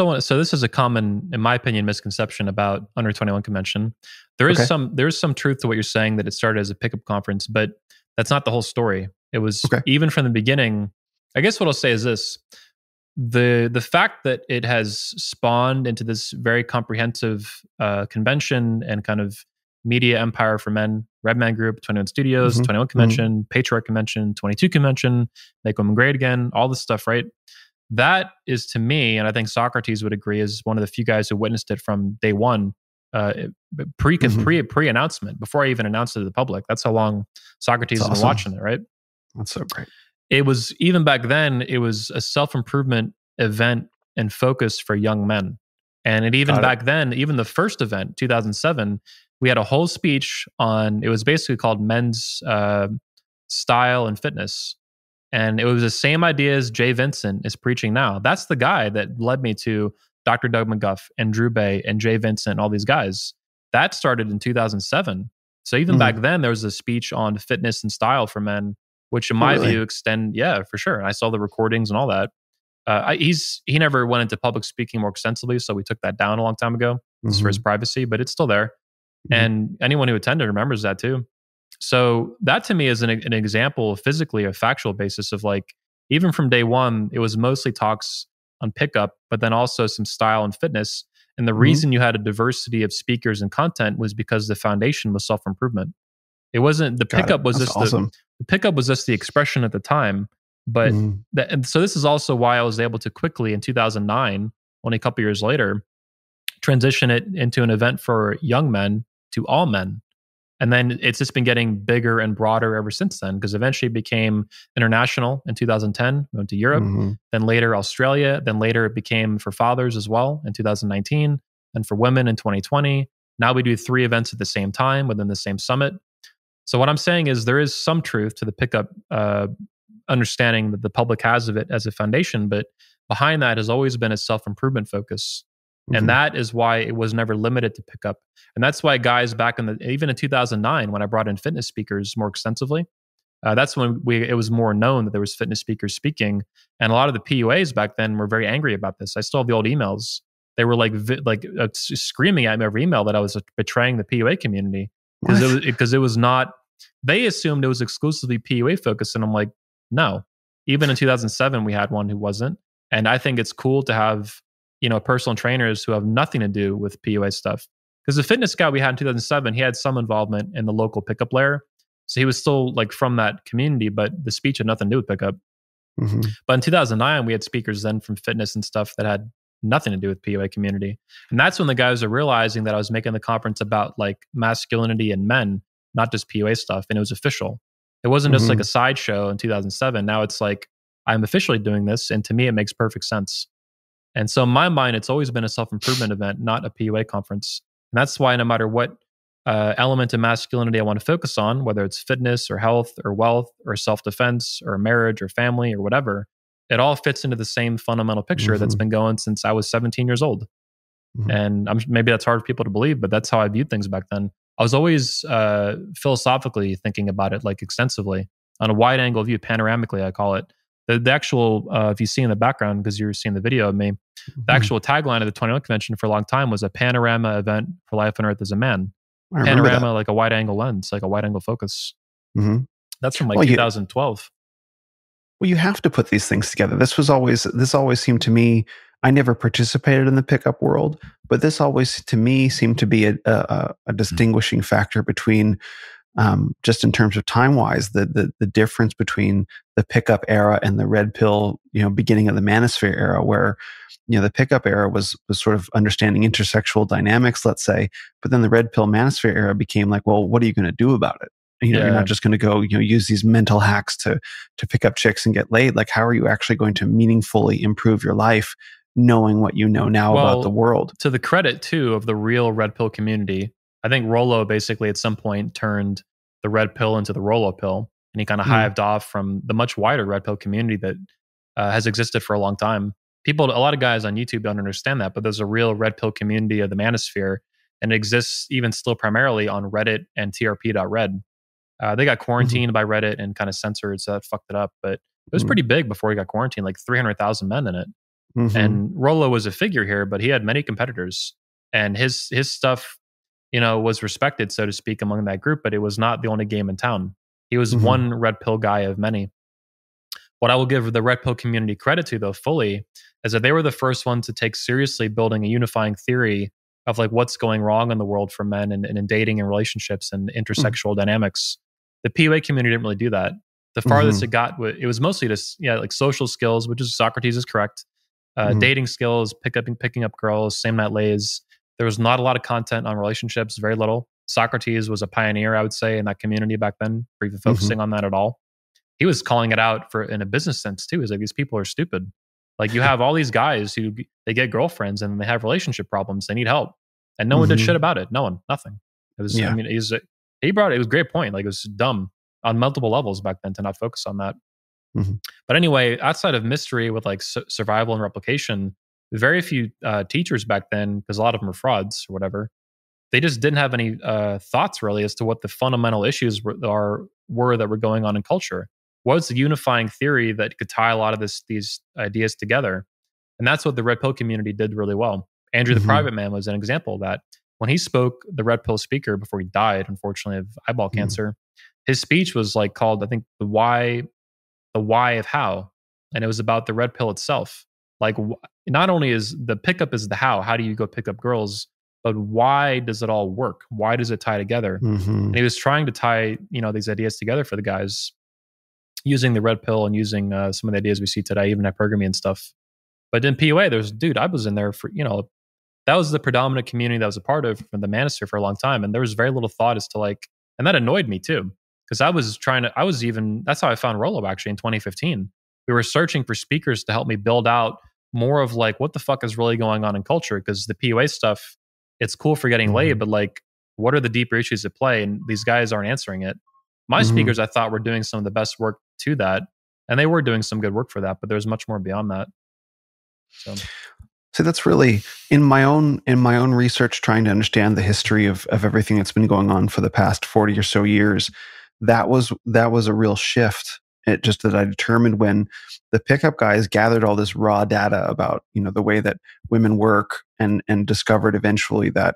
want to, so this is a common, in my opinion, misconception about Under 21 convention. There is some truth to what you're saying, that it started as a pickup conference, but that's not the whole story. It was even from the beginning. I guess what I'll say is this: the fact that it has spawned into this very comprehensive convention and kind of media empire for men, Red Man Group, 21 Studios, 21 Convention, Patriarch Convention, 22 Convention, Make Women Great Again, all this stuff, right? That is, to me, and I think Socrates would agree, is one of the few guys who witnessed it from day one, pre-announcement, before I even announced it to the public. That's how long Socrates has been watching it, right? That's so great. It was, even back then, it was a self-improvement event and focus for young men. And back then, even the first event, 2007, we had a whole speech on, it was basically called Men's Style and Fitness. And it was the same idea as Jay Vincent is preaching now. That's the guy that led me to Dr. Doug McGuff and Drew Bay and Jay Vincent and all these guys. That started in 2007. So even back then, there was a speech on fitness and style for men, which in my view for sure. And I saw the recordings and all that. He never went into public speaking more extensively, so we took that down a long time ago for his privacy, but it's still there. And anyone who attended remembers that too. So that to me is an example physically, a factual basis of like, even from day one, it was mostly talks on pickup, but then also some style and fitness. And the reason you had a diversity of speakers and content was because the foundation was self-improvement. It wasn't the pickup was That's just awesome. the pickup was just the expression at the time. But and so this is also why I was able to quickly in 2009, only a couple years later, transition it into an event for young men to all men. And then it's just been getting bigger and broader ever since then, because eventually it became international in 2010, went to Europe, then later Australia, then later it became for fathers as well in 2019, and for women in 2020. Now we do 3 events at the same time within the same summit. So what I'm saying is there is some truth to the pickup understanding that the public has of it as a foundation, but behind that has always been a self-improvement focus. And that is why it was never limited to pickup. And that's why guys back even in 2009, when I brought in fitness speakers more extensively, that's when it was more known that there was fitness speakers speaking. And a lot of the PUAs back then were very angry about this. I still have the old emails. They were screaming at me every email that I was betraying the PUA community because it was not, they assumed it was exclusively PUA focused. And I'm like, no. Even in 2007, we had one who wasn't. And I think it's cool to have, personal trainers who have nothing to do with PUA stuff. Because the fitness guy we had in 2007, he had some involvement in the local pickup layer. So he was still like from that community, but the speech had nothing to do with pickup. But in 2009, we had speakers then from fitness and stuff that had nothing to do with PUA community. And that's when the guys are realizing that I was making the conference about like masculinity and men, not just PUA stuff. And it was official. It wasn't just like a sideshow in 2007. Now it's like, I'm officially doing this. And to me, it makes perfect sense. And so in my mind, it's always been a self-improvement event, not a PUA conference. And that's why no matter what element of masculinity I want to focus on, whether it's fitness or health or wealth or self-defense or marriage or family or whatever, it all fits into the same fundamental picture that's been going since I was 17 years old. And maybe that's hard for people to believe, but that's how I viewed things back then. I was always philosophically thinking about it like extensively on a wide angle view, panoramically, I call it. The actual, if you see in the background, because you're seeing the video of me, the actual tagline of the 21 convention for a long time was a panorama event for life on earth as a man. Panorama, like a wide angle lens, like a wide angle focus. That's from 2012. Well, you have to put these things together. This always seemed to me, I never participated in the pickup world, but this always to me seemed to be a distinguishing factor between just in terms of time-wise, the difference between the pickup era and the red pill, beginning of the Manosphere era, where, the pickup era was sort of understanding intersexual dynamics, let's say, but then the red pill Manosphere era became like, well, what are you going to do about it? You're not just going to go, use these mental hacks to pick up chicks and get laid. Like, how are you actually going to meaningfully improve your life, knowing what you know now about the world? To the credit too of the real red pill community, I think Rollo basically at some point turned the red pill into the Rollo pill, and he kind of hived off from the much wider red pill community that has existed for a long time. A lot of guys on YouTube don't understand that, but there's a real red pill community of the Manosphere, and it exists even still primarily on Reddit and trp.red. They got quarantined by Reddit and kind of censored, so that fucked it up. But it was pretty big before he got quarantined, like 300,000 men in it. And Rollo was a figure here, but he had many competitors, and his stuff, was respected, so to speak, among that group. But it was not the only game in town. He was one red pill guy of many. What I will give the red pill community credit to, though, fully, is that they were the first ones to take seriously building a unifying theory of like what's going wrong in the world for men and in dating and relationships and intersexual dynamics. The PUA community didn't really do that. The farthest it got, it was mostly just like social skills, which is Socrates is correct. Dating skills, picking up girls, same night lays. There was not a lot of content on relationships, very little. Socrates was a pioneer, I would say, in that community back then, for even focusing on that at all. He was calling it out in a business sense too. He's like, these people are stupid. Like, you have all these guys who they get girlfriends and they have relationship problems. They need help, and no one did shit about it. No one, nothing. It was. I mean, he brought it. It was a great point. Like, it was dumb on multiple levels back then to not focus on that. But anyway, outside of mystery with like survival and replication, very few teachers back then, because a lot of them were frauds or whatever, they just didn't have any thoughts really as to what the fundamental issues were that were going on in culture. What's the unifying theory that could tie a lot of these ideas together? And that's what the red pill community did really well. Andrew the Private Man was an example of that. When he spoke, the red pill speaker, before he died, unfortunately, of eyeball cancer, his speech was like called, I think, the why of how, and it was about the red pill itself. Like, not only is the pickup is the how do you go pick up girls, but why does it all work? Why does it tie together? And he was trying to tie, these ideas together for the guys using the red pill and using some of the ideas we see today, even hypergamy and stuff. But in PUA, I was in there for, that was the predominant community that I was a part of from the Manosphere for a long time. And there was very little thought as to like, and that annoyed me too. Because that's how I found Rollo actually in 2015. We were searching for speakers to help me build out more of like, what the fuck is really going on in culture? Because the PUA stuff, it's cool for getting laid, but like, what are the deeper issues at play? And these guys aren't answering it. My speakers, I thought, were doing some of the best work to that. And they were doing some good work for that, but there's much more beyond that. So that's really in my own research, trying to understand the history of everything that's been going on for the past 40 or so years. That was a real shift. It just that I determined when the pickup guys gathered all this raw data about, the way that women work and discovered eventually that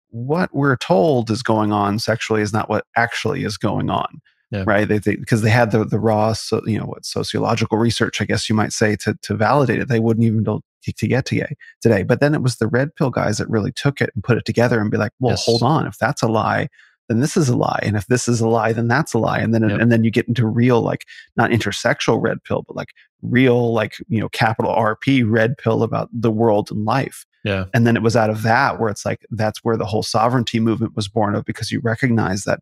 what we're told is going on sexually is not what actually is going on. Yeah. Right. Because they had the raw, sociological research, I guess you might say, to validate it. They wouldn't even to get today. But then it was the red pill guys that really took it and put it together and be like, well, hold on. If that's a lie, then this is a lie. And if this is a lie, then that's a lie. And then and then you get into real, like, not intersexual red pill, but like real, like, capital RP red pill about the world and life. Yeah. And then it was out of that where it's like, that's where the whole sovereignty movement was born of, because you recognize that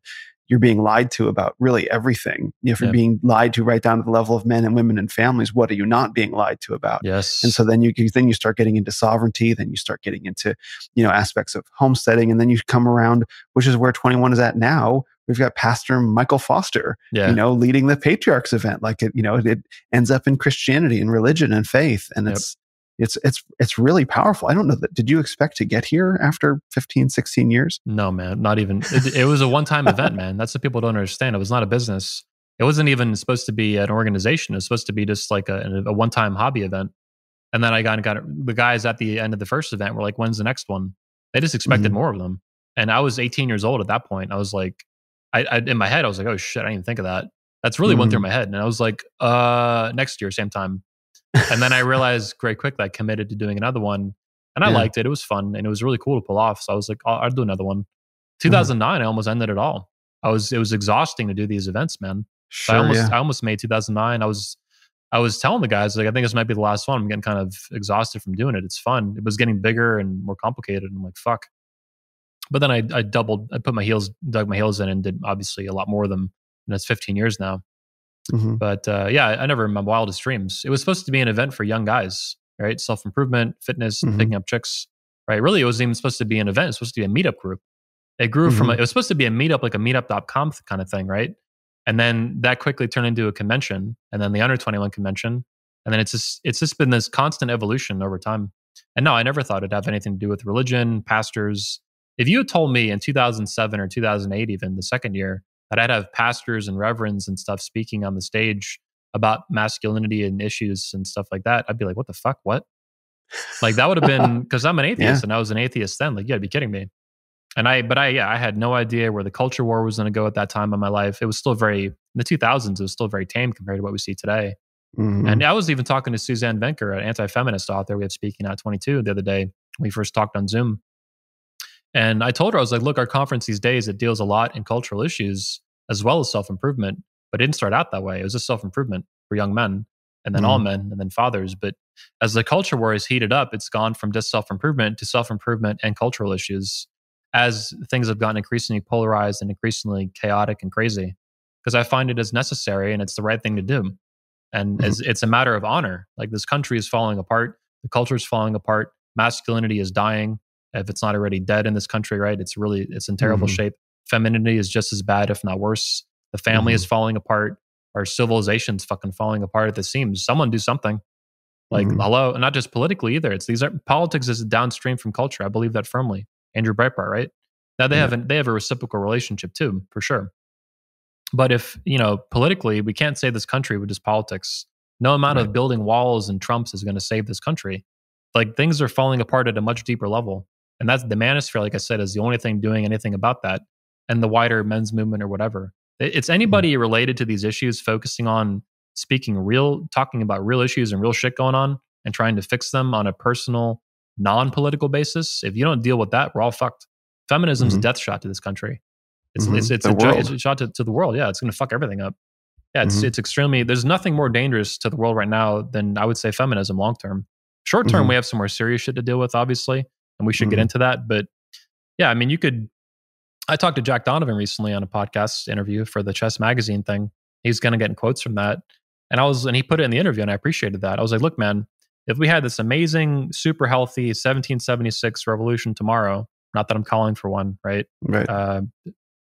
you're being lied to about really everything. If you're being lied to right down to the level of men and women and families, what are you not being lied to about? Yes. And so then you start getting into sovereignty, then you start getting into, aspects of homesteading, and then you come around, which is where 21 is at now. We've got Pastor Michael Foster, leading the Patriarchs event. Like it ends up in Christianity and religion and faith. And it's really powerful. I don't know did you expect to get here after 15, 16 years? No, man, not even. It was a one-time event, man. That's what people don't understand. It was not a business. It wasn't even supposed to be an organization. It was supposed to be just like a one-time hobby event. And then I got the guys at the end of the first event were like, when's the next one? They just expected more of them. And I was 18 years old at that point. I was like, I in my head, I was like, oh shit, I didn't even think of that. That's really went through my head. And I was like, next year, same time. And then I realized very quickly I committed to doing another one, and I liked it. It was fun, and it was really cool to pull off. So I was like, I'll do another one. 2009, I almost ended it all. It was exhausting to do these events, man. Sure, so I almost made 2009. I was telling the guys, like, I think this might be the last one. I'm getting kind of exhausted from doing it. It's fun. It was getting bigger and more complicated. And I'm like, fuck. But then I dug my heels in and did obviously a lot more of them. And it's 15 years now. But I never in my wildest dreams. It was supposed to be an event for young guys, right? Self-improvement, fitness, picking up chicks, right? Really, it wasn't even supposed to be an event. It was supposed to be a meetup group. It grew from, it was supposed to be a meetup, like a meetup.com kind of thing, right? And then that quickly turned into a convention, and then the Under 21 convention. And then it's just been this constant evolution over time. And no, I never thought it'd have anything to do with religion, pastors. If you had told me in 2007 or 2008, even the second year, that I'd have pastors and reverends and stuff speaking on the stage about masculinity and issues and stuff like that, I'd be like, what the fuck? What? Like, that would have been, because I'm an atheist and I was an atheist then. Like, you gotta be kidding me. And I had no idea where the culture war was going to go at that time in my life. It was still in the 2000s, it was still very tame compared to what we see today. And I was even talking to Suzanne Venker, an anti-feminist author we had speaking at 22 the other day. We first talked on Zoom. And I told her, I was like, look, our conference these days, it deals a lot in cultural issues as well as self-improvement, but it didn't start out that way. It was just self-improvement for young men, and then all men, and then fathers. But as the culture war has heated up, it's gone from just self-improvement to self-improvement and cultural issues as things have gotten increasingly polarized and increasingly chaotic and crazy. Because I find it as necessary and it's the right thing to do. And as it's a matter of honor. Like, this country is falling apart. The culture is falling apart. Masculinity is dying. If it's not already dead in this country, right? It's in terrible shape. Femininity is just as bad, if not worse. The family is falling apart. Our civilization's fucking falling apart at the seams. Someone do something. Like, hello, and not just politically either. Politics is downstream from culture. I believe that firmly. Andrew Breitbart, right? Now they have a reciprocal relationship too, for sure. But if, politically, we can't save this country with just politics. No amount of building walls and Trumps is going to save this country. Like, things are falling apart at a much deeper level. And that's the Manosphere, like I said, is the only thing doing anything about that. And the wider men's movement or whatever. It's anybody related to these issues focusing on talking about real issues and real shit going on and trying to fix them on a personal, non-political basis. If you don't deal with that, we're all fucked. Feminism's a death shot to this country. It's a shot to the world. Yeah, it's going to fuck everything up. Yeah, it's extremely. There's nothing more dangerous to the world right now than, I would say, feminism long term. Short term, we have some more serious shit to deal with, obviously, and we should get into that. But yeah, I mean, I talked to Jack Donovan recently on a podcast interview for the Chess Magazine thing. He's going to get quotes from that, and he put it in the interview, and I appreciated that. I was like, look, man, if we had this amazing, super healthy 1776 revolution tomorrow, not that I'm calling for one, right? Right.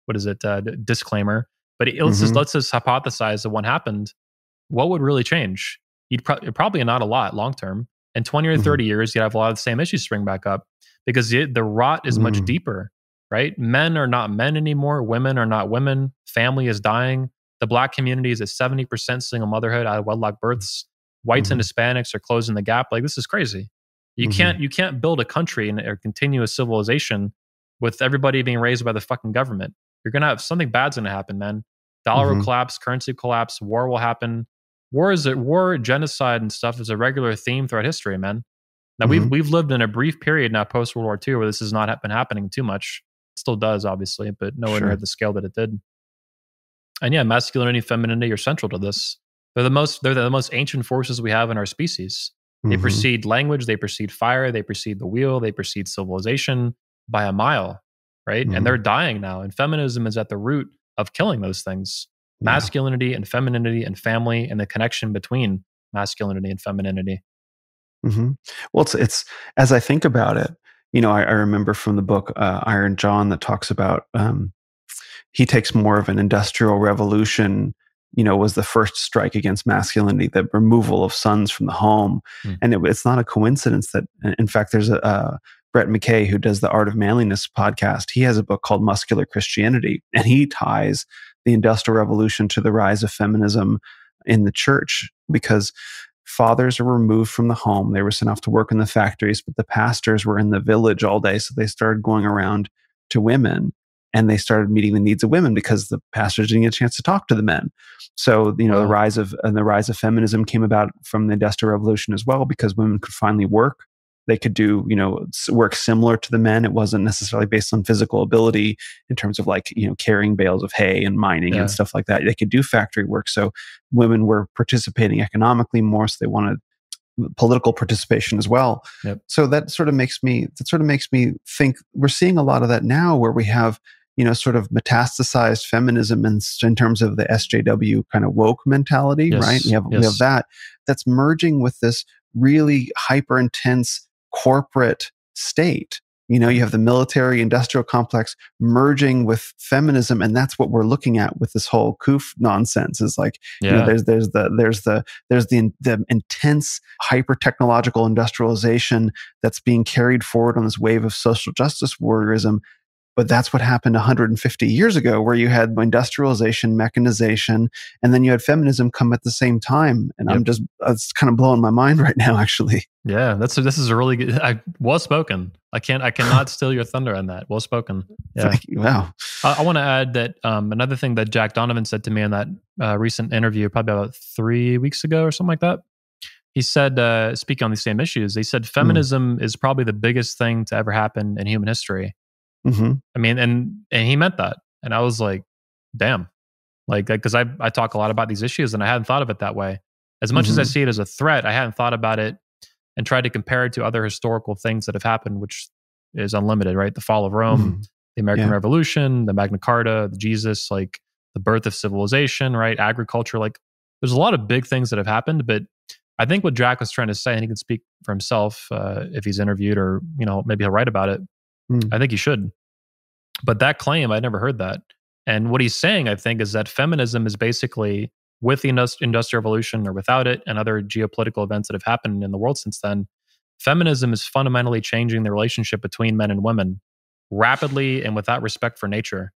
What is it? Disclaimer. But let's just hypothesize that one happened. What would really change? Probably not a lot long term. In 20 or 30 years, you'd have a lot of the same issues spring back up because the rot is much deeper, right? Men are not men anymore. Women are not women. Family is dying. The Black community is at 70% single motherhood out of wedlock births. Whites and Hispanics are closing the gap. Like, this is crazy. You can't build a country and a continuous civilization with everybody being raised by the fucking government. You're going to have something bad's going to happen, man. Dollar will collapse, currency will collapse, war will happen. War, genocide and stuff is a regular theme throughout history, man. Now we've lived in a brief period now post World War II where this has not been happening too much. It still does, obviously, but nowhere near the scale that it did. And yeah, masculinity and femininity are central to this. They're the most ancient forces we have in our species. They precede language, they precede fire, they precede the wheel, they precede civilization by a mile, right? And they're dying now. And feminism is at the root of killing those things. Masculinity and femininity and family and the connection between masculinity and femininity. Well, it's as I think about it, I remember from the book Iron John that talks about he takes more of an industrial revolution, was the first strike against masculinity, the removal of sons from the home. And it's not a coincidence that, in fact, there's a Brett McKay, who does the Art of Manliness podcast. He has a book called Muscular Christianity, and he ties the Industrial Revolution to the rise of feminism in the church, because fathers are removed from the home. They were sent off to work in the factories, but the pastors were in the village all day. So they started going around to women, and they started meeting the needs of women because the pastors didn't get a chance to talk to the men. So, the rise of feminism came about from the Industrial Revolution as well, because women could finally work. They could do, work similar to the men. It wasn't necessarily based on physical ability in terms of carrying bales of hay and mining and stuff like that. They could do factory work. So women were participating economically more. So they wanted political participation as well. So that sort of makes me think we're seeing a lot of that now, where we have, sort of metastasized feminism in terms of the SJW kind of woke mentality, right? We have that's merging with this really hyper intense corporate state. You have the military industrial complex merging with feminism, and that's what we're looking at with this whole COOF nonsense. Is there's the intense hyper technological industrialization that's being carried forward on this wave of social justice warriorism. But that's what happened 150 years ago, where you had industrialization, mechanization, and then you had feminism come at the same time. And it's kind of blowing my mind right now, actually. Yeah, this is a really good, well spoken. I cannot steal your thunder on that. Well spoken. Yeah. Thank you. Wow. I want to add that another thing that Jack Donovan said to me in that recent interview, probably about 3 weeks ago or something like that. He said, speaking on these same issues, he said feminism is probably the biggest thing to ever happen in human history. I mean, and he meant that. And I was like, damn. Because I talk a lot about these issues and I hadn't thought of it that way. As much as I see it as a threat, I hadn't thought about it and tried to compare it to other historical things that have happened, which is unlimited, right? The fall of Rome, the American Revolution, the Magna Carta, the Jesus, the birth of civilization, right? Agriculture, there's a lot of big things that have happened, but I think what Jack was trying to say, and he can speak for himself if he's interviewed or, maybe he'll write about it. I think he should. But that claim, I never heard that. And what he's saying, I think, is that feminism is basically, with the Industrial Revolution or without it, and other geopolitical events that have happened in the world since then, feminism is fundamentally changing the relationship between men and women rapidly and without respect for nature.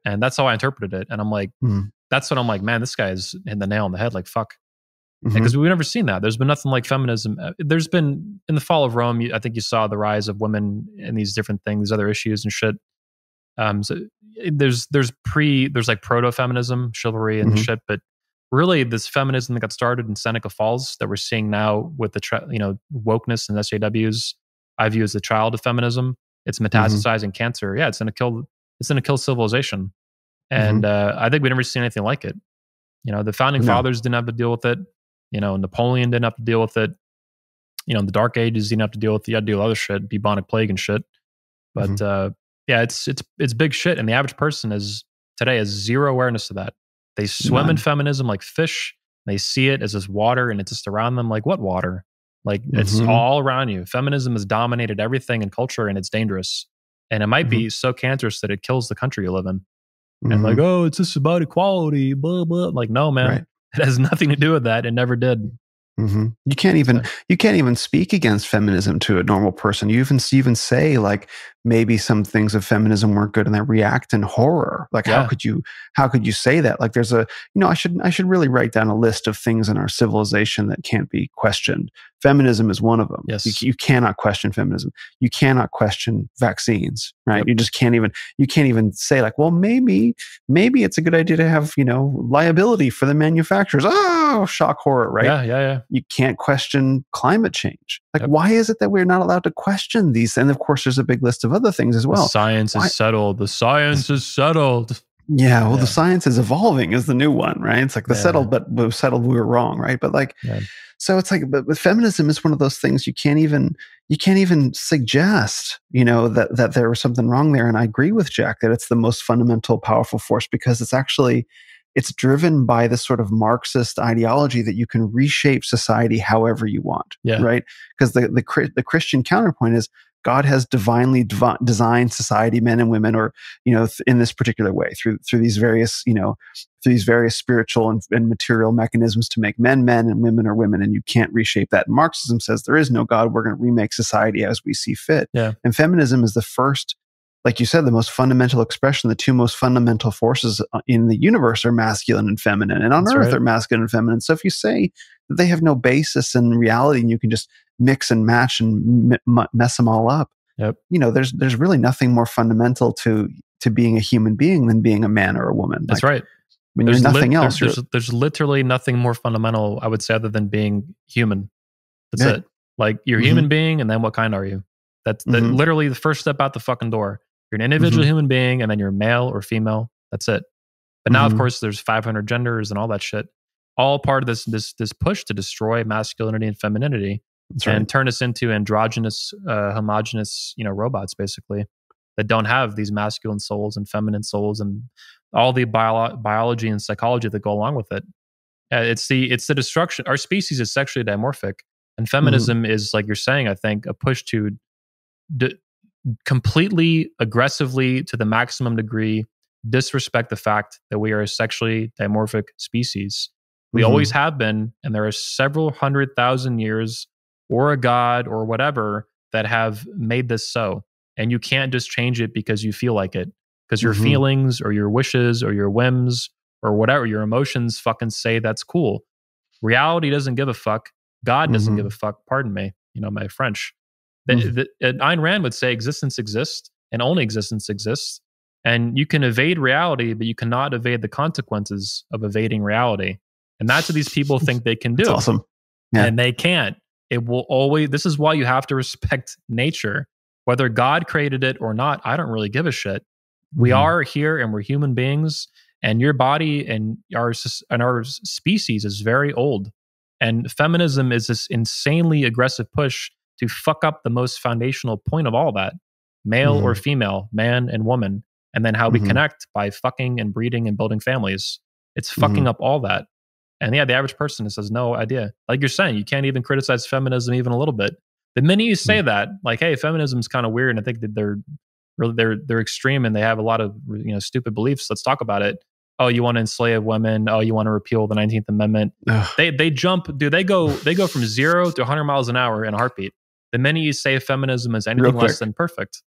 And that's how I interpreted it. And I'm like, that's what I'm like, man, this guy is hitting the nail on the head. Fuck. Because we've never seen that. There's been nothing like feminism. There's been, in the fall of Rome, I think you saw the rise of women and these different things, other issues and shit. So there's like proto-feminism, chivalry and shit, but really this feminism that got started in Seneca Falls that we're seeing now with the wokeness and SJWs, I view as the child of feminism. It's metastasizing cancer. Yeah, it's gonna kill civilization. And I think we've never seen anything like it. The founding fathers didn't have to deal with it. Napoleon didn't have to deal with it. In the Dark Ages, you didn't have to deal with it. You had to deal with other shit, bubonic plague and shit. But yeah, it's big shit. And the average person today has zero awareness of that. They swim in feminism like fish. They see it as this water, and it's just around them. Like, what water? Like, it's all around you. Feminism has dominated everything in culture, and it's dangerous. And it might be so cancerous that it kills the country you live in. And like, oh, it's just about equality, blah, blah. Like, no, man. Right. It has nothing to do with that. It never did. You can't even speak against feminism to a normal person. You even say like maybe some things of feminism weren't good, and they react in horror. Like how could you say that? Like there's I should really write down a list of things in our civilization that can't be questioned. Feminism is one of them. Yes. You cannot question feminism. You cannot question vaccines, right? Yep. You just can't even say like, well, maybe it's a good idea to have, liability for the manufacturers. Oh, shock horror, right? Yeah. You can't question climate change. Like, why is it that we're not allowed to question these? And of course, there's a big list of other things as well. The science is settled. The science is settled. Yeah, well, the science is evolving is the new one, right? It's like settled, but we settled we were wrong, right? But like, so it's like, but feminism is one of those things you can't even suggest, that there was something wrong there. And I agree with Jack that it's the most fundamental, powerful force because it's driven by this sort of Marxist ideology that you can reshape society however you want, right? Because the Christian counterpoint is God has divinely designed society, men and women, or in this particular way through these various spiritual and material mechanisms to make men and women are women, and you can't reshape that. And Marxism says there is no God. We're going to remake society as we see fit. Yeah. And feminism is the first. Like you said, the most fundamental expression, the two most fundamental forces in the universe are masculine and feminine. And on Earth are masculine and feminine. So if you say that they have no basis in reality and you can just mix and match and mess them all up, there's really nothing more fundamental to being a human being than being a man or a woman. That's right. When there's nothing else. There's literally nothing more fundamental, I would say, other than being human. That's it. Like, you're a human being, and then what kind are you? That's literally the first step out the fucking door. You're an individual human being, and then you're male or female. That's it. But now, of course, there's 500 genders and all that shit. All part of this push to destroy masculinity and femininity and turn us into androgynous, homogenous, robots, basically, that don't have these masculine souls and feminine souls and all the biology and psychology that go along with it. It's the destruction. Our species is sexually dimorphic, and feminism is, like you're saying, I think, a push to completely, aggressively, to the maximum degree, disrespect the fact that we are a sexually dimorphic species. We always have been, and there are several 100,000 years, or a god, or whatever, that have made this so. And you can't just change it because you feel like it. Because your feelings, or your wishes, or your whims, or whatever, your emotions fucking say that's cool. Reality doesn't give a fuck. God doesn't give a fuck. Pardon me, my French. Ayn Rand would say existence exists, and only existence exists. And you can evade reality, but you cannot evade the consequences of evading reality. And that's what these people think they can do. That's awesome. Yeah. And they can't. It will always, this is why you have to respect nature. Whether God created it or not, I don't really give a shit. We are here, and we're human beings, and your body and our species is very old. And feminism is this insanely aggressive push to fuck up the most foundational point of all that, male or female, man and woman, and then how we connect by fucking and breeding and building families. It's fucking up all that. And the average person just has no idea. Like you're saying, you can't even criticize feminism even a little bit. The minute you say that, like, hey, feminism's kind of weird, and I think that they're extreme and they have a lot of stupid beliefs. Let's talk about it. Oh, you want to enslave women? Oh, you want to repeal the 19th Amendment? They jump, dude. They go from 0 to 100 miles an hour in a heartbeat. The minute you say feminism is anything less than perfect,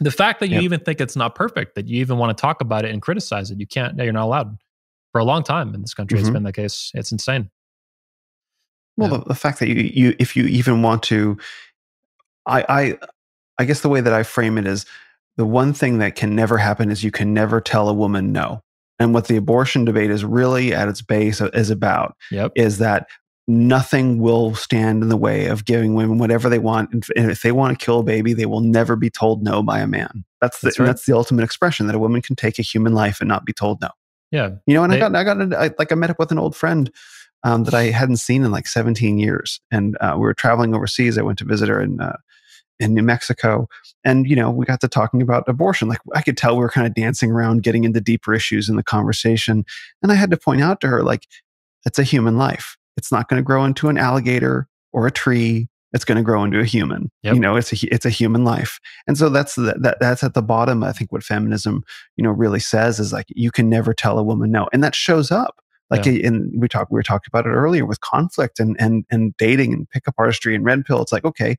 the fact that you even think it's not perfect, that you even want to talk about it and criticize it, you're not allowed. For a long time in this country, it's been the case. It's insane. Well, the fact that you if you even want to, I guess the way that I frame it is, the one thing that can never happen is you can never tell a woman no. And what the abortion debate is really at its base is about is that nothing will stand in the way of giving women whatever they want. And if they want to kill a baby, they will never be told no by a man. That's the ultimate expression, that a woman can take a human life and not be told no. Yeah. You know, and I met up with an old friend that I hadn't seen in like 17 years. And we were traveling overseas. I went to visit her in New Mexico. And, you know, we got to talking about abortion. Like, I could tell we were kind of dancing around, getting into deeper issues in the conversation. And I had to point out to her, like, it's a human life. It's not going to grow into an alligator or a tree. It's going to grow into a human. You know, it's a human life. And so that's at the bottom. I think what feminism, you know, really says is like, you can never tell a woman no. And that shows up. Like, we were talking about it earlier with conflict and dating and pickup artistry and red pill. It's like, okay,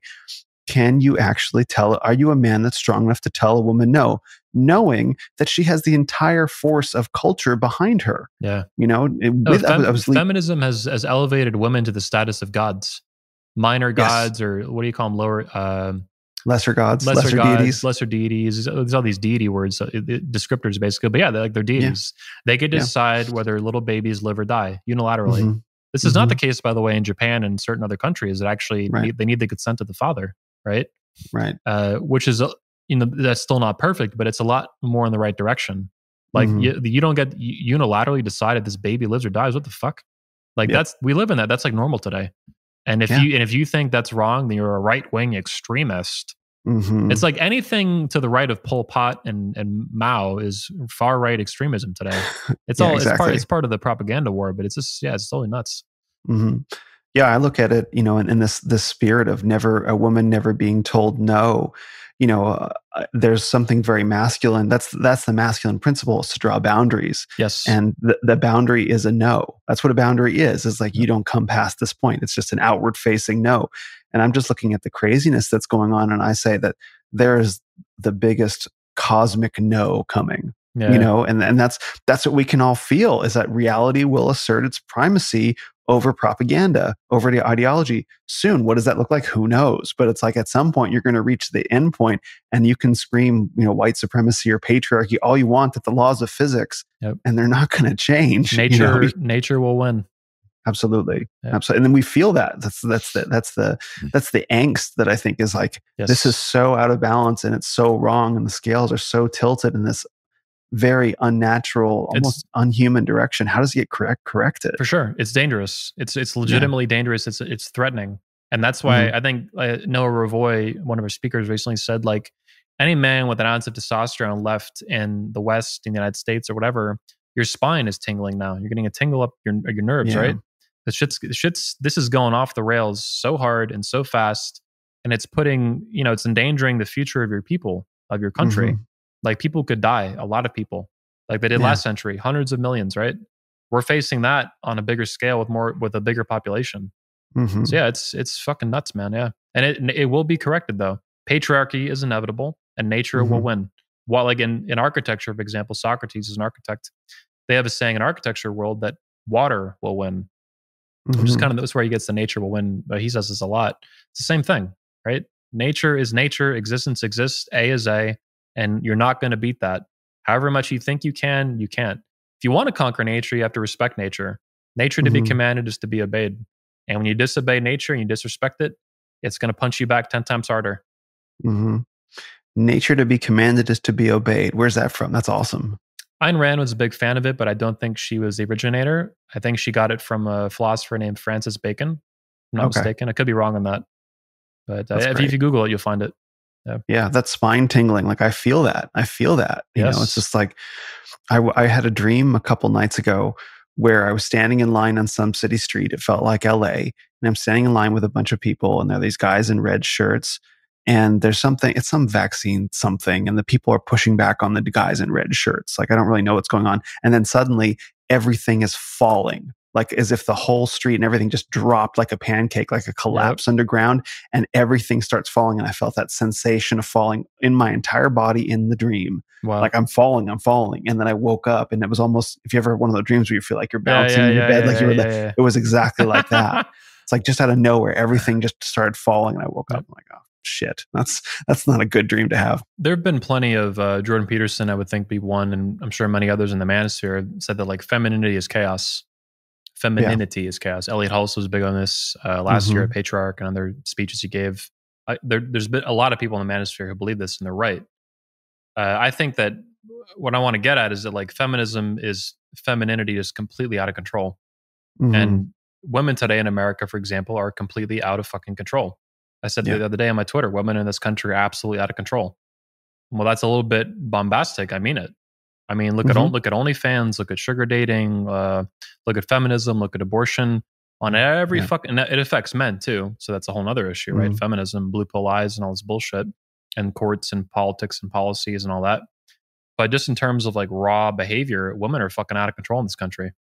can you actually are you a man that's strong enough to tell a woman no, knowing that she has the entire force of culture behind her? Yeah. You know, feminism has elevated women to the status of gods, minor gods, or what do you call them? Lower, lesser gods, lesser deities. Lesser deities. There's all these deity words, descriptors basically. But yeah, they're deities. Yeah. They get to decide whether little babies live or die unilaterally. Mm-hmm. This is not the case, by the way, in Japan and certain other countries that actually they need the consent of the father. Right. Which is, you know, that's still not perfect, but it's a lot more in the right direction. Like, you don't get unilaterally decided this baby lives or dies. What the fuck? Like, we live in that. That's like normal today. And if you think that's wrong, then you're a right wing extremist. Mm-hmm. It's like anything to the right of Pol Pot and Mao is far right extremism today. It's it's part of the propaganda war, but it's just it's totally nuts. Mm-hmm. Yeah, I look at it, you know, in this spirit of a woman never being told no. You know, there's something very masculine. That's the masculine principle, is to draw boundaries. Yes, and the boundary is a no. That's what a boundary is. Is like, you don't come past this point. It's just an outward facing no. And I'm just looking at the craziness that's going on, and I say that there is the biggest cosmic no coming. You know, and that's what we can all feel, is that reality will assert its primacy over propaganda, over the ideology soon. What does that look like? Who knows? But it's like, at some point you're going to reach the end point, and you can scream, you know, white supremacy or patriarchy all you want at the laws of physics, and they're not going to change. Nature will win. Absolutely. Absolutely. And then we feel that. That's the angst that I think is like, this is so out of balance and it's so wrong, and the scales are so tilted in this very unnatural, almost unhuman direction. How does it get corrected? For sure. It's dangerous. It's legitimately dangerous. It's threatening. And that's why I think Noah Ravoy, one of our speakers, recently said, like, any man with an ounce of testosterone left in the West, in the United States or whatever, your spine is tingling now. You're getting a tingle up your nerves, right? This is going off the rails so hard and so fast. And it's it's endangering the future of your people, of your country. Mm-hmm. Like, people could die, a lot of people, like they did last century, hundreds of millions, right? We're facing that on a bigger scale with a bigger population. Mm-hmm. So it's fucking nuts, man. Yeah. And it will be corrected though. Patriarchy is inevitable and nature will win. While, like, in architecture, for example, Socrates is an architect. They have a saying in architecture world that water will win, which is that's where he gets the nature will win. But he says this a lot. It's the same thing, right? Nature is nature. Existence exists. A is A. And you're not going to beat that. However much you think you can, you can't. If you want to conquer nature, you have to respect nature. Nature to be commanded is to be obeyed. And when you disobey nature and you disrespect it, it's going to punch you back 10 times harder. Mm-hmm. Nature to be commanded is to be obeyed. Where's that from? That's awesome. Ayn Rand was a big fan of it, but I don't think she was the originator. I think she got it from a philosopher named Francis Bacon. If I'm not mistaken. I could be wrong on that. But if you Google it, you'll find it. Yeah, that's spine tingling. Like, I feel that. You know, it's just like, I had a dream a couple nights ago where I was standing in line on some city street. It felt like LA. And I'm standing in line with a bunch of people, and there are these guys in red shirts. And there's it's some vaccine something. And the people are pushing back on the guys in red shirts. Like, I don't really know what's going on. And then suddenly everything is falling. Like, as if the whole street and everything just dropped like a pancake, like a collapse underground, and everything starts falling. And I felt that sensation of falling in my entire body in the dream. Wow. Like, I'm falling. And then I woke up, and it was almost, if you ever had one of those dreams where you feel like you're bouncing in your bed, it was exactly like that. It's like, just out of nowhere, everything just started falling, and I woke up. I'm like, oh, shit. That's not a good dream to have. There have been plenty of Jordan Peterson, I would think, be one, and I'm sure many others in the manosphere said that like femininity is chaos. Femininity is chaos. Elliot Hulse was big on this last year at Patriarch and other speeches he gave. There's been a lot of people in the manosphere who believe this, and they're right. I think that what I want to get at is that like femininity is completely out of control. And women today in America, for example, are completely out of fucking control. I said the other day on my Twitter, women in this country are absolutely out of control. Well, that's a little bit bombastic. I mean it. I mean, look at OnlyFans, look at sugar dating, look at feminism, look at abortion. On every fucking, and it affects men too. So that's a whole other issue, right? Feminism, blue pill lies, and all this bullshit, and courts and politics and policies and all that. But just in terms of like raw behavior, women are fucking out of control in this country.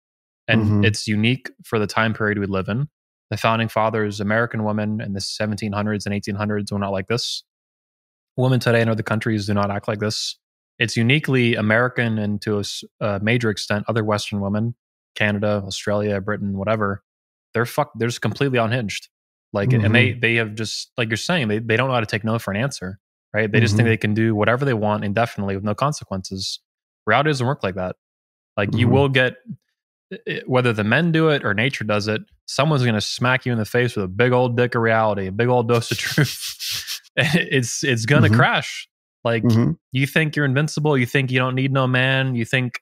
And it's unique for the time period we live in. The founding fathers, American women in the 1700s and 1800s were not like this. Women today in other countries do not act like this. It's uniquely American and to a major extent, other Western women, Canada, Australia, Britain, whatever, they're just completely unhinged. Like, and they have just, like you're saying, they don't know how to take no for an answer, right? They just think they can do whatever they want indefinitely with no consequences. Reality doesn't work like that. Like you will get, whether the men do it or nature does it, someone's going to smack you in the face with a big old dick of reality, a big old dose of truth. It's going to crash. Like you think you're invincible. You think you don't need no man. You think,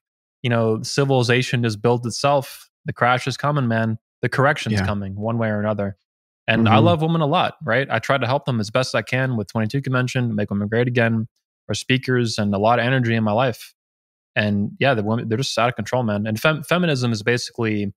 civilization just built itself. The crash is coming, man. The correction is coming one way or another. And I love women a lot, right? I try to help them as best I can with 22 Convention, Make Women Great Again, our speakers, and a lot of energy in my life. And yeah, the women, they're just out of control, man. And feminism is basically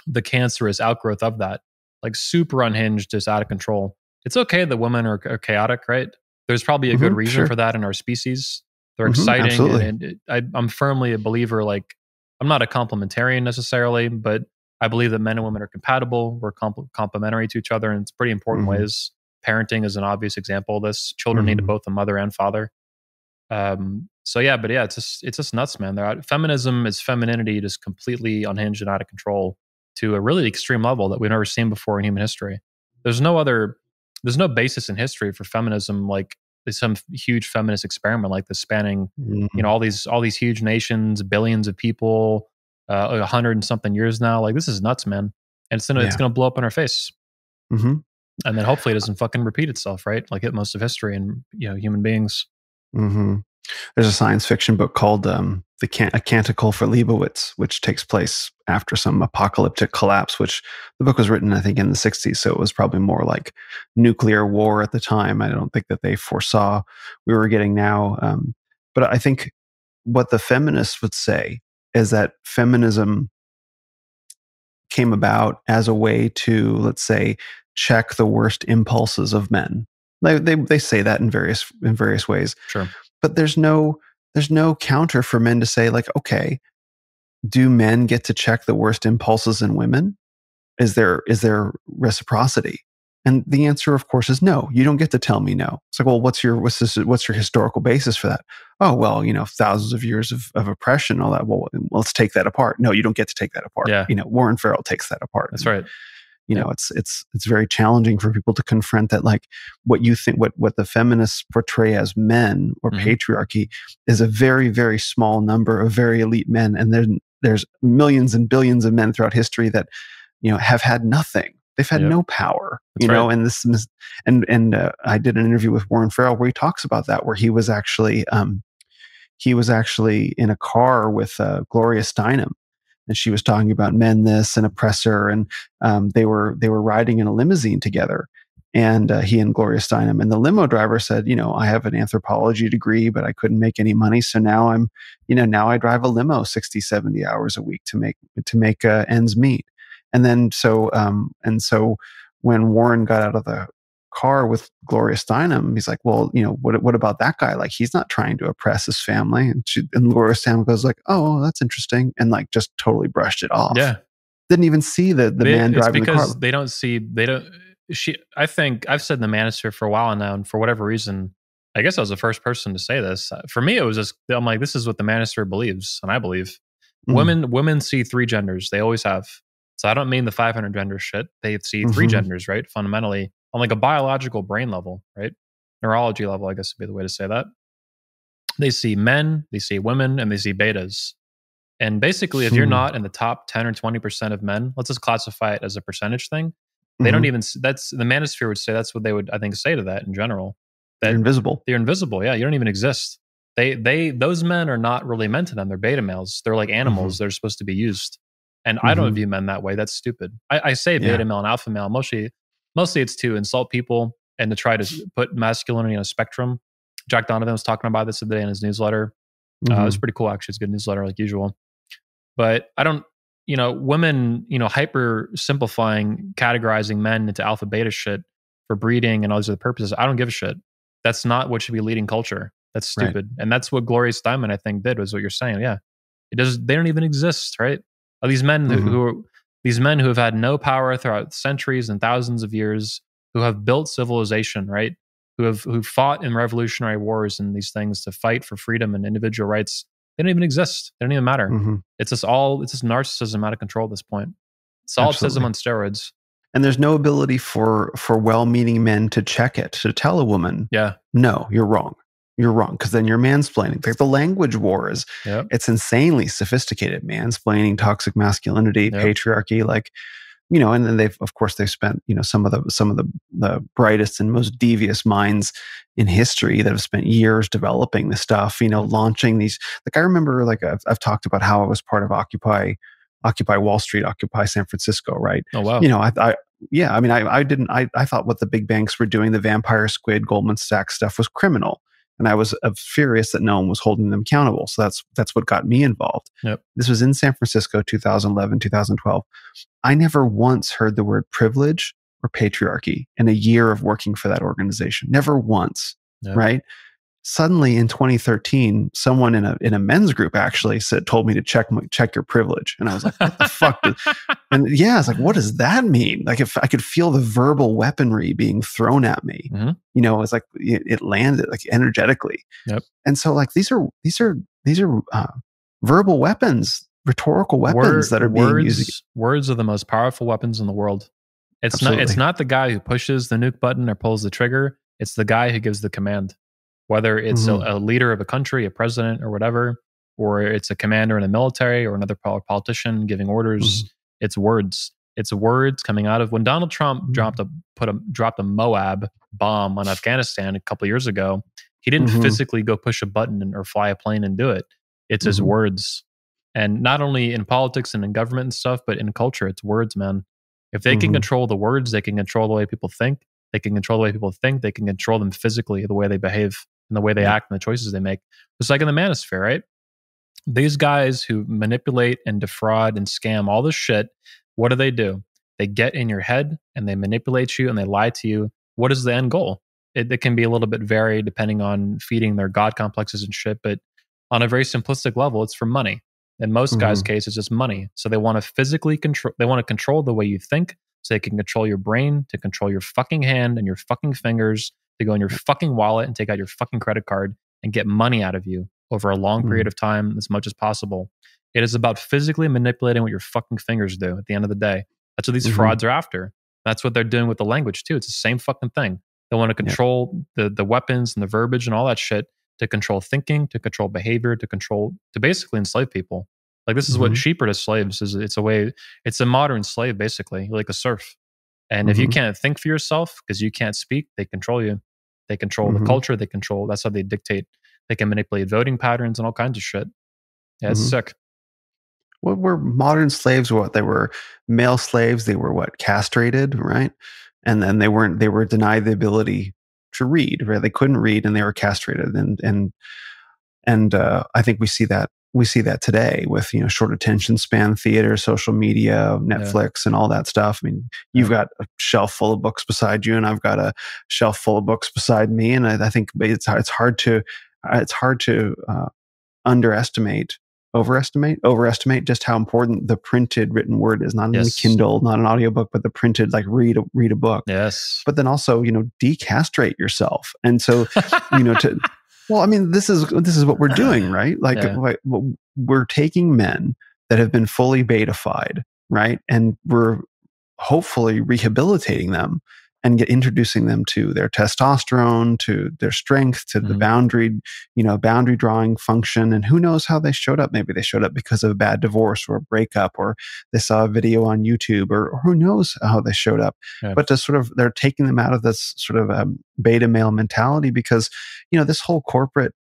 the cancerous outgrowth of that. Like super unhinged, just out of control. It's okay that women are chaotic, right? There's probably a good reason for that in our species. They're exciting. And I'm firmly a believer, like, I'm not a complementarian necessarily, but I believe that men and women are compatible. We're complementary to each other in pretty important ways. Parenting is an obvious example of this. Children need both a mother and father. It's just nuts, man. Feminism is femininity just completely unhinged and out of control to a really extreme level that we've never seen before in human history. There's no basis in history for feminism, like some huge feminist experiment like this spanning, all these huge nations, billions of people, 100 and something years now. Like, this is nuts, man. And it's gonna blow up in our face. And then hopefully it doesn't fucking repeat itself, right? Like most of history and human beings. There's a science fiction book called A Canticle for Leibowitz, which takes place after some apocalyptic collapse, which the book was written, I think, in the 60s. So it was probably more like nuclear war at the time. I don't think that they foresaw we were getting now. But I think what the feminists would say is that feminism came about as a way to, let's say, check the worst impulses of men. They say that in various ways. Sure. But there's no counter for men to say, like, okay, do men get to check the worst impulses in women? Is there reciprocity? And the answer, of course, is no. You don't get to tell me no. It's like, well, what's your historical basis for that? Oh, well, thousands of years of oppression, all that. Well, let's take that apart. No, you don't get to take that apart. Yeah. Warren Farrell takes that apart. That's right. It's very challenging for people to confront that, like, what you think, what the feminists portray as men or patriarchy is a very, very small number of very elite men. And then there's millions and billions of men throughout history that, have had nothing. They've had no power, right. And this, I did an interview with Warren Farrell where he talks about that, where he was actually in a car with Gloria Steinem. And she was talking about men, this and oppressor, and they were riding in a limousine together, and he and Gloria Steinem. And the limo driver said, I have an anthropology degree, but I couldn't make any money, so now now I drive a limo 60, 70 hours a week to make ends meet. And then so when Warren got out of the car with Gloria Steinem, he's like, well, what about that guy? Like, he's not trying to oppress his family. And Gloria Steinem goes like, oh, that's interesting. And like, just totally brushed it off. Yeah. Didn't even see the man driving the car. Because I think I've said in the Manosphere for a while now, and for whatever reason, I guess I was the first person to say this. For me, it was just, I'm like, this is what the Manosphere believes. And I believe women see three genders. They always have. So I don't mean the 500 gender shit. They see three genders, right? Fundamentally. on like a biological brain level, right? Neurology level, I guess would be the way to say that. They see men, they see women, and they see betas. And basically, if you're not in the top 10 or 20% of men, let's just classify it as a percentage thing. They don't even, that's the Manosphere would say, that's what they would, I think, say to that in general. That You're invisible. They're invisible. Yeah. You don't even exist. Those men are not really meant to them. They're beta males. They're like animals. They're supposed to be used. And I don't view men that way. That's stupid. I say beta male and alpha male. Mostly it's to insult people and to try to put masculinity on a spectrum. Jack Donovan was talking about this today in his newsletter. It was pretty cool, actually. It's a good newsletter, like usual. But I don't, women, hyper simplifying, categorizing men into alpha beta shit for breeding and all these other purposes. I don't give a shit. That's not what should be leading culture. That's stupid. Right. And that's what Gloria Steinem, I think, did, was what you're saying. Yeah. They don't even exist, right? These men who have had no power throughout centuries and thousands of years, who have built civilization, right? Who fought in revolutionary wars and these things to fight for freedom and individual rights. They don't even exist. They don't even matter. It's just narcissism out of control at this point. Solipsism on steroids. And there's no ability for well-meaning men to check it, to tell a woman, no, you're wrong. You're wrong. Because then you're mansplaining. Like the language war is, it's insanely sophisticated. Mansplaining, toxic masculinity, patriarchy, like, and then they've spent, some of the brightest and most devious minds in history that have spent years developing this stuff, launching these, like, I remember, like, I've talked about how I was part of Occupy Wall Street, Occupy San Francisco, right? Oh, wow. I thought what the big banks were doing, the Vampire Squid, Goldman Sachs stuff, was criminal. And I was furious that no one was holding them accountable. So that's what got me involved. Yep. This was in San Francisco, 2011, 2012. I never once heard the word privilege or patriarchy in a year of working for that organization. Never once, right? Suddenly in 2013, someone in a men's group actually told me to check your privilege. And I was like, what the fuck? And I was like, what does that mean? Like, if I could feel the verbal weaponry being thrown at me, it's like it landed like energetically. Yep. And so, like, these are verbal weapons, rhetorical weapons that are being used. Words are the most powerful weapons in the world. It's not the guy who pushes the nuke button or pulls the trigger. It's the guy who gives the command. Whether it's a leader of a country, a president or whatever, or it's a commander in the military or another politician giving orders, it's words. It's words coming out of when Donald Trump dropped a Moab bomb on Afghanistan a couple of years ago. He didn't physically go push a button or fly a plane and do it. It's his words. And not only in politics and in government and stuff, but in culture, it's words, man. If they can control the words, they can control the way people think. They can control the way people think. They can control them physically, the way they behave and the way they act and the choices they make. It's like in the Manosphere, right? These guys who manipulate and defraud and scam all this shit, what do? They get in your head and they manipulate you and they lie to you. What is the end goal? It can be a little bit varied depending on feeding their God complexes and shit, but on a very simplistic level, it's for money. In most guys' case, it's just money. So they want to physically control, they want to control the way you think so they can control your brain, to control your fucking hand and your fucking fingers, to go in your fucking wallet and take out your fucking credit card and get money out of you over a long period of time as much as possible. It is about physically manipulating what your fucking fingers do at the end of the day. That's what these frauds are after. That's what they're doing with the language too. It's the same fucking thing. They want to control the weapons and the verbiage and all that shit to control thinking, to control behavior, to basically enslave people. Like this is what sheep are to slaves. It's a modern slave basically, like a serf. And if you can't think for yourself because you can't speak, they control you. They control the culture. That's how they dictate. They can manipulate voting patterns and all kinds of shit. Yeah, it's sick. What were modern slaves? What they were male slaves? They were castrated, right? And then they were denied the ability to read, right? They couldn't read and they were castrated. And I think we see that today with, short attention span theater, social media, Netflix, and all that stuff. I mean, you've got a shelf full of books beside you, and I've got a shelf full of books beside me. And I think it's hard to overestimate just how important the printed written word is. Not in the Kindle, not an audiobook, but the printed, like read a book. Yes. But then also, decastrate yourself. And so, well, I mean, this is what we're doing, right? Like, we're taking men that have been fully betafied, right? And we're hopefully rehabilitating them and get introducing them to their testosterone, to their strength, to the boundary drawing function. And who knows how they showed up? Maybe they showed up because of a bad divorce or a breakup, or they saw a video on YouTube, or who knows how they showed up. Yeah. But they're taking them out of this sort of beta male mentality, because, this whole corporate,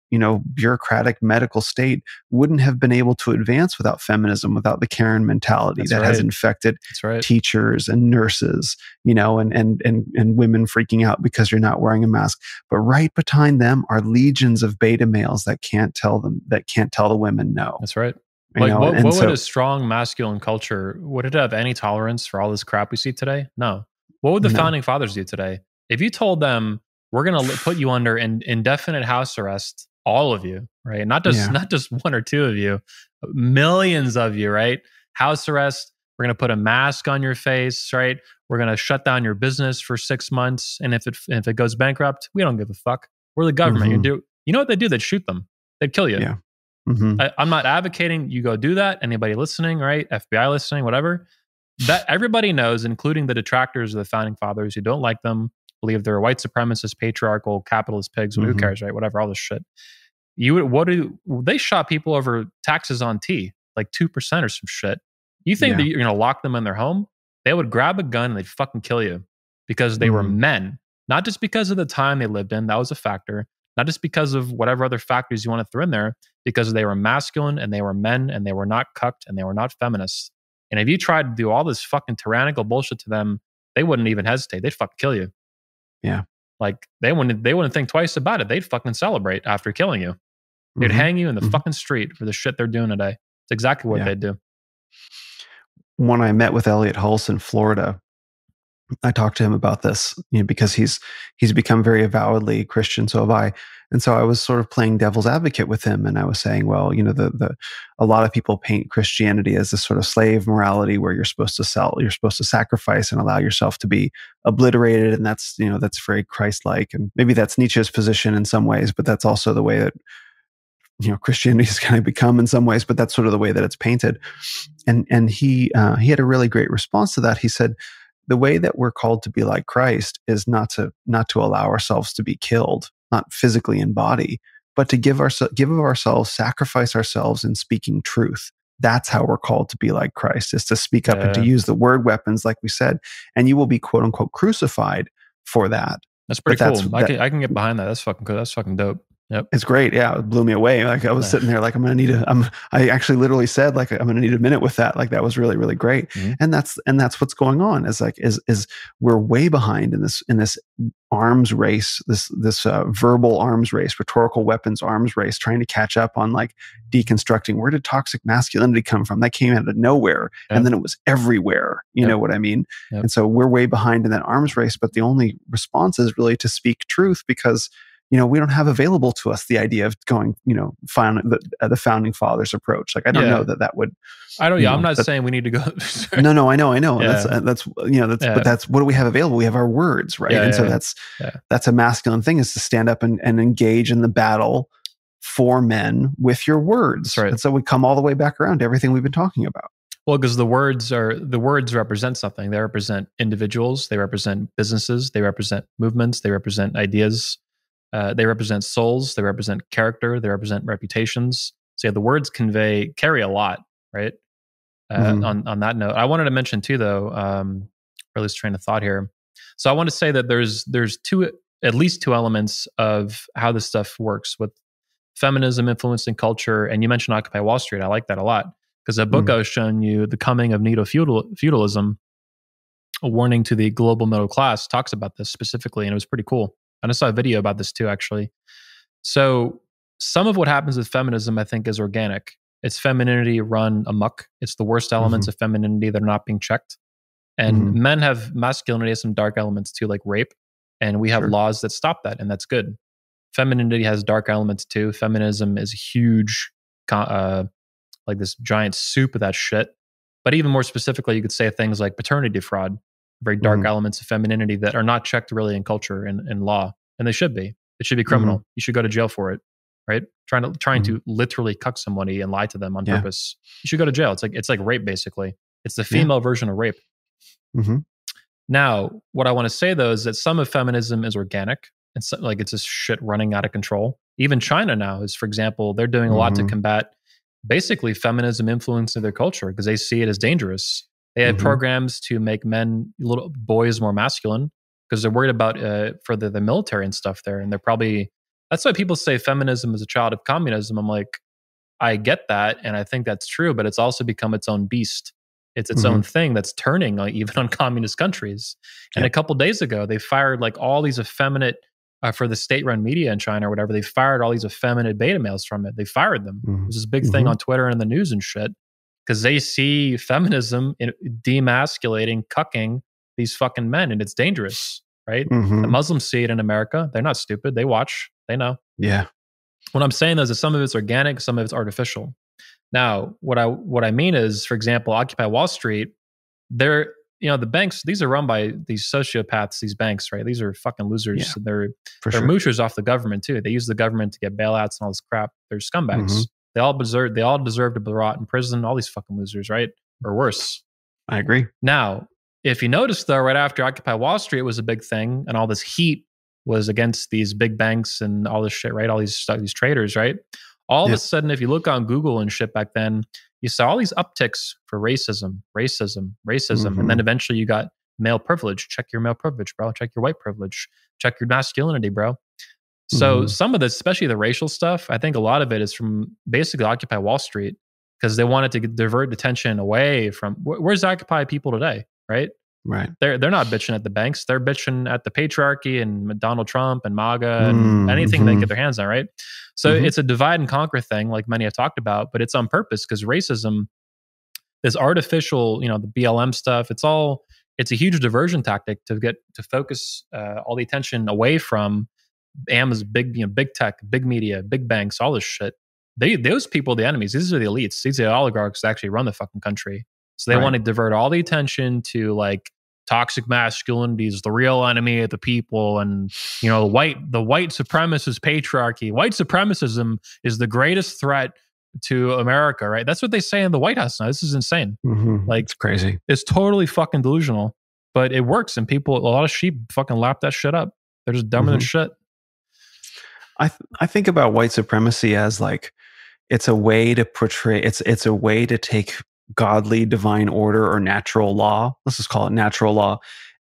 bureaucratic medical state wouldn't have been able to advance without feminism, without the Karen mentality has infected teachers and nurses, and women freaking out because you're not wearing a mask. But right behind them are legions of beta males that can't tell the women no. That's right. Like, what would a strong masculine culture, would it have any tolerance for all this crap we see today? No. What would the founding fathers do today? If you told them, we're going to put you under indefinite house arrest, all of you, right? Not just one or two of you, millions of you, right? House arrest. We're going to put a mask on your face, right? We're going to shut down your business for 6 months. And if it goes bankrupt, we don't give a fuck. We're the government. You know what they'd do? They'd shoot them. They'd kill you. Yeah. I'm not advocating you go do that. Anybody listening, right? FBI listening, whatever. That everybody knows, including the detractors of the founding fathers who don't like them, believe they're white supremacist, patriarchal, capitalist pigs. Who cares, right? Whatever, all this shit. They shot people over taxes on tea, like 2% or some shit. You think that you're going to lock them in their home? They would grab a gun and they'd fucking kill you because they were men. Not just because of the time they lived in, that was a factor. Not just because of whatever other factors you want to throw in there, because they were masculine and they were men and they were not cucked and they were not feminists. And if you tried to do all this fucking tyrannical bullshit to them, they wouldn't even hesitate. They'd fucking kill you. Yeah. Like they wouldn't think twice about it. They'd fucking celebrate after killing you. They'd hang you in the fucking street for the shit they're doing today. It's exactly what they'd do. When I met with Elliot Hulse in Florida, I talked to him about this, because he's become very avowedly Christian. So have I. And so I was sort of playing devil's advocate with him. And I was saying, well, a lot of people paint Christianity as this sort of slave morality where you're supposed to sacrifice and allow yourself to be obliterated. And that's very Christ-like. And maybe that's Nietzsche's position in some ways, but that's also the way that, Christianity has kind of become in some ways, but that's sort of the way that it's painted. And he had a really great response to that. He said, the way that we're called to be like Christ is not to allow ourselves to be killed, not physically in body, but to give of ourselves, sacrifice ourselves in speaking truth. That's how we're called to be like Christ, is to speak up and to use the word weapons, like we said, and you will be quote unquote crucified for that. That's pretty cool. I can get behind that. That's fucking cool. That's fucking dope. Yep. It's great. Yeah. It blew me away. Like I was sitting there like, I actually literally said like, I'm going to need a minute with that. Like that was really, really great. And that's what's going on is we're way behind in this arms race, this verbal arms race, rhetorical weapons arms race, trying to catch up on like deconstructing, where did toxic masculinity come from? That came out of nowhere. And then it was everywhere. You know what I mean? And so we're way behind in that arms race, but the only response is really to speak truth, because we don't have available to us the idea of going, find the founding fathers approach. Like, I don't know that would. I don't. I'm not saying we need to go. No, I know. Yeah. That's but that's what do we have available? We have our words, right? And so that's a masculine thing, is to stand up and engage in the battle for men with your words. Right. And so we come all the way back around to everything we've been talking about. Well, because the words represent something. They represent individuals. They represent businesses. They represent movements. They represent ideas. They represent souls, they represent character, they represent reputations. So the words carry a lot, right? On that note, I wanted to mention too, though, or at least train of thought here. So I want to say that there's at least two elements of how this stuff works with feminism influencing culture. And you mentioned Occupy Wall Street. I like that a lot, because a book I was showing you, The Coming of Neo-Feudalism, a warning to the global middle class, talks about this specifically, and it was pretty cool. I saw a video about this too, actually. So some of what happens with feminism, I think, is organic. It's femininity run amok. It's the worst elements of femininity that are not being checked. And men have masculinity has some dark elements too, like rape. And we have laws that stop that, and that's good. Femininity has dark elements too. Feminism is huge, like this giant soup of that shit. But even more specifically, you could say things like paternity fraud, very dark elements of femininity that are not checked really in culture and in law, and they should be. It should be criminal. You should go to jail for it, right? Trying to literally cuck somebody and lie to them on purpose. You should go to jail. It's like rape, basically. It's the female version of rape. Now, what I want to say though is that some of feminism is organic, and so, like it's just shit running out of control. Even China now is, for example, they're doing a lot to combat basically feminism influencing their culture because they see it as dangerous. They have programs to make little boys more masculine because they're worried about for the military and stuff there. And they're probably, that's why people say feminism is a child of communism. I'm like, I get that. And I think that's true, but it's also become its own beast. It's its own thing that's turning even on communist countries. And a couple days ago, they fired like all these effeminate, for the state-run media in China or whatever, they fired all these effeminate beta males from it. They fired them. It was this big thing on Twitter and in the news and shit because they see feminism demasculating, cucking these fucking men, and it's dangerous, right? The Muslims see it in America. They're not stupid. They watch. They know. Yeah. What I'm saying is that some of it's organic, some of it's artificial. Now, what I mean is, for example, Occupy Wall Street, they're, the banks, these are run by these sociopaths, these banks, right? These are fucking losers. Yeah, they're sure. moochers off the government too. They use the government to get bailouts and all this crap. They're scumbags. They all deserve to be rot in prison, all these fucking losers, right? Or worse. I agree. Now, if you notice though, right after Occupy Wall Street was a big thing and all this heat was against these big banks and all this shit, right? All these traders, right? All of a sudden, if you look on Google and shit back then, you saw all these upticks for racism. And then eventually you got male privilege. Check your male privilege, bro. Check your white privilege. Check your masculinity, bro. So some of this, especially the racial stuff, I think a lot of it is from basically Occupy Wall Street because they wanted to divert attention away from, where's Occupy people today, right? Right. They're not bitching at the banks. They're bitching at the patriarchy and Donald Trump and MAGA and anything they get their hands on, right? So it's a divide and conquer thing, like many have talked about, but it's on purpose because racism, this artificial, the BLM stuff, it's a huge diversion tactic to focus all the attention away from Amazon, big tech, big media, big banks, all this shit. Those people are the enemies. These are the elites. These are the oligarchs that actually run the fucking country. So they want to divert all the attention to like toxic masculinity is the real enemy of the people, and the white supremacist patriarchy. White supremacism is the greatest threat to America, right? That's what they say in the White House now. This is insane. Like it's crazy. It's totally fucking delusional, but it works, and a lot of sheep fucking lap that shit up. They're just dumber than shit. I think about white supremacy as like it's a way to portray. It's a way to take godly divine order or natural law, let's just call it natural law,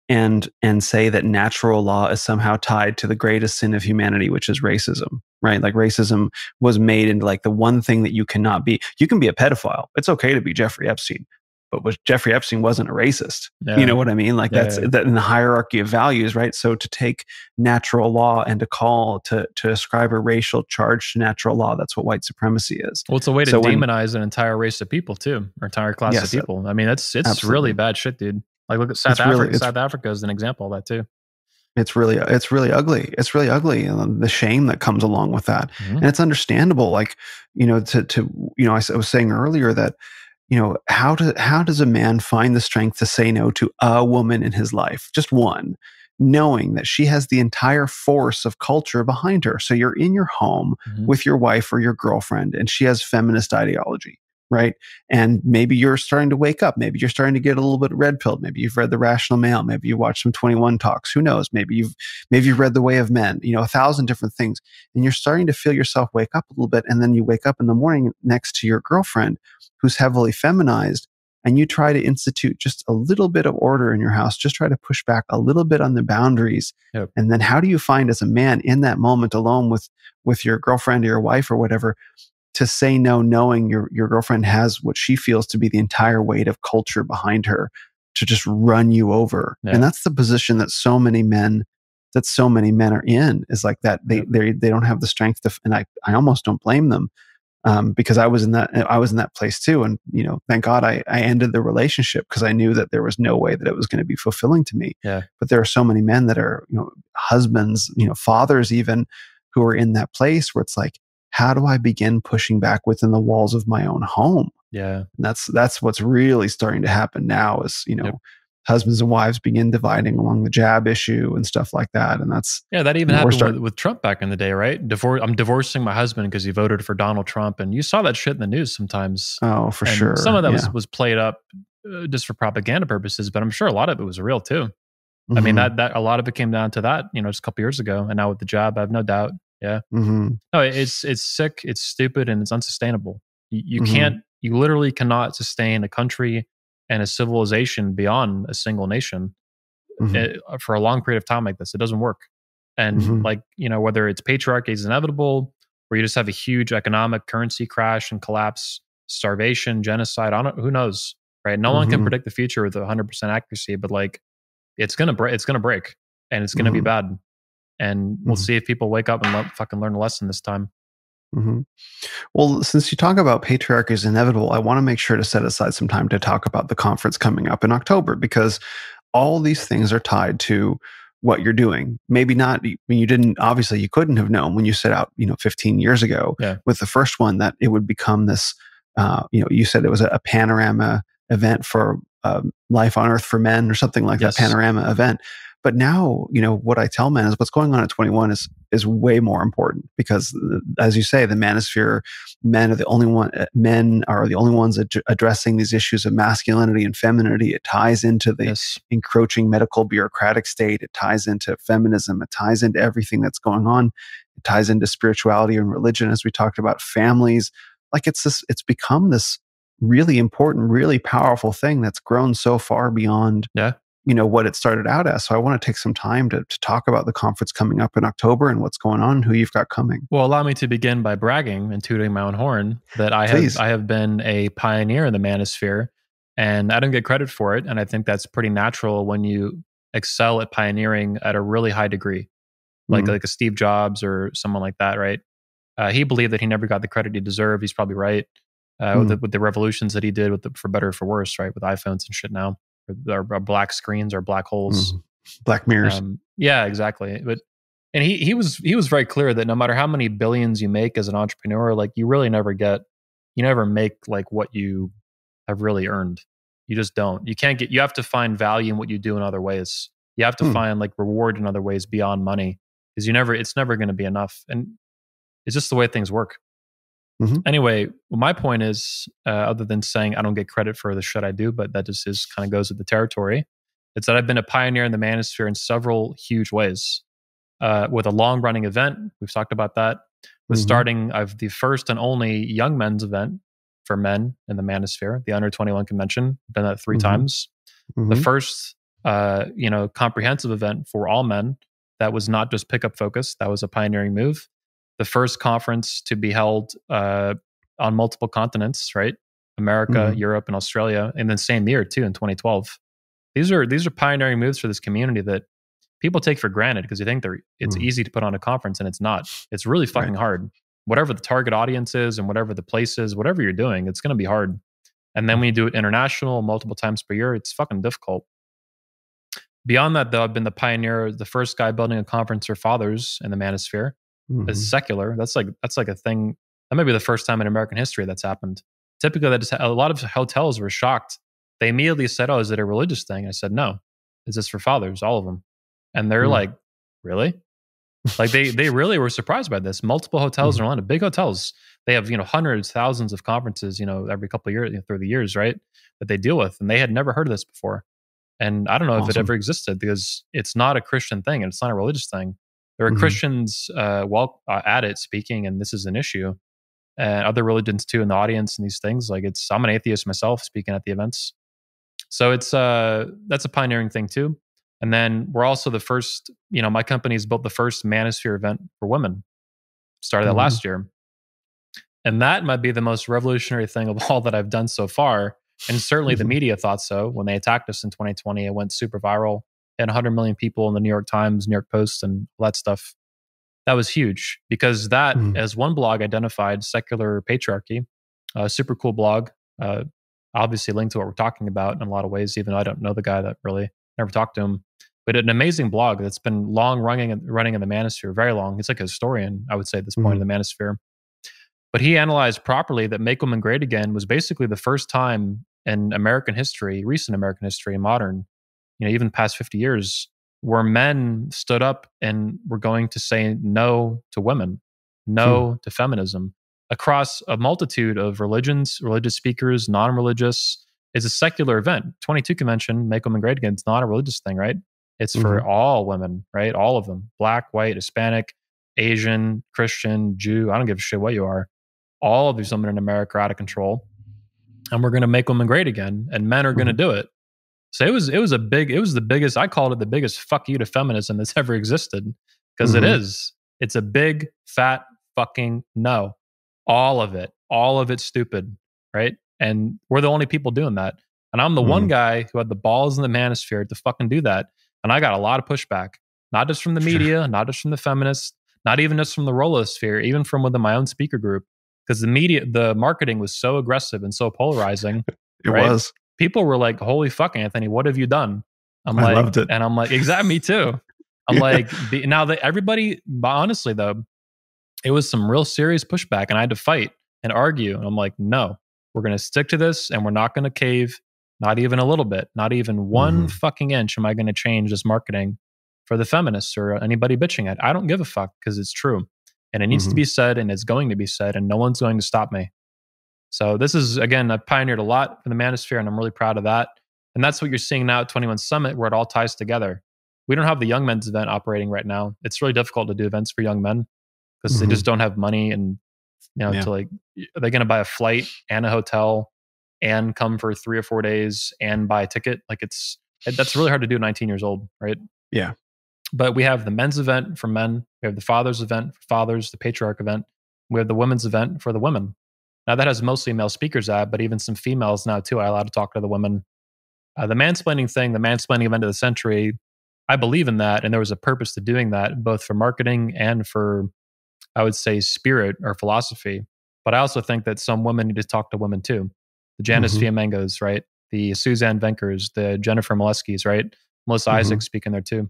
and say that natural law is somehow tied to the greatest sin of humanity, which is racism, right? Like racism was made into like the one thing that you cannot be. You can be a pedophile. It's okay to be Jeffrey Epstein, but Jeffrey Epstein wasn't a racist. Yeah. You know what I mean? Like that's that in the hierarchy of values, right? So to take natural law and to ascribe a racial charge to natural law, that's what white supremacy is. Well, it's a way to demonize an entire race of people too, or entire class of people. I mean, it's really bad shit, dude. Like look at South Africa. South Africa is an example of that too. It's really ugly. It's really ugly, and the shame that comes along with that, and it's understandable. Like I was saying earlier that. How does a man find the strength to say no to a woman in his life? Just one, knowing that she has the entire force of culture behind her. So you're in your home with your wife or your girlfriend, and she has feminist ideology, right? And maybe you're starting to wake up. Maybe you're starting to get a little bit red-pilled. Maybe you've read The Rational Male. Maybe you watched some 21 Talks. Who knows? Maybe you've read The Way of Men. 1,000 different things, and you're starting to feel yourself wake up a little bit. And then you wake up in the morning next to your girlfriend, who's heavily feminized, and you try to institute just a little bit of order in your house, just try to push back a little bit on the boundaries. Yep. And then how do you find as a man in that moment alone with your girlfriend or your wife or whatever, to say no, knowing your girlfriend has what she feels to be the entire weight of culture behind her to just run you over. Yeah. And that's the position that so many men are in, is like that. They don't have the strength to, and I almost don't blame them. Because I was in that place too. And, thank God I ended the relationship because I knew that there was no way that it was going to be fulfilling to me. Yeah. But there are so many men that are, husbands, fathers even, who are in that place where it's like, how do I begin pushing back within the walls of my own home? Yeah. And that's what's really starting to happen now is, husbands and wives begin dividing along the jab issue and stuff like that. And that's... Yeah, that even happened with Trump back in the day, right? I'm divorcing my husband because he voted for Donald Trump. And you saw that shit in the news sometimes. Oh, for sure. Some of that was played up just for propaganda purposes, but I'm sure a lot of it was real too. I mean, that a lot of it came down to that, just a couple years ago. And now with the jab, I have no doubt. Yeah. No, it's sick, it's stupid, and it's unsustainable. You can't, you literally cannot sustain a country and a civilization beyond a single nation for a long period of time like this. It doesn't work. And whether it's patriarchy is inevitable, where you just have a huge economic currency crash and collapse, starvation, genocide, who knows, right? No one can predict the future with 100% accuracy, but like, it's gonna break, and it's gonna be bad. And we'll see if people wake up and fucking learn a lesson this time. Well, since you talk about patriarchy is inevitable, I want to make sure to set aside some time to talk about the conference coming up in October, because all these things are tied to what you're doing. Maybe not, you didn't, obviously you couldn't have known when you set out, 15 years ago with the first one, that it would become this, you said it was a panorama event for life on earth for men or something like that, panorama event. But now, what I tell men is what's going on at 21 is way more important, because, as you say, the manosphere men are the only ones addressing these issues of masculinity and femininity. It ties into the encroaching medical bureaucratic state. It ties into feminism. It ties into everything that's going on. It ties into spirituality and religion, as we talked about, families. Like it's become this really important, really powerful thing that's grown so far beyond what it started out as. So I want to take some time to talk about the conference coming up in October and what's going on and who you've got coming. Well, allow me to begin by bragging and tooting my own horn that I have been a pioneer in the manosphere, and I don't get credit for it. And I think that's pretty natural when you excel at pioneering at a really high degree, like a Steve Jobs or someone like that, right? He believed that he never got the credit he deserved. He's probably right. With the revolutions that he did for better or for worse, right? With iPhones and shit now. Our black screens or black holes, black mirrors. Yeah, exactly. And he was very clear that no matter how many billions you make as an entrepreneur, like you never make like what you have really earned. You just don't. You have to find value in what you do in other ways. You have to find like reward in other ways beyond money, because it's never going to be enough. And it's just the way things work. Anyway, my point is, other than saying I don't get credit for the shit I do, but that just kind of goes with the territory, it's that I've been a pioneer in the manosphere in several huge ways. With a long-running event, we've talked about that. With starting of the first and only young men's event for men in the manosphere, the Under 21 convention, done that 3 times. The first, comprehensive event for all men that was not just pickup focused. That was a pioneering move. The first conference to be held on multiple continents, right? America, Europe, and Australia, and then same year too in 2012. These are pioneering moves for this community that people take for granted, because you think it's easy to put on a conference, and it's not. It's really fucking hard. Whatever the target audience is and whatever the place is, whatever you're doing, it's going to be hard. And then when you do it international multiple times per year, it's fucking difficult. Beyond that, though, I've been the pioneer, the first guy building a conference for fathers in the manosphere. As secular, that's like a thing. That might be the first time in American history that's happened. Typically, a lot of hotels were shocked. They immediately said, "Oh, is it a religious thing?" I said, "No, it's just for fathers, all of them." And they're like, "Really?" Like they really were surprised by this. Multiple hotels in Orlando, big hotels. They have hundreds, thousands of conferences, every couple of years through the years, right? That they deal with, and they had never heard of this before. And I don't know if it ever existed, because it's not a Christian thing and it's not a religious thing. There are Christians at it speaking, and this is an issue. And other religions too in the audience and these things. Like I'm an atheist myself speaking at the events. So that's a pioneering thing too. And then we're also the first, my company's built the first Manosphere event for women. Started that last year. And that might be the most revolutionary thing of all that I've done so far. And certainly the media thought so. When they attacked us in 2020, it went super viral. And 100 million people in the New York Times, New York Post, and all that stuff. That was huge, because that, as one blog identified, secular patriarchy, a super cool blog, obviously linked to what we're talking about in a lot of ways, even though I don't know the guy, that really never talked to him. But an amazing blog that's been long running in the manosphere, very long. He's like a historian, I would say, at this point in the manosphere. But he analyzed properly that Make Women Great Again was basically the first time in American history, recent American history, modern, even past 50 years, where men stood up and were going to say no to women, no to feminism, across a multitude of religions, religious speakers, non-religious. It's a secular event. 22 convention, Make Women Great Again, it's not a religious thing, right? It's for all women, right? All of them. Black, white, Hispanic, Asian, Christian, Jew. I don't give a shit what you are. All of these women in America are out of control. And we're going to make women great again. And men are going to do it. So it was the biggest, I called it the biggest fuck you to feminism that's ever existed. Because it is. It's a big, fat fucking no. All of it stupid, right? And we're the only people doing that. And I'm the one guy who had the balls in the manosphere to fucking do that. And I got a lot of pushback, not just from the media, not just from the feminists, not even just from the Rolosphere, even from within my own speaker group. Because the marketing was so aggressive and so polarizing. It was. People were like, holy fuck, Anthony, what have you done? I loved it. And I'm like, exactly, me too. I'm like, now that everybody, honestly though, it was some real serious pushback and I had to fight and argue. And I'm like, no, we're going to stick to this and we're not going to cave, not even a little bit, not even one fucking inch am I going to change this marketing for the feminists or anybody bitching it. I don't give a fuck because it's true. And it needs to be said and it's going to be said and no one's going to stop me. So this is, again, I pioneered a lot for the Manosphere and I'm really proud of that. And that's what you're seeing now at 21 Summit where it all ties together. We don't have the young men's event operating right now. It's really difficult to do events for young men because they just don't have money and, to like, are they going to buy a flight and a hotel and come for 3 or 4 days and buy a ticket? Like that's really hard to do at 19 years old, right? Yeah. But we have the men's event for men. We have the fathers event for fathers, the patriarch event. We have the women's event for the women. Now that has mostly male speakers at, but even some females now too. I allowed to talk to the women. The mansplaining thing, the mansplaining event of the century, I believe in that. And there was a purpose to doing that, both for marketing and for, I would say, spirit or philosophy. But I also think that some women need to talk to women too. The Janice Fiamengos, right? The Suzanne Venkers, the Jennifer Moleskis, right? Melissa Isaac speaking there too.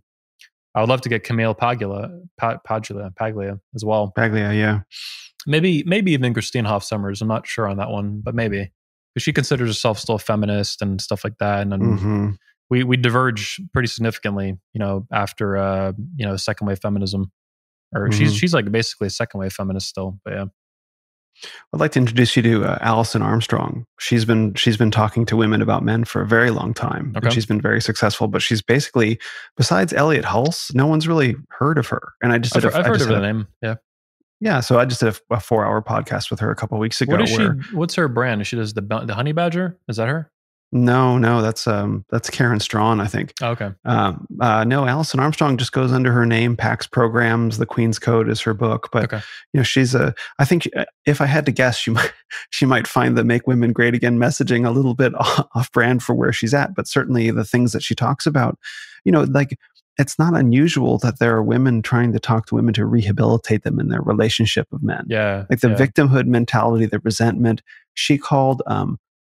I would love to get Camille Paglia as well. Paglia, yeah. Maybe even Christine Hoff Sommers. I'm not sure on that one, but maybe. Because she considers herself still a feminist and stuff like that. And we diverge pretty significantly, after second wave feminism. Or she's like basically a second wave feminist still. But yeah. I'd like to introduce you to Alison Armstrong. She's been talking to women about men for a very long time. Okay. And she's been very successful, but she's basically, besides Elliot Hulse, no one's really heard of her. And I've heard of the name. Yeah. Yeah, so I just did a 4-hour podcast with her a couple of weeks ago. What's her brand? She does the Honey Badger? Is that her? No, that's Karen Strawn, I think. Oh, okay. No, Alison Armstrong just goes under her name. Pax Programs, The Queen's Code is her book. But she's I think if I had to guess, she might find the Make Women Great Again messaging a little bit off brand for where she's at. But certainly the things that she talks about, like it's not unusual that there are women trying to talk to women to rehabilitate them in their relationship with men. Yeah, like the victimhood mentality, the resentment. She called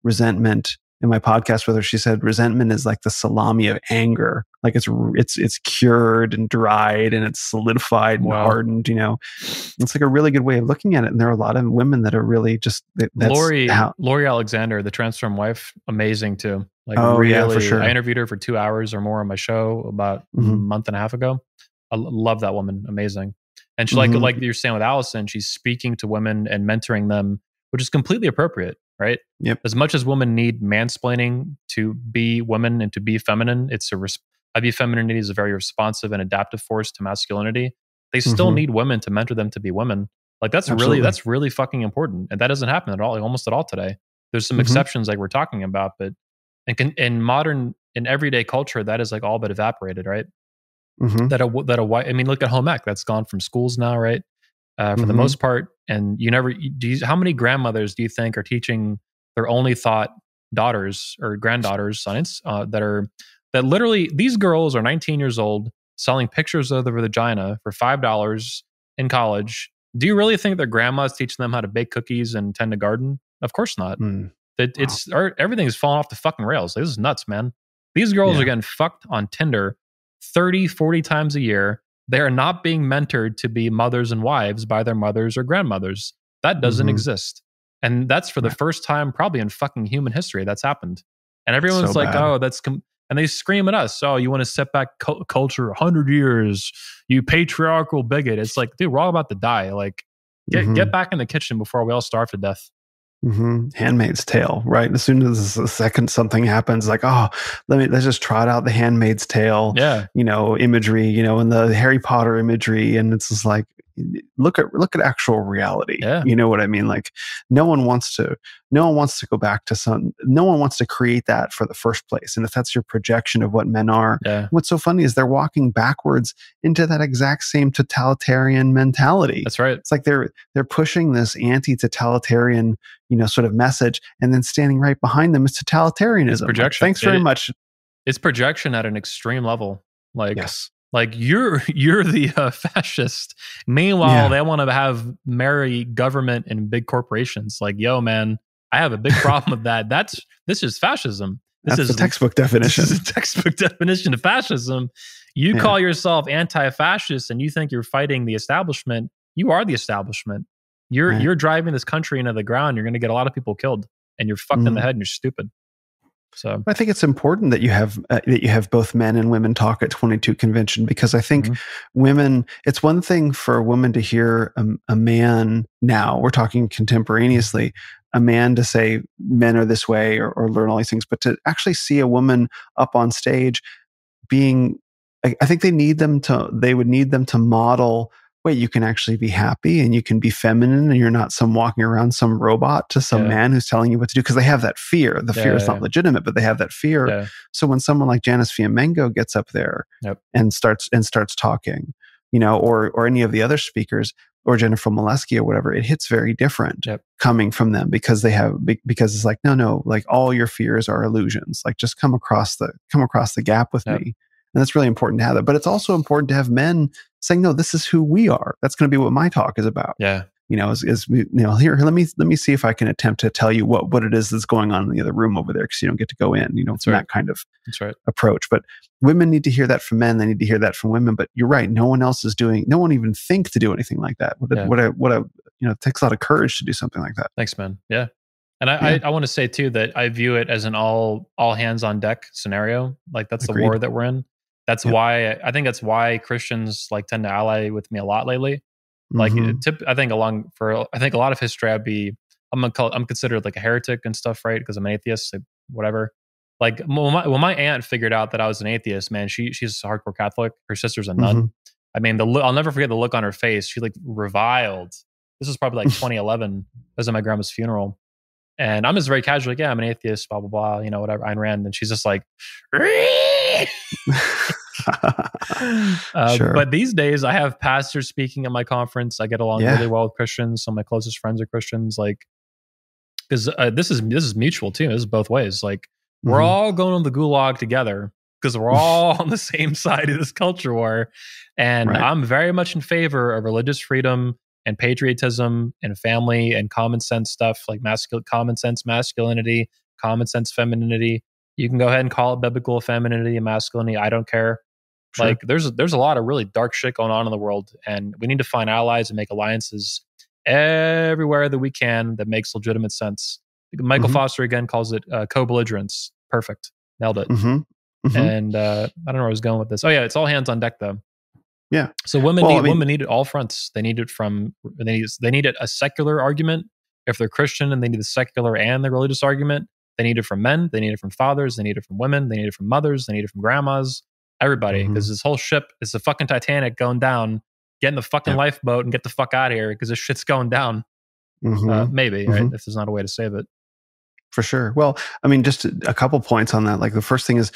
resentment. In my podcast with her, she said resentment is like the salami of anger. Like it's cured and dried and it's solidified and hardened. It's like a really good way of looking at it. And there are a lot of women that are really just Lori Alexander, the Transform wife, amazing too. Like for sure. I interviewed her for 2 hours or more on my show about a month and a half ago. I love that woman, amazing. And she like you're saying with Allison, she's speaking to women and mentoring them, which is completely appropriate. Right? Yep. As much as women need mansplaining to be women and to be feminine, I view femininity as a very responsive and adaptive force to masculinity. They still need women to mentor them to be women. Like that's really fucking important, and that doesn't happen at all, almost at all today. There's some exceptions like we're talking about, but in everyday culture, that is like all but evaporated, right? Look at home ec. That's gone from schools now, right? For the most part. And how many grandmothers do you think are teaching their only thought daughters or granddaughters, sons, that literally these girls are 19 years old selling pictures of their vagina for $5 in college. Do you really think their grandma's teaching them how to bake cookies and tend a garden? Of course not. Everything's falling off the fucking rails. This is nuts, man. These girls are getting fucked on Tinder 30, 40 times a year. They are not being mentored to be mothers and wives by their mothers or grandmothers. That doesn't exist. And that's for the first time probably in fucking human history that's happened. And everyone's like, oh, and they scream at us, oh, you want to set back culture 100 years, you patriarchal bigot. It's like, dude, we're all about to die. Like, get back in the kitchen before we all starve to death. Handmaid's Tale, right? As soon as the second something happens, like, oh, let's just trot out the Handmaid's Tale, imagery, and the Harry Potter imagery, and it's just like, look at actual reality. You know what I mean? Like, no one wants to go back to no one wants to create that for the first place. And if that's your projection of what men are, what's so funny is they're walking backwards into that exact same totalitarian mentality. That's right. It's like they're pushing this anti-totalitarian, sort of message, and then standing right behind them is totalitarianism. It's projection. Thanks very much. It's projection at an extreme level. Like, yes. Like you're the fascist. Meanwhile, they want to marry government and big corporations. Like, yo, man, I have a big problem with that. This is fascism. That's the textbook definition. This is a textbook definition of fascism. You call yourself anti-fascist and you think you're fighting the establishment. You are the establishment. You're driving this country into the ground. You're going to get a lot of people killed, and you're fucked in the head, and you're stupid. So I think it's important that you have both men and women talk at 22 convention, because I think women, it's one thing for a woman to hear a man, now we're talking contemporaneously, a man to say men are this way or learn all these things, but to actually see a woman up on stage being, I think they would need them to model, wait, you can actually be happy and you can be feminine and you're not walking around some robot to some man who's telling you what to do, because they have that fear. The fear is not legitimate, but they have that fear. Yeah. So when someone like Janice Fiamengo gets up there and starts talking, or any of the other speakers, or Jennifer Molesky or whatever, it hits very different coming from them, because it's like, no, like all your fears are illusions. Like, just come across the gap with me. And that's really important to have that. But it's also important to have men saying, no, this is who we are. That's going to be what my talk is about. Yeah. Here, let me see if I can attempt to tell you what it is that's going on in the other room over there, because you don't get to go in, that kind of approach. But women need to hear that from men. They need to hear that from women. But you're right. No one even think to do anything like that. It takes a lot of courage to do something like that. Thanks, man. Yeah. And I want to say too, that I view it as an all hands on deck scenario. Like, that's the war that we're in. That's why I think that's why Christians tend to ally with me a lot lately. Like, I think a lot of history, I'm considered like a heretic and stuff, right? Because I'm an atheist, whatever. Like, when my aunt figured out that I was an atheist, man, she's a hardcore Catholic. Her sister's a nun. I mean, I'll never forget the look on her face. She reviled. This was probably 2011. It was at my grandma's funeral. And I'm just very casual, I'm an atheist, blah, blah, blah, whatever, Ayn Rand. And she's just like, sure. But these days I have pastors speaking at my conference. I get along really well with Christians. Some of my closest friends are Christians, because this is mutual too. This is both ways. Like, we're all going on the gulag together because we're all on the same side of this culture war. And I'm very much in favor of religious freedom and patriotism and family and common sense stuff, like common sense masculinity, common sense femininity. You can go ahead and call it biblical femininity and masculinity. I don't care. Sure. Like, there's a lot of really dark shit going on in the world, and we need to find allies and make alliances everywhere that we can that makes legitimate sense. Michael Foster again calls it co-belligerence. Perfect. Nailed it. And I don't know where I was going with this. Oh yeah, it's all hands on deck though. Yeah. So women need it all fronts. They need it a secular argument. If they're Christian, and they need the secular and the religious argument. They need it from men. They need it from fathers. They need it from women. They need it from mothers. They need it from grandmas. Everybody, because this whole ship is the fucking Titanic going down. Get in the fucking lifeboat and get the fuck out of here, because this shit's going down. Maybe, right? If there's not a way to save it. For sure. Well, I mean, just a couple points on that. Like, the first thing is,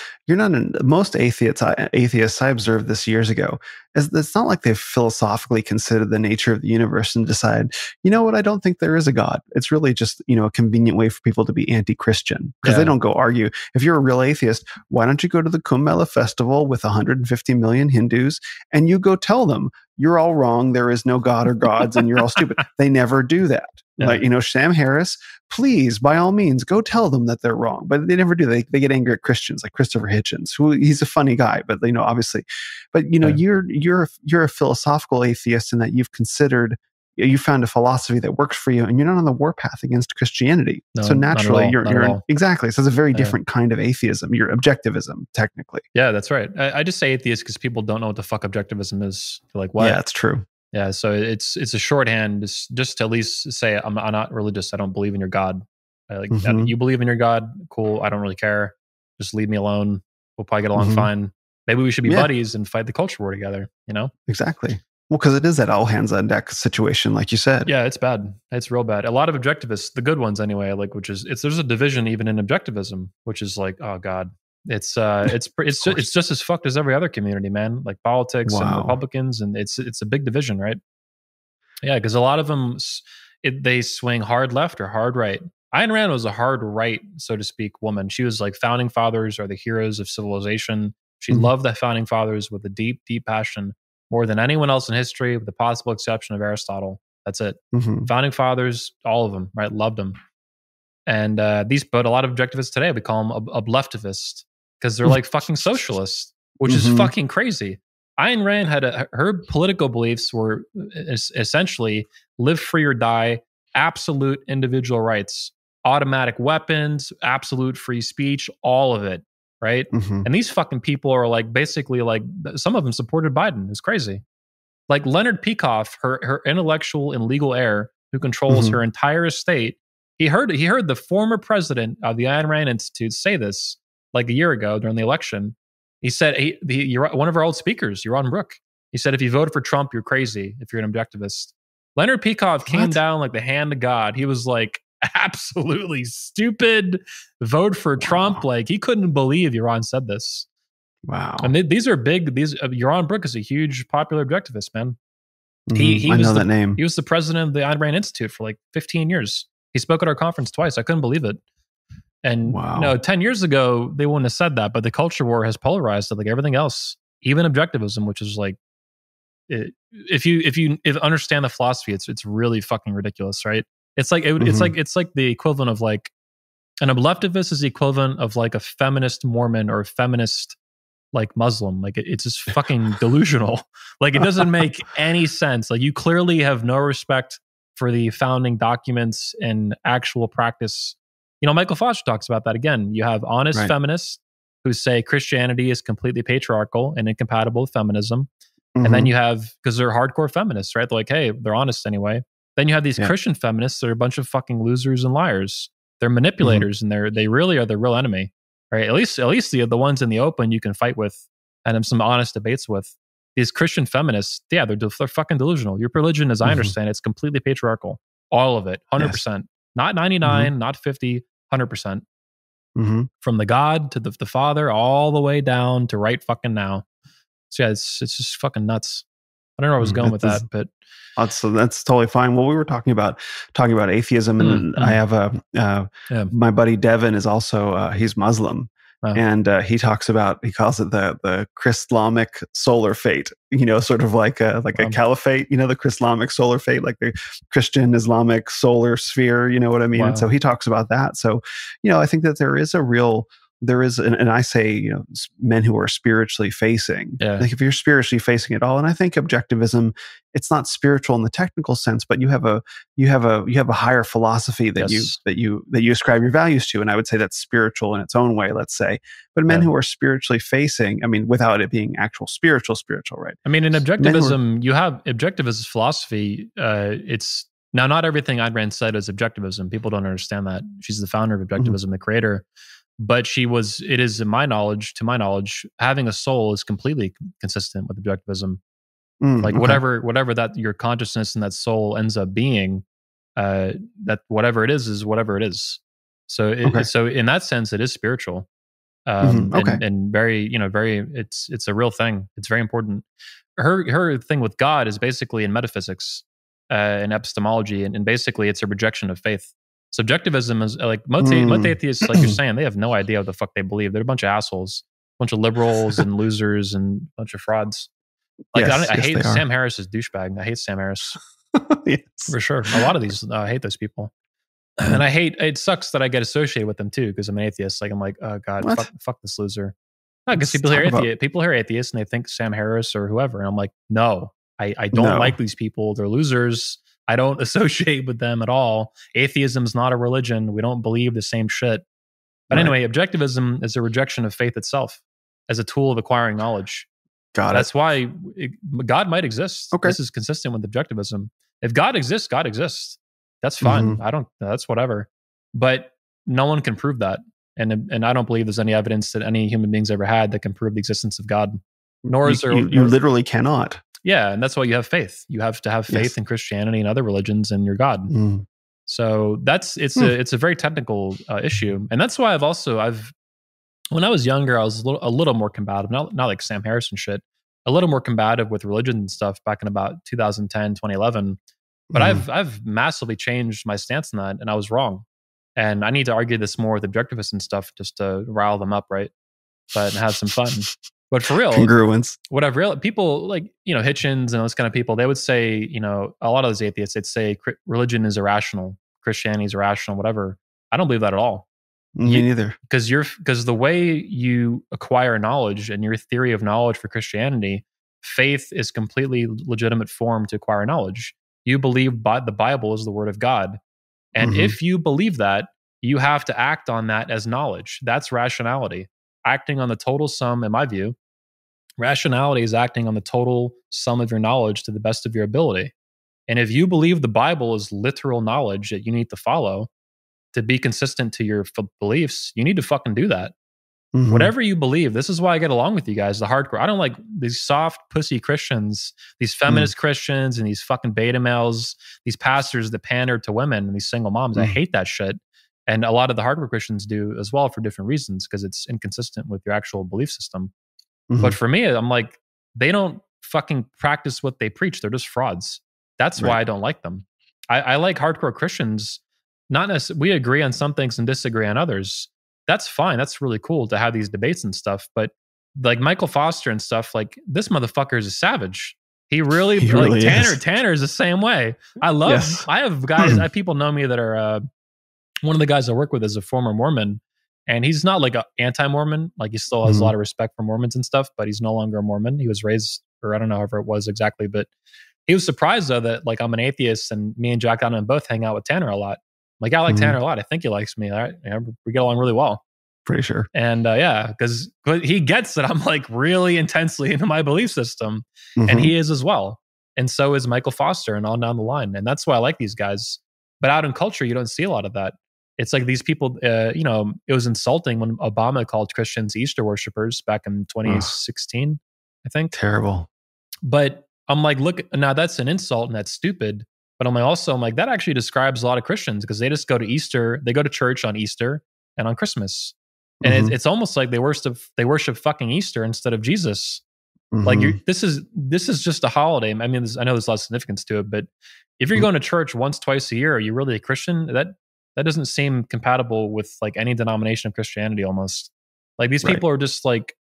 most atheists I observed this years ago, it's not like they've philosophically considered the nature of the universe and decide, I don't think there is a God. It's really just, a convenient way for people to be anti-Christian, because they don't go argue. If you're a real atheist, why don't you go to the Kumbh Mela festival with 150 million Hindus and you go tell them, you're all wrong, there is no God or gods, and you're all stupid. They never do that. Like, Sam Harris, please, by all means, go tell them that they're wrong. But they never do. They get angry at Christians, like Christopher Hitchens, who he's a funny guy, but obviously. But you're a philosophical atheist in that you found a philosophy that works for you, and you're not on the warpath against Christianity. No, so naturally, you're exactly. So it's a very different kind of atheism. You're objectivism, technically. Yeah, that's right. I just say atheist because people don't know what the fuck objectivism is. They're like, what? Yeah, that's true. Yeah, so it's a shorthand just to at least say I'm not religious. I don't believe in your God. You believe in your God, cool. I don't really care. Just leave me alone. We'll probably get along fine. Maybe we should be buddies and fight the culture war together. Exactly. Well, because it is that all hands on deck situation, like you said. Yeah, it's bad. It's real bad. A lot of objectivists, the good ones anyway, there's a division even in objectivism, which is like, oh God, it's just as fucked as every other community, man. Like politics and Republicans, and it's a big division, right? Yeah, because a lot of them they swing hard left or hard right. Ayn Rand was a hard right, so to speak, woman. She was like founding fathers are the heroes of civilization. She loved the founding fathers with a deep, deep passion, more than anyone else in history, with the possible exception of Aristotle. That's it. Founding fathers, all of them, right? Loved them. And but a lot of objectivists today, we call them a leftivist because they're like fucking socialists, which is fucking crazy. Ayn Rand her political beliefs were essentially live free or die, absolute individual rights, automatic weapons, absolute free speech, all of it. Right. And these fucking people are like basically like some of them supported Biden. It's crazy. Like Leonard Peikoff, her intellectual and legal heir who controls her entire estate. He heard the former president of the Ayn Rand Institute say this like a year ago during the election. He said, you're one of our old speakers, Yaron Brook. He said, if you voted for Trump, you're crazy if you're an objectivist. Leonard Peikoff came down like the hand of God. He was like, absolutely stupid. Vote for Trump. Like he couldn't believe Yaron said this. Wow. And these are big. Yaron Brook is a huge popular objectivist, man. I know that name. He was the president of the Ayn Rand Institute for like 15 years. He spoke at our conference twice. I couldn't believe it. And 10 years ago, they wouldn't have said that, but the culture war has polarized it like everything else, even objectivism, which is like, if you understand the philosophy, it's really fucking ridiculous, right? It's like it's like the equivalent of like an leftivist is the equivalent of like a feminist Mormon or a feminist like Muslim. Like it's just fucking delusional. Like it doesn't make any sense. Like you clearly have no respect for the founding documents and actual practice. Michael Foster talks about that again. You have honest feminists who say Christianity is completely patriarchal and incompatible with feminism. And then you have, because they're hardcore feminists, right? They're like, hey, they're honest anyway. Then you have these Christian feminists that are a bunch of fucking losers and liars. They're manipulators, and they really are the real enemy, right? At least the ones in the open you can fight with and have some honest debates with. These Christian feminists, they're fucking delusional. Your religion, as I understand, it's completely patriarchal. All of it, 100%. Not 99, not 50, 100%. From the God to the Father, all the way down to right fucking now. So yeah, it's just fucking nuts. I don't know where I was going with that, but that's totally fine. Well, we were talking about atheism, and I have my buddy Devin is also he's Muslim, and he calls it the Christlamic solar fate. Sort of like a caliphate. The Christlamic solar fate, like the Christian Islamic solar sphere. You know what I mean? And so he talks about that. So I think that there is, and I say, men who are spiritually facing. Like if you're spiritually facing it all, and I think objectivism, it's not spiritual in the technical sense, but you have a higher philosophy that you ascribe your values to, and I would say that's spiritual in its own way. Let's say, but men who are spiritually facing, I mean, without it being actual spiritual, right? I mean, in objectivism, you have objectivist philosophy. It's now not everything Ayn Rand said is objectivism. People don't understand that. She's the founder of objectivism, the creator. But it is to my knowledge, having a soul is completely consistent with objectivism. Whatever that your consciousness and that soul ends up being, that whatever it is whatever it is. So so in that sense, it is spiritual. And very, it's a real thing. It's very important. Her thing with God is basically in metaphysics, and epistemology, and basically it's a rejection of faith. Subjectivism is like most atheists, like you're saying, they have no idea what the fuck they believe. They're a bunch of assholes, a bunch of liberals and losers and a bunch of frauds. Like I hate Sam Harris is douchebag. I hate Sam Harris for sure. A lot of these, I hate those people, and it sucks that I get associated with them too because I'm an atheist. Like I'm like, oh god, fuck this loser. Because people hear atheists and they think Sam Harris or whoever, and I'm like, no, I don't like these people. They're losers. I don't associate with them at all. Atheism is not a religion. We don't believe the same shit. But anyway, objectivism is a rejection of faith itself as a tool of acquiring knowledge. Got That's it. why God might exist. Okay. This is consistent with objectivism. If God exists, God exists. That's fine. That's whatever. But no one can prove that. And I don't believe there's any evidence that any human beings ever had that can prove the existence of God. Nor is there. You literally cannot. Yeah, and that's why you have faith. You have to have faith in Christianity and other religions and your God. So it's a very technical issue, and that's why I've when I was younger, I was a little more combative, not like Sam Harris and shit, a little more combative with religion and stuff back in about 2010, 2011. But I've massively changed my stance on that, and I was wrong. And I need to argue this more with objectivists and stuff just to rile them up, right? But have some fun. But for real, congruence. What I've realized, people like, Hitchens and those kind of people, they would say, a lot of those atheists, they'd say religion is irrational, Christianity is irrational, whatever. I don't believe that at all. Me neither. Because the way you acquire knowledge and your theory of knowledge for Christianity, faith is completely legitimate form to acquire knowledge. You believe the Bible is the word of God. And if you believe that, you have to act on that as knowledge. That's rationality. Acting on the total sum, in my view, rationality is acting on the total sum of your knowledge to the best of your ability. And if you believe the Bible is literal knowledge that you need to follow to be consistent to your beliefs, you need to fucking do that. Whatever you believe, this is why I get along with you guys, the hardcore. I don't like these soft pussy Christians, these feminist Christians and these fucking beta males, these pastors that pander to women and these single moms. I hate that shit. And a lot of the hardcore Christians do as well for different reasons because it's inconsistent with your actual belief system. But for me, I'm like, they don't fucking practice what they preach. They're just frauds. That's why I don't like them. I like hardcore Christians. Not necessarily, we agree on some things and disagree on others. That's fine. That's really cool to have these debates and stuff. But like Michael Foster and stuff, like this motherfucker is a savage. He really is. Tanner is the same way. I have guys, people know me that are, one of the guys I work with is a former Mormon, and he's not like an anti-Mormon. Like he still has a lot of respect for Mormons and stuff, but he's no longer a Mormon. He was raised, or I don't know however it was exactly, but he was surprised though that like I'm an atheist and me and Jack Donovan both hang out with Tanner a lot. Like I like Tanner a lot. I think he likes me. All right, we get along really well. Pretty sure. And because he gets that I'm like really intensely into my belief system, and he is as well. And so is Michael Foster and on down the line. And that's why I like these guys. But out in culture, you don't see a lot of that. It's like these people, it was insulting when Obama called Christians Easter worshipers back in 2016, I think. Terrible. But I'm like, look, now that's an insult and that's stupid. But I'm like, that actually describes a lot of Christians because they just go to Easter, they go to church on Easter and on Christmas. And it's almost like they worship fucking Easter instead of Jesus. Like this is just a holiday. I mean, I know there's a lot of significance to it, but if you're going to church once, twice a year, are you really a Christian? That doesn't seem compatible with like any denomination of Christianity almost. Like these people are just like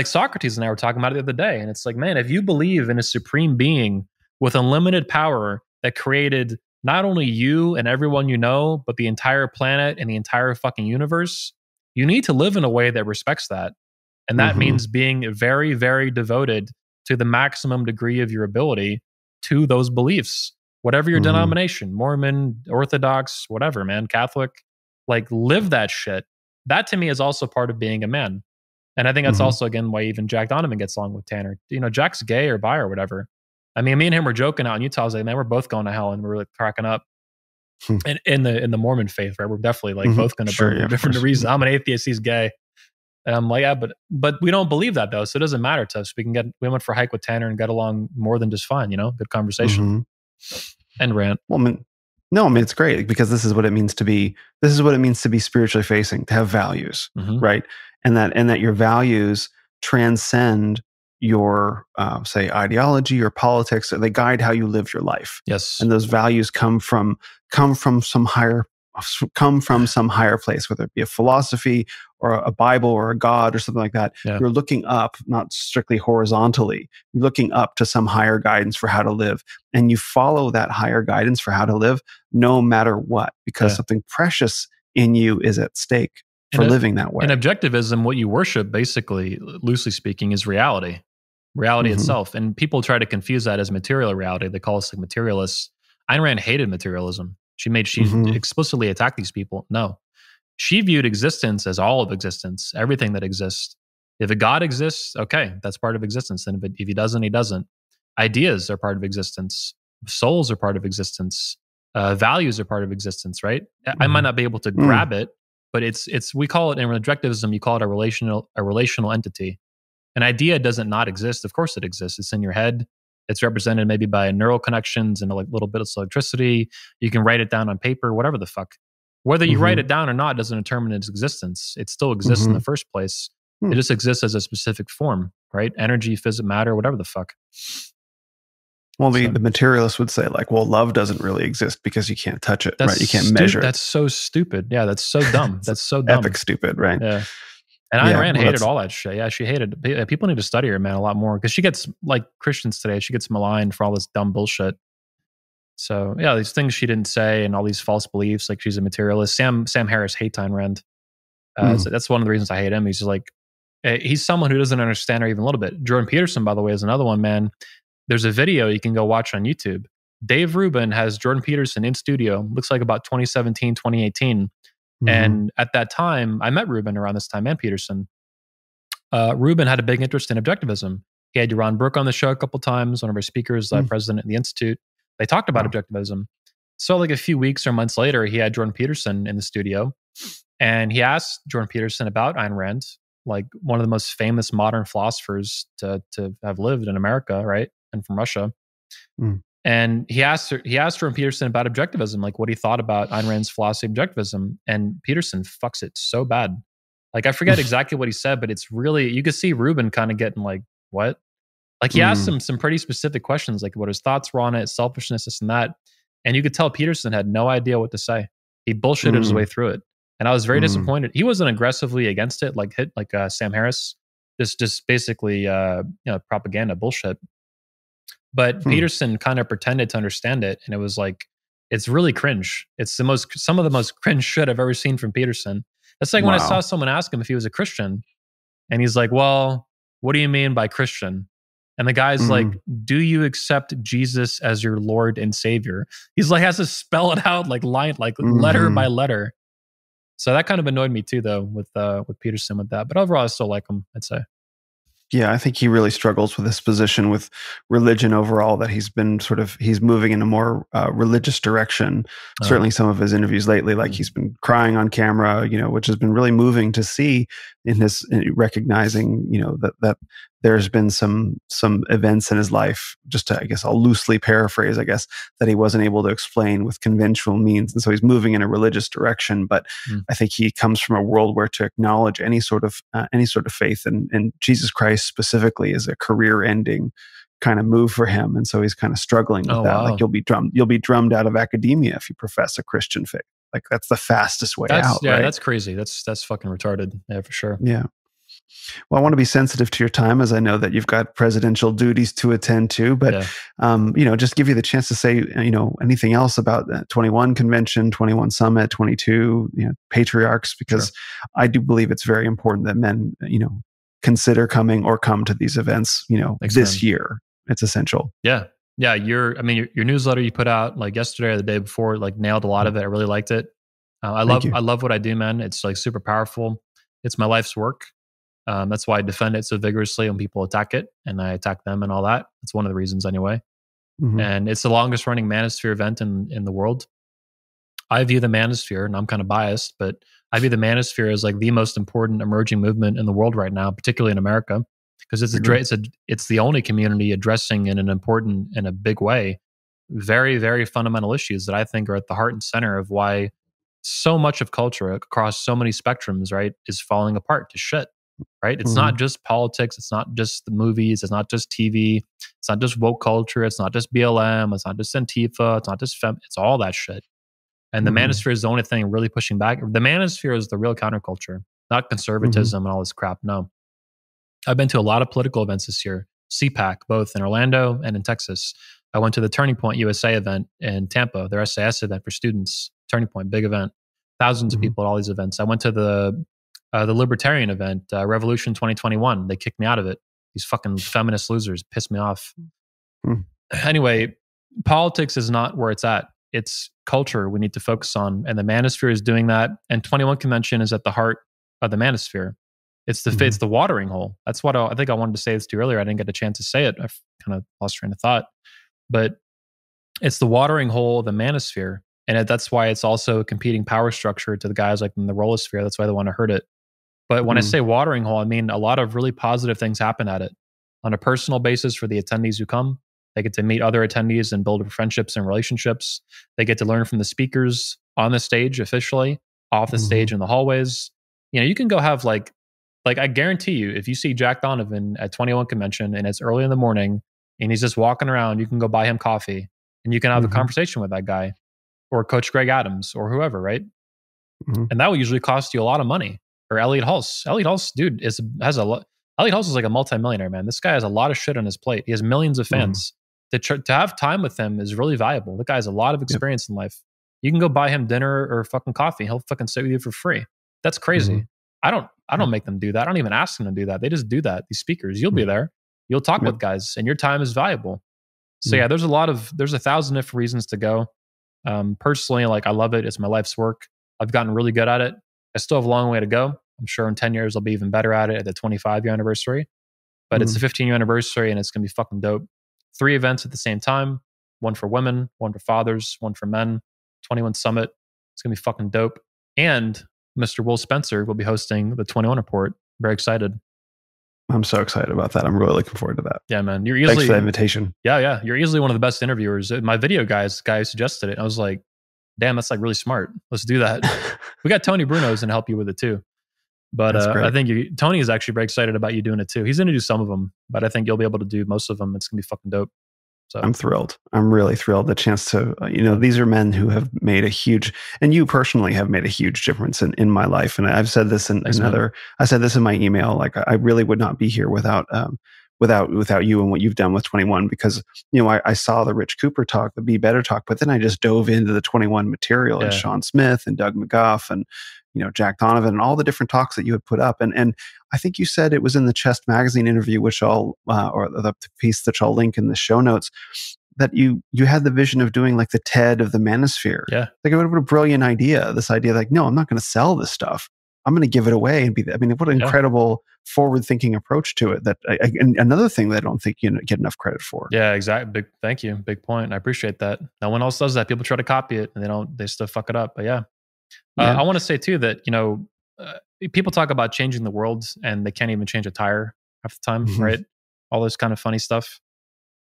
Socrates and I were talking about it the other day. And it's like, man, if you believe in a supreme being with unlimited power that created not only you and everyone you know, but the entire planet and the entire fucking universe, you need to live in a way that respects that. And that means being very, very devoted to the maximum degree of your ability to those beliefs. Whatever your denomination, Mormon, Orthodox, whatever, man, Catholic, like live that shit. That to me is also part of being a man. And I think that's also, again, why even Jack Donovan gets along with Tanner. Jack's gay or bi or whatever. I mean, me and him were joking out in Utah. I was like, man, we're both going to hell, and we're like cracking up. And in the Mormon faith, right? We're definitely like both going to burn for different reasons. I'm an atheist, he's gay. And I'm like, yeah, but we don't believe that though. So it doesn't matter to us. We went for a hike with Tanner and got along more than just fine, good conversation. And rant. Well, it's great because this is what it means to be spiritually facing, to have values, right? And that your values transcend your say ideology or politics. They guide how you live your life. Yes. And those values come from some higher place, whether it be a philosophy or a Bible or a God or something like that. Yeah. You're looking up, not strictly horizontally. You're looking up to some higher guidance for how to live. And you follow that higher guidance for how to live no matter what, because something precious in you is at stake for living that way. In objectivism, what you worship, basically, loosely speaking, is reality itself. And people try to confuse that as material reality. They call us like materialists. Ayn Rand hated materialism. She explicitly attacked these people. No. She viewed existence as all of existence, everything that exists. If a God exists, okay, that's part of existence. And if he doesn't, he doesn't. Ideas are part of existence. Souls are part of existence. Values are part of existence, right? I might not be able to grab it, but it's we call it in objectivism, you call it a relational entity. An idea doesn't not exist. Of course it exists. It's in your head. It's represented maybe by neural connections and like little bits of electricity. You can write it down on paper, whatever the fuck. Whether you write it down or not doesn't determine its existence. It still exists in the first place. It just exists as a specific form, right? Energy, physics, matter, whatever the fuck. Well, the materialist would say like, well, love doesn't really exist because you can't touch it, right? You can't measure it. That's so stupid. Yeah, that's so dumb. That's so dumb. Epic stupid, right? Yeah. And Ayn Rand hated all that shit. Yeah, she hated it. People need to study her, man, a lot more. Because she gets, like Christians today, she gets maligned for all this dumb bullshit. So, yeah, these things she didn't say and all these false beliefs, like she's a materialist. Sam Harris hates Ayn Rand. So that's one of the reasons I hate him. He's just like, he's someone who doesn't understand her even a little bit. Jordan Peterson, by the way, is another one, man. There's a video you can go watch on YouTube. Dave Rubin has Jordan Peterson in studio. Looks like about 2017, 2018. And at that time, I met Rubin around this time and Peterson. Rubin had a big interest in objectivism. He had Yaron Brook on the show a couple times, one of our speakers, president of the Institute. They talked about objectivism. So like a few weeks or months later, he had Jordan Peterson in the studio. And he asked Jordan Peterson about Ayn Rand, like one of the most famous modern philosophers to have lived in America, right? And from Russia. And he asked Jordan Peterson about objectivism, like what he thought about Ayn Rand's philosophy of objectivism. And Peterson fucks it so bad. Like I forget exactly what he said, but it's really, you could see Rubin kind of getting like, what? Like he asked him some pretty specific questions, like what his thoughts were on it, selfishness, this and that. And you could tell Peterson had no idea what to say. He bullshitted his way through it. And I was very disappointed. He wasn't aggressively against it, like Sam Harris, just basically propaganda bullshit. But Peterson kind of pretended to understand it, and it was like, it's really cringe. It's some of the most cringe shit I've ever seen from Peterson. That's like when I saw someone ask him if he was a Christian, and he's like, "Well, what do you mean by Christian?" And the guy's like, "Do you accept Jesus as your Lord and Savior?" He's like, has to spell it out like line, like letter by letter. So that kind of annoyed me too, though, with Peterson with that. But overall, I still like him, I'd say. Yeah, I think he really struggles with his position with religion overall, that he's moving in a more religious direction. Certainly some of his interviews lately, like he's been crying on camera, which has been really moving to see in recognizing, that there's been some events in his life, just to, I guess I'll loosely paraphrase, that he wasn't able to explain with conventional means. And so he's moving in a religious direction. But I think he comes from a world where to acknowledge any sort of faith and Jesus Christ specifically is a career-ending kind of move for him. And so he's kind of struggling with that. Wow. Like you'll be drummed out of academia if you profess a Christian faith. Like that's the fastest way out. Yeah, right? That's crazy. That's fucking retarded. Yeah, for sure. Yeah. Well, I want to be sensitive to your time, as I know that you've got presidential duties to attend to, but, just give you the chance to say, anything else about the 21 convention, 21 summit, 22, patriarchs, because I do believe it's very important that men, consider coming or come to these events, this year. It's essential. Yeah. Yeah. Your newsletter you put out like yesterday or the day before, like nailed a lot of it. I really liked it. I love what I do, man. It's like super powerful. It's my life's work. That's why I defend it so vigorously when people attack it, and I attack them and all that. That's one of the reasons anyway. And it's the longest running Manosphere event in the world. I view the Manosphere, and I'm kind of biased, but I view the Manosphere as like the most important emerging movement in the world right now, particularly in America, because it's the only community addressing in an important and a big way very, very fundamental issues that I think are at the heart and center of why so much of culture across so many spectrums, right, is falling apart to shit. Right? It's not just politics. It's not just the movies. It's not just TV. It's not just woke culture. It's not just BLM. It's not just Antifa. It's not just it's all that shit. And the Manosphere is the only thing really pushing back. The Manosphere is the real counterculture, not conservatism and all this crap. No. I've been to a lot of political events this year. CPAC, both in Orlando and in Texas. I went to the Turning Point USA event in Tampa, their SAS event for students. Turning Point, big event. Thousands of people at all these events. I went to the Libertarian event, Revolution 2021. They kicked me out of it. These fucking feminist losers pissed me off. Anyway, politics is not where it's at. It's culture we need to focus on. And the Manosphere is doing that. And 21 Convention is at the heart of the Manosphere. It's the watering hole. That's what I think I wanted to say this to you earlier. I didn't get a chance to say it. I kind of lost train of thought. But it's the watering hole of the manosphere. And that's why it's also a competing power structure to the guys like in the rollosphere. That's why they want to hurt it. But when I say watering hole, I mean a lot of really positive things happen at it. On a personal basis for the attendees who come, they get to meet other attendees and build friendships and relationships. They get to learn from the speakers on the stage officially, off the stage in the hallways. You know, you can go have like I guarantee you, if you see Jack Donovan at 21 Convention and it's early in the morning and he's just walking around, you can go buy him coffee and you can have a conversation with that guy or Coach Greg Adams or whoever, right? And that will usually cost you a lot of money. Or Elliot Hulse. Elliot Hulse, dude, Elliot Hulse is like a multimillionaire, man. This guy has a lot of shit on his plate. He has millions of fans. To have time with him is really valuable. The guy has a lot of experience in life. You can go buy him dinner or fucking coffee. He'll fucking sit with you for free. That's crazy. I don't make them do that. I don't even ask them to do that. They just do that. These speakers, you'll be there. You'll talk with guys, and your time is valuable. So yeah, there's 1,000 different reasons to go. Personally, like I love it. It's my life's work. I've gotten really good at it. I still have a long way to go. I'm sure in 10 years I'll be even better at it at the 25-year anniversary. But it's the 15-year anniversary and it's going to be fucking dope. 3 events at the same time. One for women, one for fathers, one for men. 21 Summit. It's going to be fucking dope. And Mr. Will Spencer will be hosting the 21 Report. Very excited. I'm so excited about that. I'm really looking forward to that. Yeah, man. Thanks for the invitation. Yeah. You're easily one of the best interviewers. My video guy suggested it. I was like, damn, that's like really smart. Let's do that. We got Tony Bruno's going to help you with it too. But I think Tony is actually very excited about you doing it too. He's going to do some of them, but I think you'll be able to do most of them. It's going to be fucking dope. So I'm thrilled. I'm really thrilled. The chance to, these are men who have made a huge, and you personally have made a huge difference in my life. And I've said this I said this in my email, like I really would not be here without you and what you've done with 21, because, I saw the Rich Cooper talk, the Be Better talk, but then I just dove into the 21 material and Sean Smith and Doug McGuff and, Jack Donovan and all the different talks that you had put up. And I think you said it was in the Chest Magazine interview, which or the piece that I'll link in the show notes, that you had the vision of doing like the TED of the Manosphere. Yeah. Like, what a brilliant idea. This idea, like, no, I'm not going to sell this stuff. I'm going to give it away and what an incredible forward-thinking approach to it. And another thing that I don't think you get enough credit for. Yeah, exactly. Thank you. Big point. I appreciate that. No one else does that. People try to copy it and they still fuck it up. But yeah. I want to say too that, people talk about changing the world and they can't even change a tire half the time, right? All this kind of funny stuff.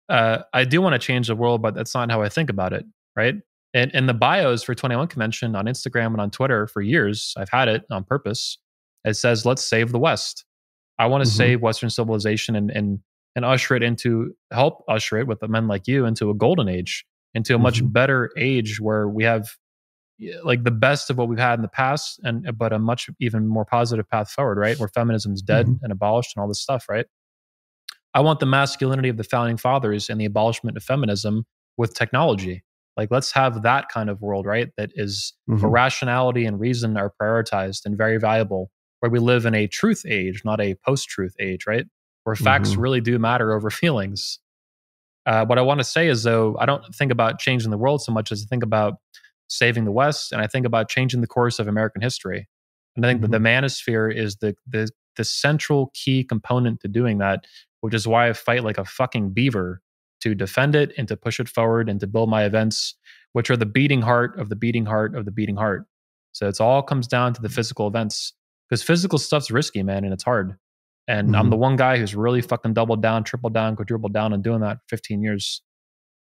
I do want to change the world, but that's not how I think about it, right? And in the bios for 21 Convention on Instagram and on Twitter for years, I've had it on purpose. It says, let's save the West. I want to save Western civilization and help usher it with men like you into a golden age, into a much better age where we have like the best of what we've had in the past, but a much even more positive path forward, right? Where feminism's dead and abolished and all this stuff, right? I want the masculinity of the founding fathers and the abolishment of feminism with technology. Like, let's have that kind of world, right? That is where rationality and reason are prioritized and very valuable, where we live in a truth age, not a post-truth age, right? Where facts really do matter over feelings. What I want to say is, though, I don't think about changing the world so much as I think about saving the West, and I think about changing the course of American history. And I think that the Manosphere is the central key component to doing that, which is why I fight like a fucking beaver to defend it and to push it forward and to build my events, which are the beating heart of the beating heart of the beating heart. So it's all comes down to the physical events, because physical stuff's risky, man, and it's hard. And I'm the one guy who's really fucking doubled down, tripled down, quadrupled down on doing that for 15 years.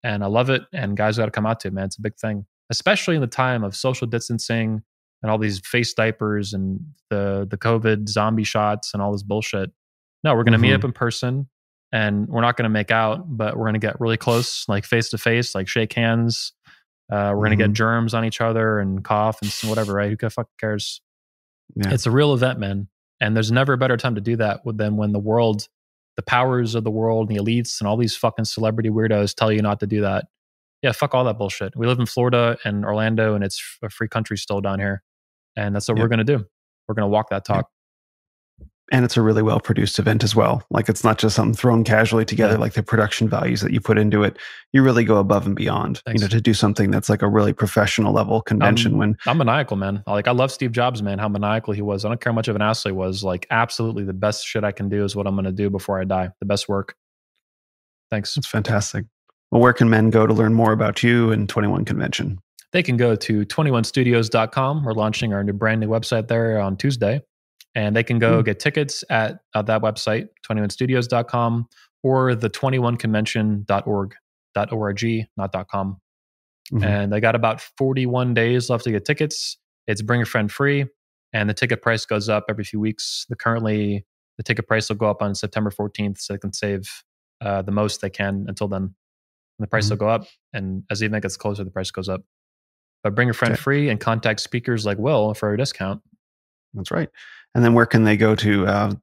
And I love it. And guys got to come out to it, man. It's a big thing, especially in the time of social distancing and all these face diapers and the COVID zombie shots and all this bullshit. No, we're going to meet up in person, and we're not going to make out, but we're going to get really close, like face to face, like shake hands. We're going to get germs on each other and cough and whatever, right? Who the fuck cares? Yeah. It's a real event, man. And there's never a better time to do that than when the world, the powers of the world, the elites, and all these fucking celebrity weirdos tell you not to do that. Yeah, fuck all that bullshit. We live in Florida and Orlando, and it's a free country still down here. And that's what we're going to do. We're going to walk that talk. And it's a really well-produced event as well. Like, it's not just something thrown casually together, like the production values that you put into it. You really go above and beyond, Thanks. to do something that's like a really professional level convention. I'm maniacal, man. Like, I love Steve Jobs, man, how maniacal he was. I don't care how much of an asshole he was. Like, absolutely the best shit I can do is what I'm going to do before I die. The best work. Thanks. That's fantastic. Well, where can men go to learn more about you and 21 Convention? They can go to 21studios.com. We're launching our brand new website there on Tuesday. And they can go get tickets at that website, 21studios.com, or the 21convention.org, not .com. And they got about 41 days left to get tickets. It's bring a friend free, and the ticket price goes up every few weeks. Currently, the ticket price will go up on September 14th, so they can save the most they can until then. And the price will go up, and as the event gets closer, the price goes up. But bring a friend free and contact speakers like Will for a discount. That's right. And then where can they go to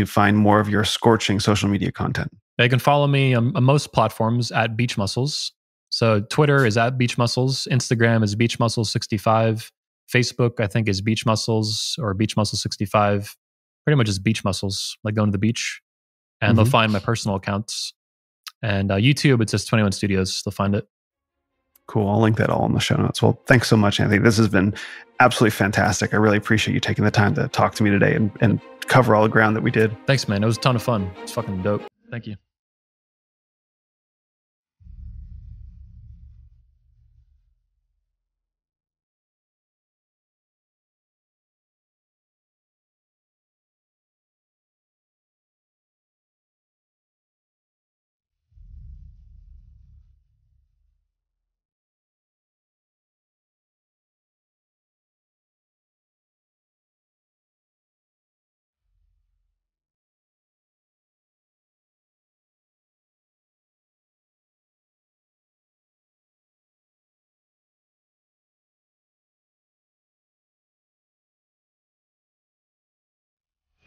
find more of your scorching social media content? They can follow me on most platforms at Beach Muscles. So Twitter is at Beach Muscles. Instagram is Beach Muscles 65. Facebook, I think, is Beach Muscles or Beach Muscles 65. Pretty much just Beach Muscles, like going to the beach. And they'll find my personal accounts. And YouTube, it's just 21 Studios. They'll find it. Cool. I'll link that all in the show notes. Well, thanks so much, Anthony. This has been absolutely fantastic. I really appreciate you taking the time to talk to me today and cover all the ground that we did. Thanks, man. It was a ton of fun. It's fucking dope. Thank you.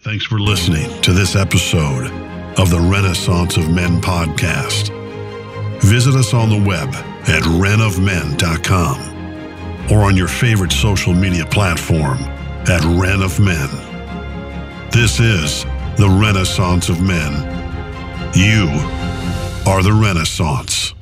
Thanks for listening to this episode of the Renaissance of Men podcast. Visit us on the web at renofmen.com or on your favorite social media platform at Ren of Men. This is the Renaissance of Men. You are the Renaissance.